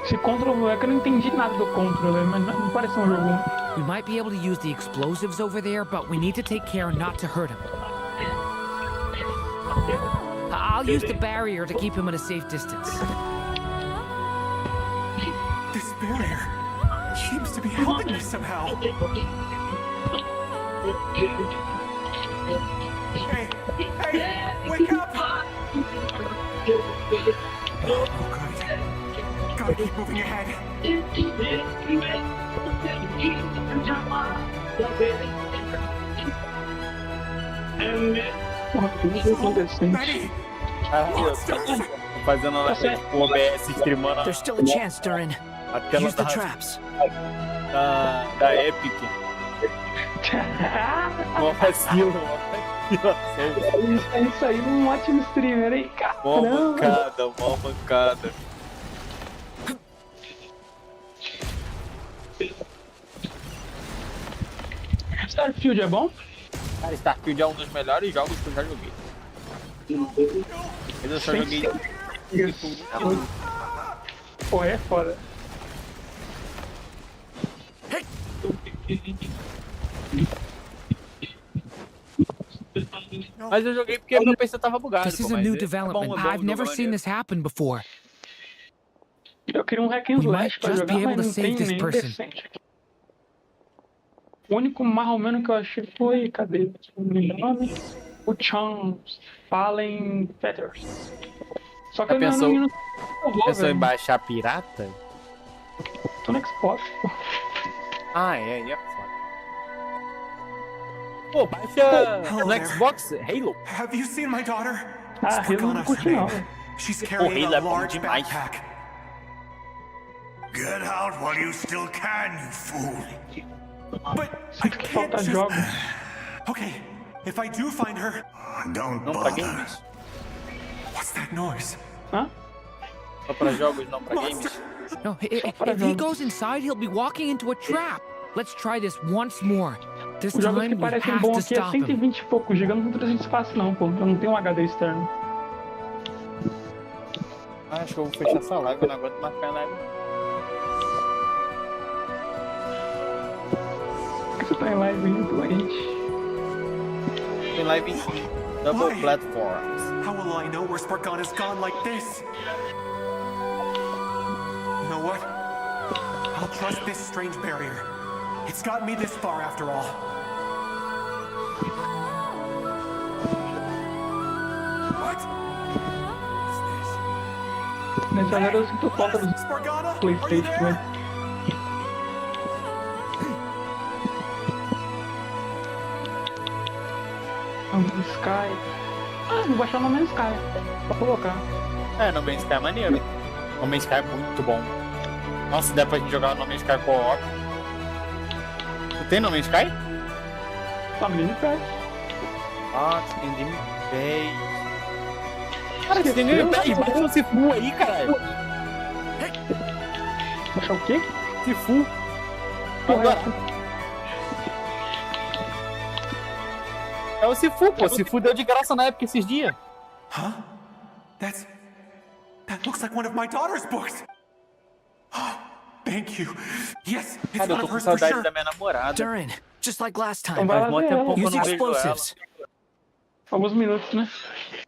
Esse controle é que eu não entendi nada do controle, mas não parece um jogo. We might be able to use the explosives over there, but we need to take care not to hurt him. I'll use the barrier to keep him at a safe distance. This barrier seems to be helping me somehow. Hey, wake up! Oh, good. Gotta keep moving ahead. Betty! Fazendo o OBS streamando. There's still a chance, Durin. Use the traps. Da Epic. Mó vacilo, Isso aí, um ótimo streamer, hein, cara? Mó mancada. Starfield é bom? Cara, Starfield é um dos melhores jogos que eu já joguei. Eu só joguei. Pô, é foda. Mas eu joguei porque meu PC tava bugado. This is a new development. I've never seen this happen before. Eu queria um hack and slash pra jogar, mas não tem nem decente aqui. O único marromeno que eu achei foi, cadê? Não lembro o nome. O Chun's Fallen Feathers. Só que eu não pensou em baixar pirata? Tô no Xbox, pô. Ah, é foda. Pô, baixa no Xbox Halo. Have you seen my daughter? Ah, Halo não curti não. She's carrying a large backpack. Get out while you still can, you fool. But I can't just... Okay, if I do find her... Don't bother. What's that noise? Huh? Só pra jogos, não pra games. No, if he goes inside, he'll be walking into a trap. Let's try this once more. This Os jogos time que we parecem have bom to aqui é stop him. 120 e pouco, jogando com 300 fácil não, pô. Eu não tenho um HD externo. Acho que eu vou fechar essa live, eu não aguento mais ficar live. Você tá em live doente. Tô em live em Double Platforms. How will I know where Spargana's gone like this? You know what? I'll trust this strange barrier. It's gotten me this far after all. What? Nessa hora eu sinto falta dos PlayStation, né? Sky. Ah, vou baixar o No Man's Sky. Pra colocar. É, No Man's Sky é maneiro. No Man's Sky é muito bom. Nossa, dá pra gente jogar No Man's Sky co-op. Tu tem No Man's Sky? Tá no Game Pass. Ah, tu tem Game Pass. Cara, você tem Game Pass? Baixa o Sifu aí, caralho. Baixar o quê? Sifu. Agora. É o Sifu, pô. O Sifu deu de graça na época esses dias. Huh? That looks like one of my daughter's books. Thank you. Yes, it's Cara, eu one tô of com hers for saudade sure. da minha namorada. Durin, just like last time. Então vai lá Faz mó ver tempo ela. que eu Use não vejo ela. explosives. Alguns minutos, né?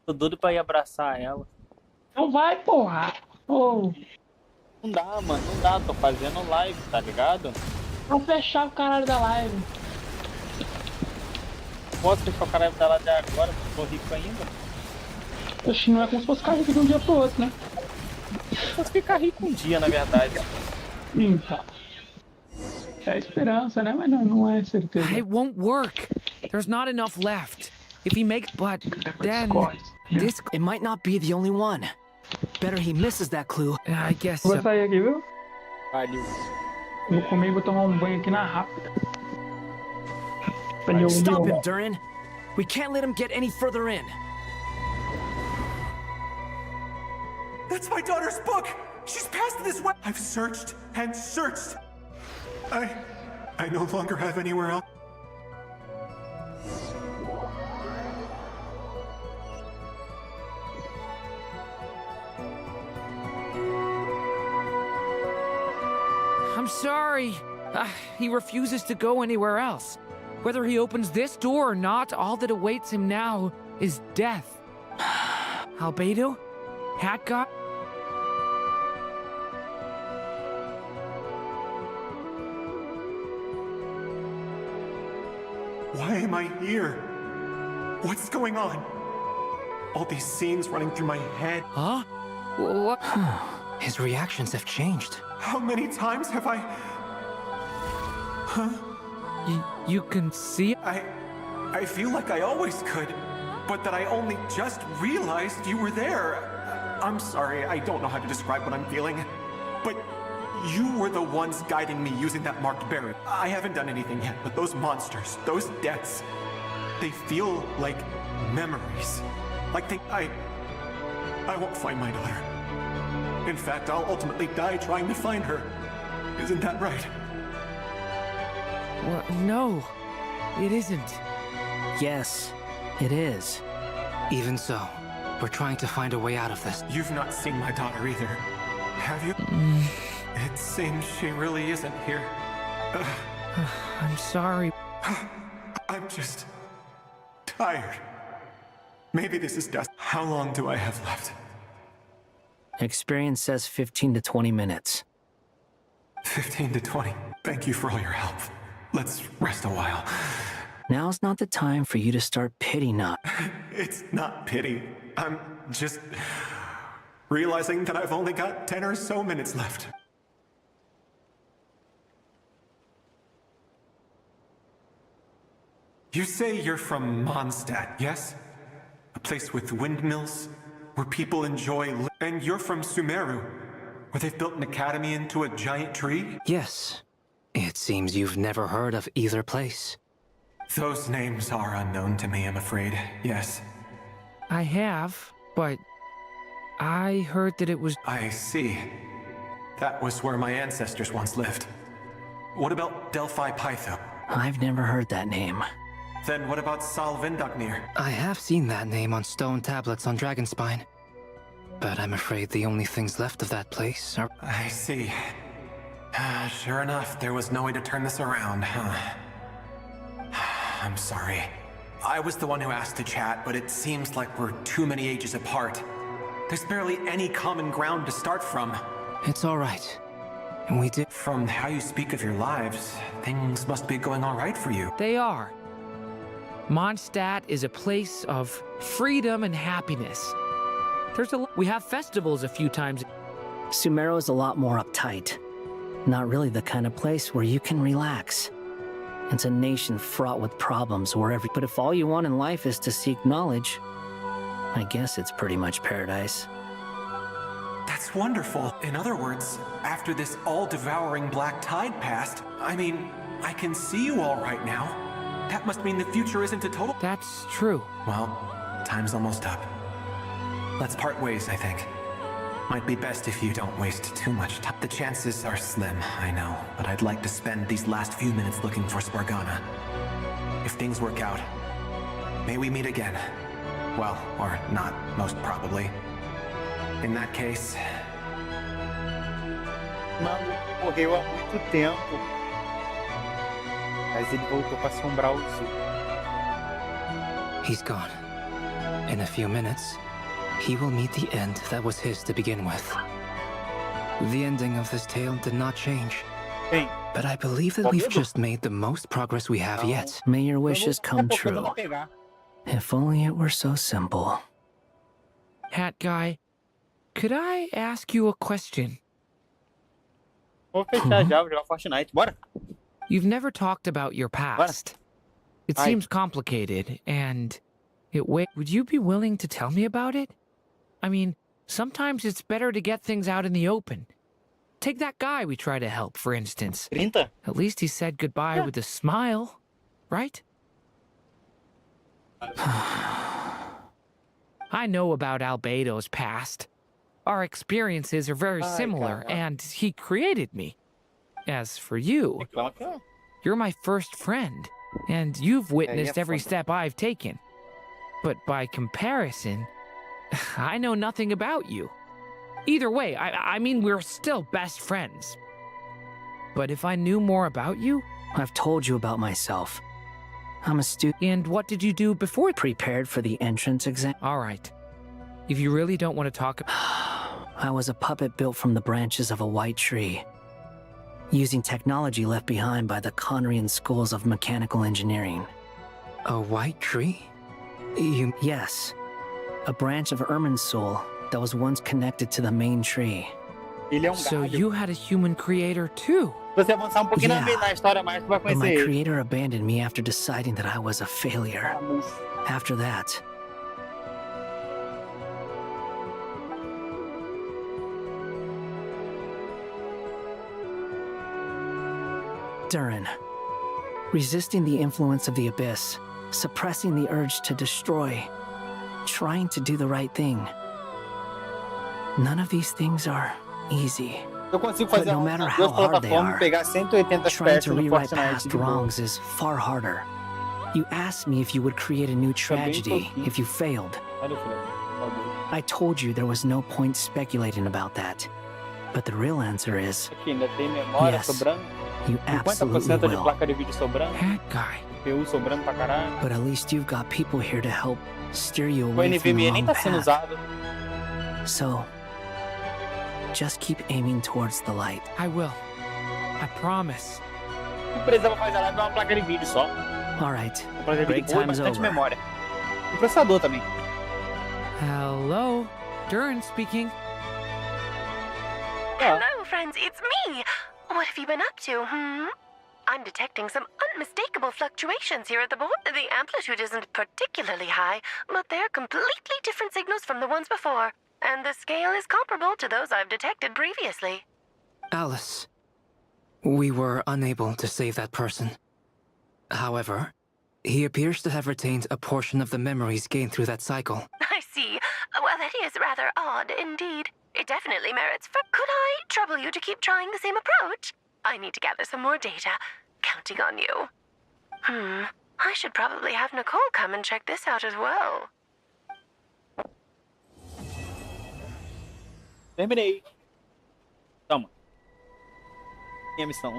Tô doido pra ir abraçar ela. Não vai, porra. Oh. Não dá, mano. Não dá. Tô fazendo live, tá ligado? Vou fechar o caralho da live. Posso fechar o caralho da live agora, porque eu tô rico ainda. Oxi, não é como se fosse ficar rico de um dia pro outro, né? Posso ficar rico um dia, na verdade. Então. É a esperança, né? Mas não é certeza. It won't work. There's not enough left. If he makes, but then This... It might not be the only one. Better he misses that clue. I guess Vou so. sair aqui, viu? Valeu. Vou comer e vou tomar banho aqui na rápida. Pra ele ouvir Stop o- him, Durin. We can't let him get any further in. That's my daughter's book! She's passed this way! I've searched and searched! I no longer have anywhere else. I'm sorry. He refuses to go anywhere else. Whether he opens this door or not, all that awaits him now is death. Albedo? Hat guy? Why am I here? What's going on? All these scenes running through my head. Huh? What? His reactions have changed. How many times have I... Huh? You can see... I feel like I always could, but that I only just realized you were there. I'm sorry, I don't know how to describe what I'm feeling, but you were the ones guiding me using that marked berry. I haven't done anything yet, but those monsters, those deaths, they feel like memories. Like I won't find my daughter. In fact, I'll ultimately die trying to find her. Isn't that right? Well, no, it isn't. Yes, it is. Even so, we're trying to find a way out of this. You've not seen my daughter either, have you? It seems she really isn't here. I'm sorry. I'm just tired. Maybe this is dust. How long do I have left? Experience says 15 to 20 minutes. 15 to 20. Thank you for all your help. Let's rest a while. Now's not the time for you to start pity not. It's not pity. I'm just realizing that I've only got 10 or so minutes left. You say you're from Mondstadt, yes? A place with windmills, where people enjoy and you're from Sumeru, where they've built an academy into a giant tree? Yes. It seems you've never heard of either place. Those names are unknown to me, I'm afraid, yes. I have, but I heard that it was... I see. That was where my ancestors once lived. What about Delphi Pytho? I've never heard that name. Then what about Salvindagnir? I have seen that name on stone tablets on Dragonspine. But I'm afraid the only things left of that place are... I see. Sure enough, there was no way to turn this around, huh? I'm sorry. I was the one who asked to chat, but it seems like we're too many ages apart. There's barely any common ground to start from. It's all right. We did... From how you speak of your lives, things must be going all right for you. They are. Mondstadt is a place of freedom and happiness. We have festivals a few times. Sumeru is a lot more uptight. Not really the kind of place where you can relax. It's a nation fraught with problems But if all you want in life is to seek knowledge, I guess it's pretty much paradise. That's wonderful. In other words, after this all-devouring black tide passed, I mean, I can see you all right now. That must mean the future isn't a total... That's true. Well, time's almost up. Let's part ways, I think. Might be best if you don't waste too much time. The chances are slim, I know, but I'd like to spend these last few minutes looking for Spargana. If things work out, may we meet again. Well, or not, most probably. In that case... Mago morreu há muito tempo. Mas ele voltou para assombrar o Sul. He's gone. In a few minutes, he will meet the end that was his to begin with. The ending of this tale did not change. Hey, but I believe that we've just made the most progress we have yet. May your wishes come true. If only it were so simple. Hat guy, could I ask you a question? Vou fechar já, vou jogar Fortnite. Bora! You've never talked about your past. It seems complicated, and Would you be willing to tell me about it? I mean, sometimes it's better to get things out in the open. Take that guy we try to help, for instance. At least he said goodbye with a smile, right? I know about Albedo's past. Our experiences are very similar, and he created me. As for you, you're my first friend, and you've witnessed every step I've taken. But by comparison, I know nothing about you. Either way, I mean, we're still best friends. But if I knew more about you... I've told you about myself. I'm a student. And what did you do before? Prepared for the entrance exam. All right. If you really don't want to talk... I was a puppet built from the branches of a white tree, using technology left behind by the Conrian schools of mechanical engineering. A white tree? Yes. A branch of Irminsul that was once connected to the main tree. So you had a human creator too? Você avançar pouquinho na história mais, tu vai But my conhecer ele. creator abandoned me after deciding that I was a failure. After that, Durin, resisting the influence of the abyss, suppressing the urge to destroy, trying to do the right thing. None of these things are easy. Eu consigo But fazer no matter how duas hard they plataformas, are, pegar 180 trying FPS to no rewrite Fortnite past de boa. wrongs is far harder. You asked me if you would create a new tragedy if you failed. I told you there was no point speculating about that. But the real answer is, Aqui ainda tem memória yes, sobrando. you 50% absolutely de will. placa de vídeo sobrando. That guy. CPU sobrando pra caralho. But at least you've got people here to help steer you O away from the NVMe nem wrong tá sendo path. usado. So, just keep aiming towards the light. I will. I promise. O que precisava fazer lá é uma placa de vídeo só. All right. Uma placa de Break vídeo boa e time's bastante over. memória. E processador também. Hello? Durin speaking. Hello, friends, it's me. What have you been up to, I'm detecting some unmistakable fluctuations here at the board. The amplitude isn't particularly high, but they're completely different signals from the ones before. And the scale is comparable to those I've detected previously. Alice, we were unable to save that person. However, he appears to have retained a portion of the memories gained through that cycle. I see. Well, that is rather odd indeed. It definitely merits for... Could I trouble you to keep trying the same approach? I need to gather some more data. Counting on you. I should probably have Nicole come and check this out as well. Terminei. Toma. Minha missão.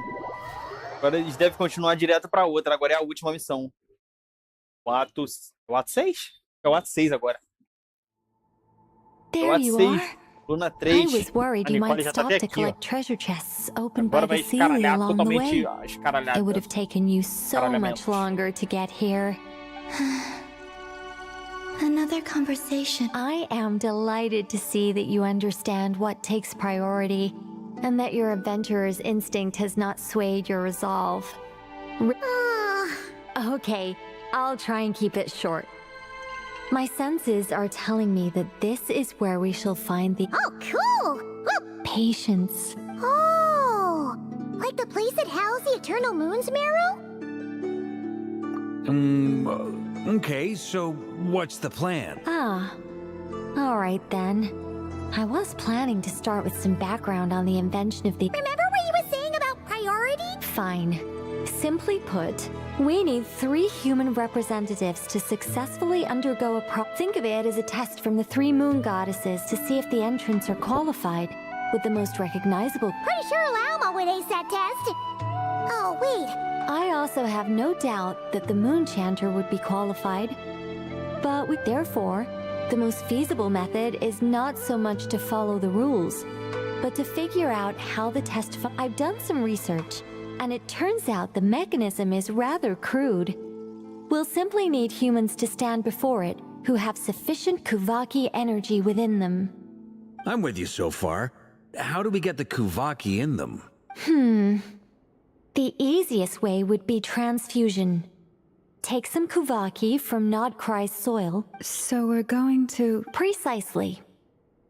Agora eles devem continuar direto pra outra. Agora é a última missão. O ato 6? É o ato 6 agora. É o There ato you 6. are. Luna I 3. was worried A you Nicole might já tá stop até to aqui, ó. collect treasure chests opened by Agora the vai ceiling escaralhar along the totalmente way. escaralhado. It would have taken you so much longer to get here. Another conversation. I am delighted to see that you understand what takes priority, and that your adventurer's instinct has not swayed your resolve. Okay, I'll try and keep it short. My senses are telling me that this is where we shall find the... Oh, cool! Patience. Oh! Like the place that housed the Eternal Moon's marrow? Okay, so what's the plan? All right then. I was planning to start with some background on the invention of the... Remember what you were saying about priority? Fine. Simply put, we need 3 human representatives to successfully undergo a Think of it as a test from the 3 moon goddesses to see if the entrants are qualified, with the most recognizable... Pretty sure Lauma would ace that test. Oh, wait. I also have no doubt that the moon chanter would be qualified. But therefore, the most feasible method is not so much to follow the rules, but to figure out how the test... I've done some research, and it turns out the mechanism is rather crude. We'll simply need humans to stand before it who have sufficient Kuvaki energy within them. I'm with you so far. How do we get the Kuvaki in them? The easiest way would be transfusion. take some Kuvaki from Nodcry's soil. So we're going to... Precisely.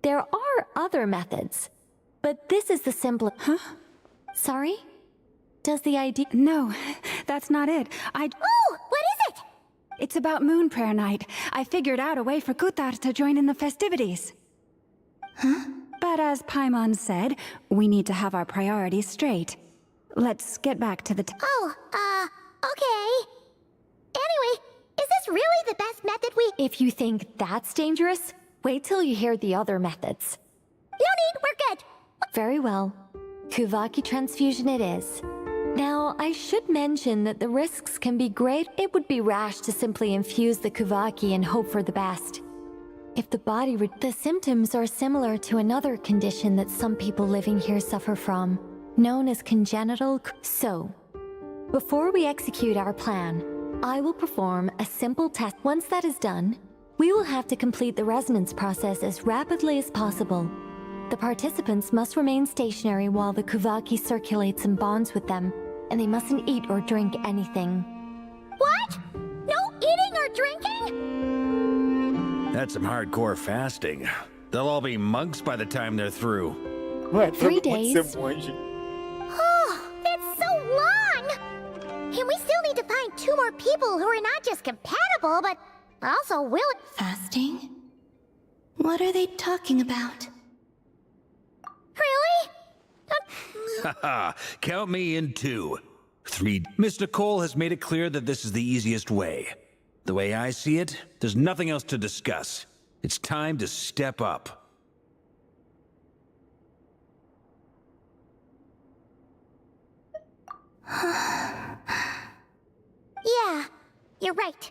There are other methods, but this is the simplest... Huh? Sorry? Does the idea... No, that's not it. Oh, what is it? It's about Moon Prayer Night. I figured out a way for Kuthar to join in the festivities. Huh? But as Paimon said, we need to have our priorities straight. Let's get back to the... Okay. Anyway, is this really the best method we... If you think that's dangerous, wait till you hear the other methods. No need, we're good. Very well. Kuvaki transfusion it is. Now, I should mention that the risks can be great. It would be rash to simply infuse the Kuvaki and hope for the best. If the body... The symptoms are similar to another condition that some people living here suffer from, known as congenital... So, before we execute our plan, I will perform a simple test. Once that is done, we will have to complete the resonance process as rapidly as possible. The participants must remain stationary while the Kuvaki circulates and bonds with them, and they mustn't eat or drink anything. What? No eating or drinking? That's some hardcore fasting. They'll all be monks by the time they're through. 3 days. Oh, that's so long! And we still need to find 2 more people who are not just compatible, but also willing. Fasting? What are they talking about? Really? Haha, count me in 2. 3. Mr. Cole has made it clear that this is the easiest way. The way I see it, there's nothing else to discuss. It's time to step up. Yeah, you're right.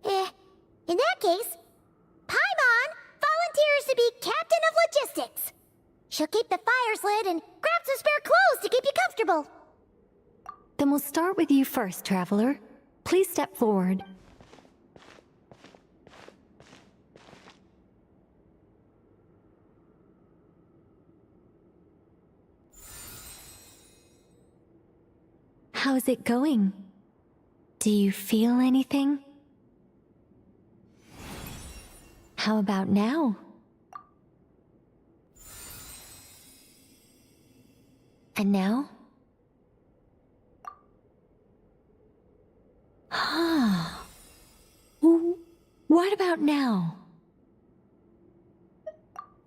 In that case, Paimon volunteers to be Captain of Logistics. She'll keep the fires lit and grab some spare clothes to keep you comfortable. Then we'll start with you first, Traveler. Please step forward. How's it going? Do you feel anything? How about now? And now? Ah. What about now?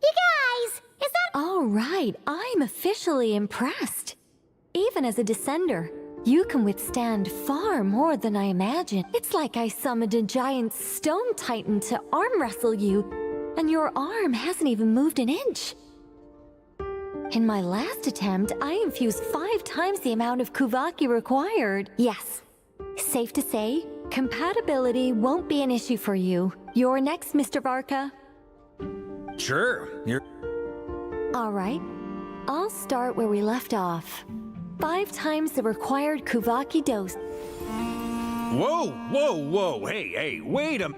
You guys, is that... All right, I'm officially impressed. Even as a descender, you can withstand far more than I imagined. It's like I summoned a giant stone titan to arm wrestle you, and your arm hasn't even moved an inch. In my last attempt, I infused 5 times the amount of Kuvaki required. Yes, safe to say, compatibility won't be an issue for you. You're next, Mr. Varka. Sure, you're... All right, I'll start where we left off. 5 times the required Kuvaki dose. Whoa, whoa, whoa, hey, wait a...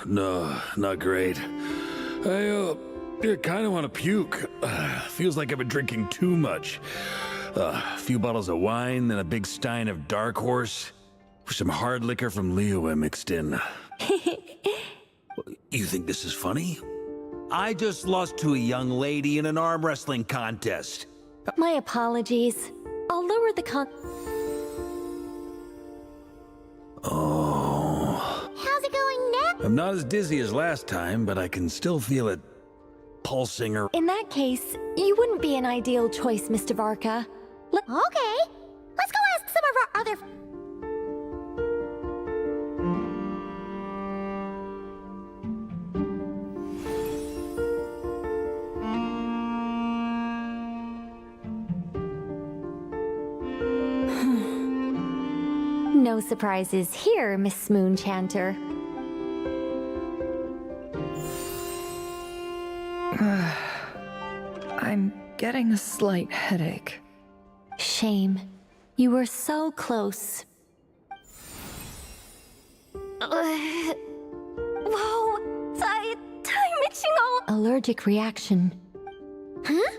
No, not great. I kind of want to puke. Feels like I've been drinking too much. A few bottles of wine, then a big stein of Dark Horse. Some hard liquor from Liyue mixed in. You think this is funny? I just lost to a young lady in an arm wrestling contest. My apologies. I'll lower the Oh. How's it going now? I'm not as dizzy as last time, but I can still feel it pulsing or... In that case, you wouldn't be an ideal choice, Mr. Varka. Okay. Let's go ask some of our other... No surprises here, Miss Moonchanter. I'm getting a slight headache. Shame. You were so close. Whoa! time itching all... Allergic reaction. Huh?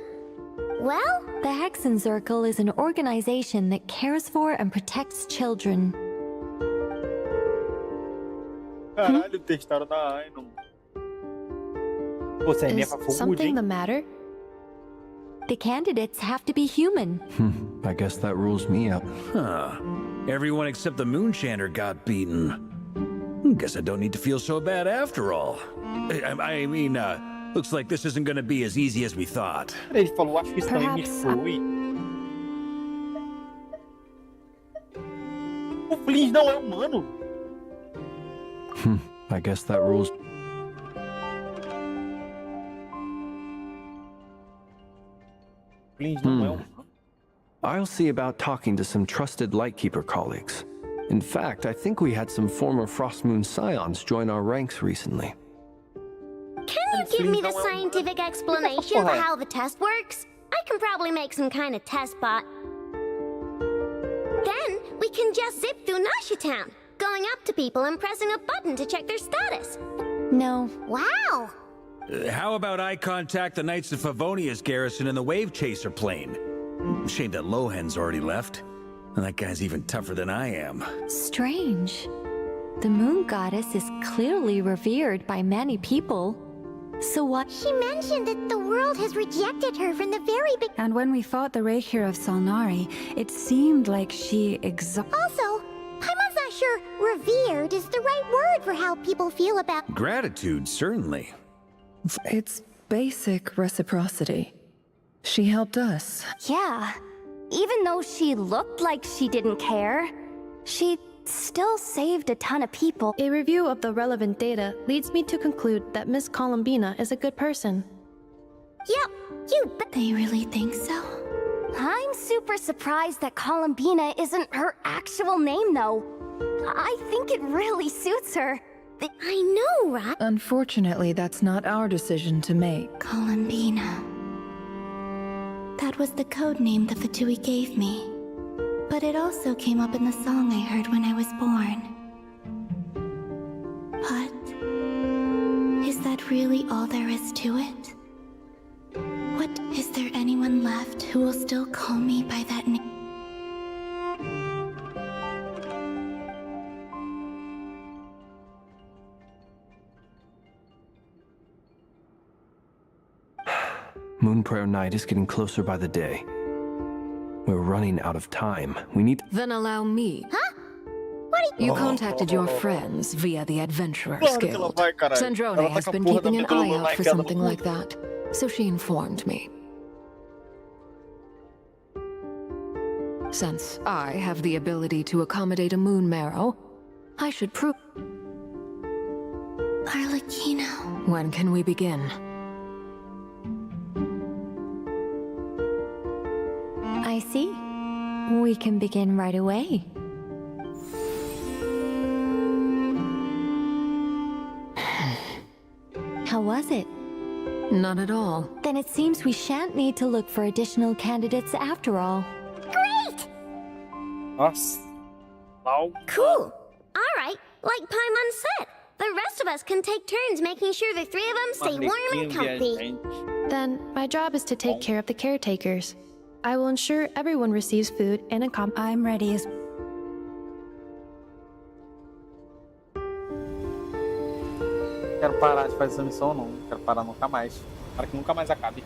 Well, The Hexen Circle is an organization that cares for and protects children. Caralho, testaram da Ainon. Pô, você é minha pra Something the matter? The candidates have to be human. I guess that rules me out. Huh. Everyone except the Moonshander got beaten. Guess I don't need to feel so bad after all. I mean, looks like this isn't gonna be as easy as we thought. Ele falou, acho que isso também me foi. O Flynn não é humano. I guess that rules. Flynn não é humano. I'll see about talking to some trusted Lightkeeper colleagues. In fact, I think we had some former Frostmoon Scions join our ranks recently. Can you give me the scientific explanation for how the test works? I can probably make some kind of test bot. Then we can just zip through Nasha Town, going up to people and pressing a button to check their status. No. Wow! How about I contact the Knights of Favonia's garrison in the Wave Chaser plane? Shame that Lohan's already left. And that guy's even tougher than I am. Strange. The moon goddess is clearly revered by many people. So what? She mentioned that the world has rejected her from the very beginning. And when we fought the Raikir of Salnari, it seemed like she Also, Paimon's not sure revered is the right word for how people feel about... Gratitude, certainly. It's basic reciprocity. She helped us. Yeah. Even though she looked like she didn't care, she still saved a ton of people. A review of the relevant data leads me to conclude that Miss Columbina is a good person. Yep, you bet. They really think so? I'm super surprised that Columbina isn't her actual name, though. I think it really suits her. I know, right? Unfortunately, that's not our decision to make. Columbina. That was the code name the Fatui gave me. But it also came up in the song I heard when I was born. But is that really all there is to it? What, is there anyone left who will still call me by that name? Moon Prayer Night is getting closer by the day. We're running out of time. We need... Then allow me. Huh? What are you contacted your friends via the Adventurers Claro que Guild. ela vai, caralho. Sandrone Ela tá has com a been porra keeping da an Megalomania eye out for naquela something porra. like that, so she informed me. Since I have the ability to accommodate a moon marrow, I should prove... Arlecchino. When can we begin? I see. We can begin right away. How was it? Not at all. Then it seems we shan't need to look for additional candidates after all. Great! Nossa. Não. Cool. All right, like Paimon said, the rest of us can take turns making sure the three of them stay warm and comfy. Then, my job is to take care of the caretakers. I will ensure everyone receives food and a I'm ready as... Quero parar de fazer essa missão, não. Quero parar nunca mais. Para que nunca mais acabe.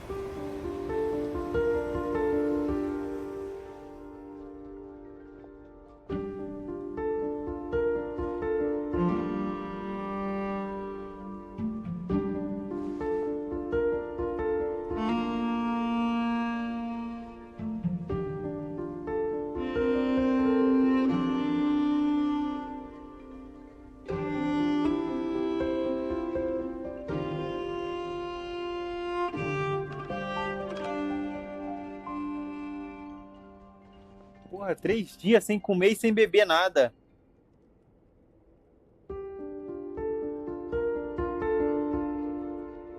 Porra, 3 dias sem comer e sem beber nada.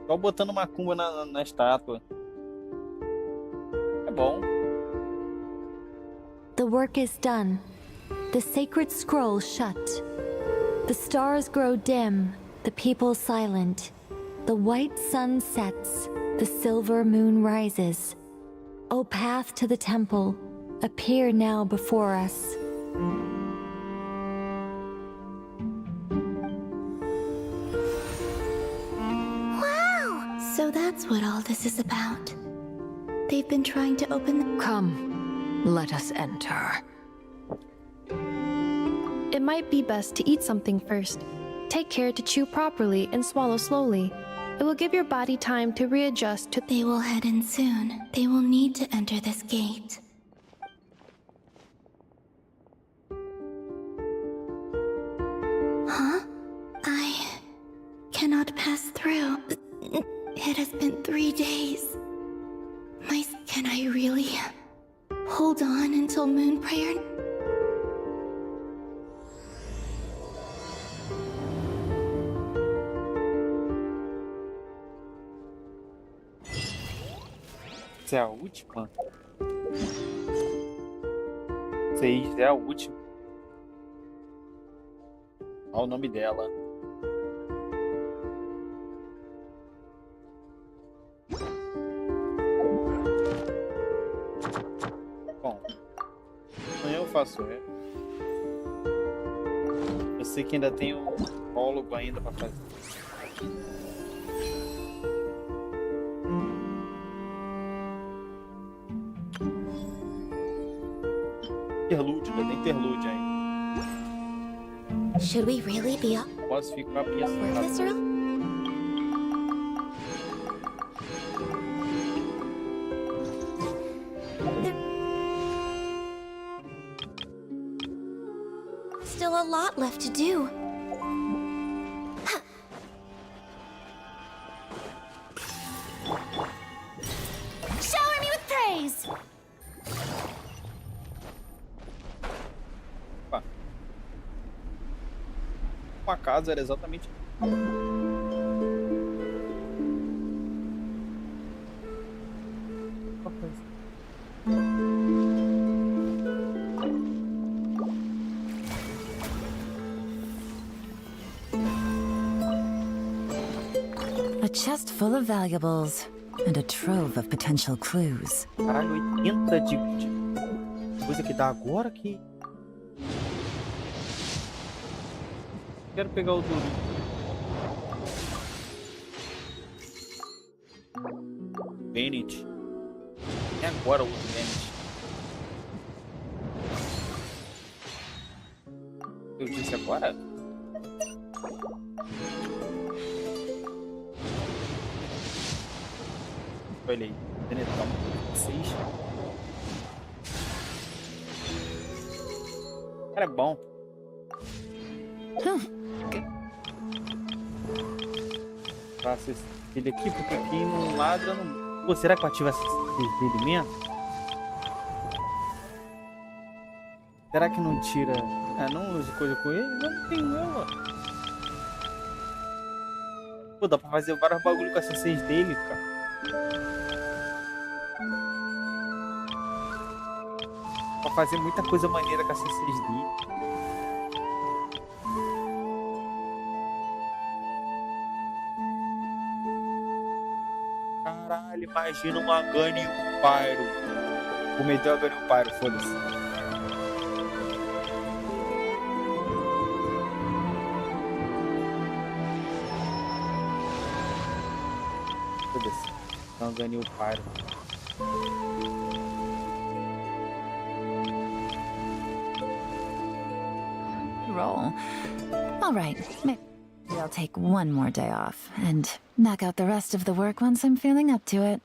Só botando macumba na estátua. É bom. The work is done. The sacred scroll shut. The stars grow dim, the people silent. The white sun sets, the silver moon rises. O path to the temple, appear now before us. Wow! So that's what all this is about. They've been trying to open the... Come, let us enter. It might be best to eat something first. Take care to chew properly and swallow slowly. It will give your body time to readjust to... They will head in soon. They will need to enter this gate. Huh? I cannot pass through. It has been 3 days. MAIS, can I really hold on until moon prayer? Essa é a última? 6 é a última. Olha o nome dela. Bom, amanhã eu faço, é. Eu sei que ainda tem um prólogo ainda pra fazer. Interlúdio, ainda tem interlúdio aí. Should we really be up Posso ficar this pensando. early? Still a lot left to do. Shower me with praise! Uma casa era exatamente. A chest full of valuables and a trove of potential clues. Caralho, 80 de coisa que dá agora que. Quero pegar o duro. Bennett. É agora o outro Bennett. Eu disse agora? Olha aí, Benetão 6. Cara, é bom. Faço ele aqui porque aqui não ladra. Não... Pô, será que eu ativo essa dele mesmo? Será que não tira? Ah, não uso coisa com ele? Não tenho ela. Pô, dá pra fazer vários bagulho com essa 6 dele, cara. Dá pra fazer muita coisa maneira com essa 6 dele. Caralho, imagina uma Gun e um Pyro. Vou meter a Gun e um Pyro, foda-se. Foda-se. Então Gun e o Pyro. Roll. All right. Maybe I'll take one more day off and knock out the rest of the work once I'm feeling up to it.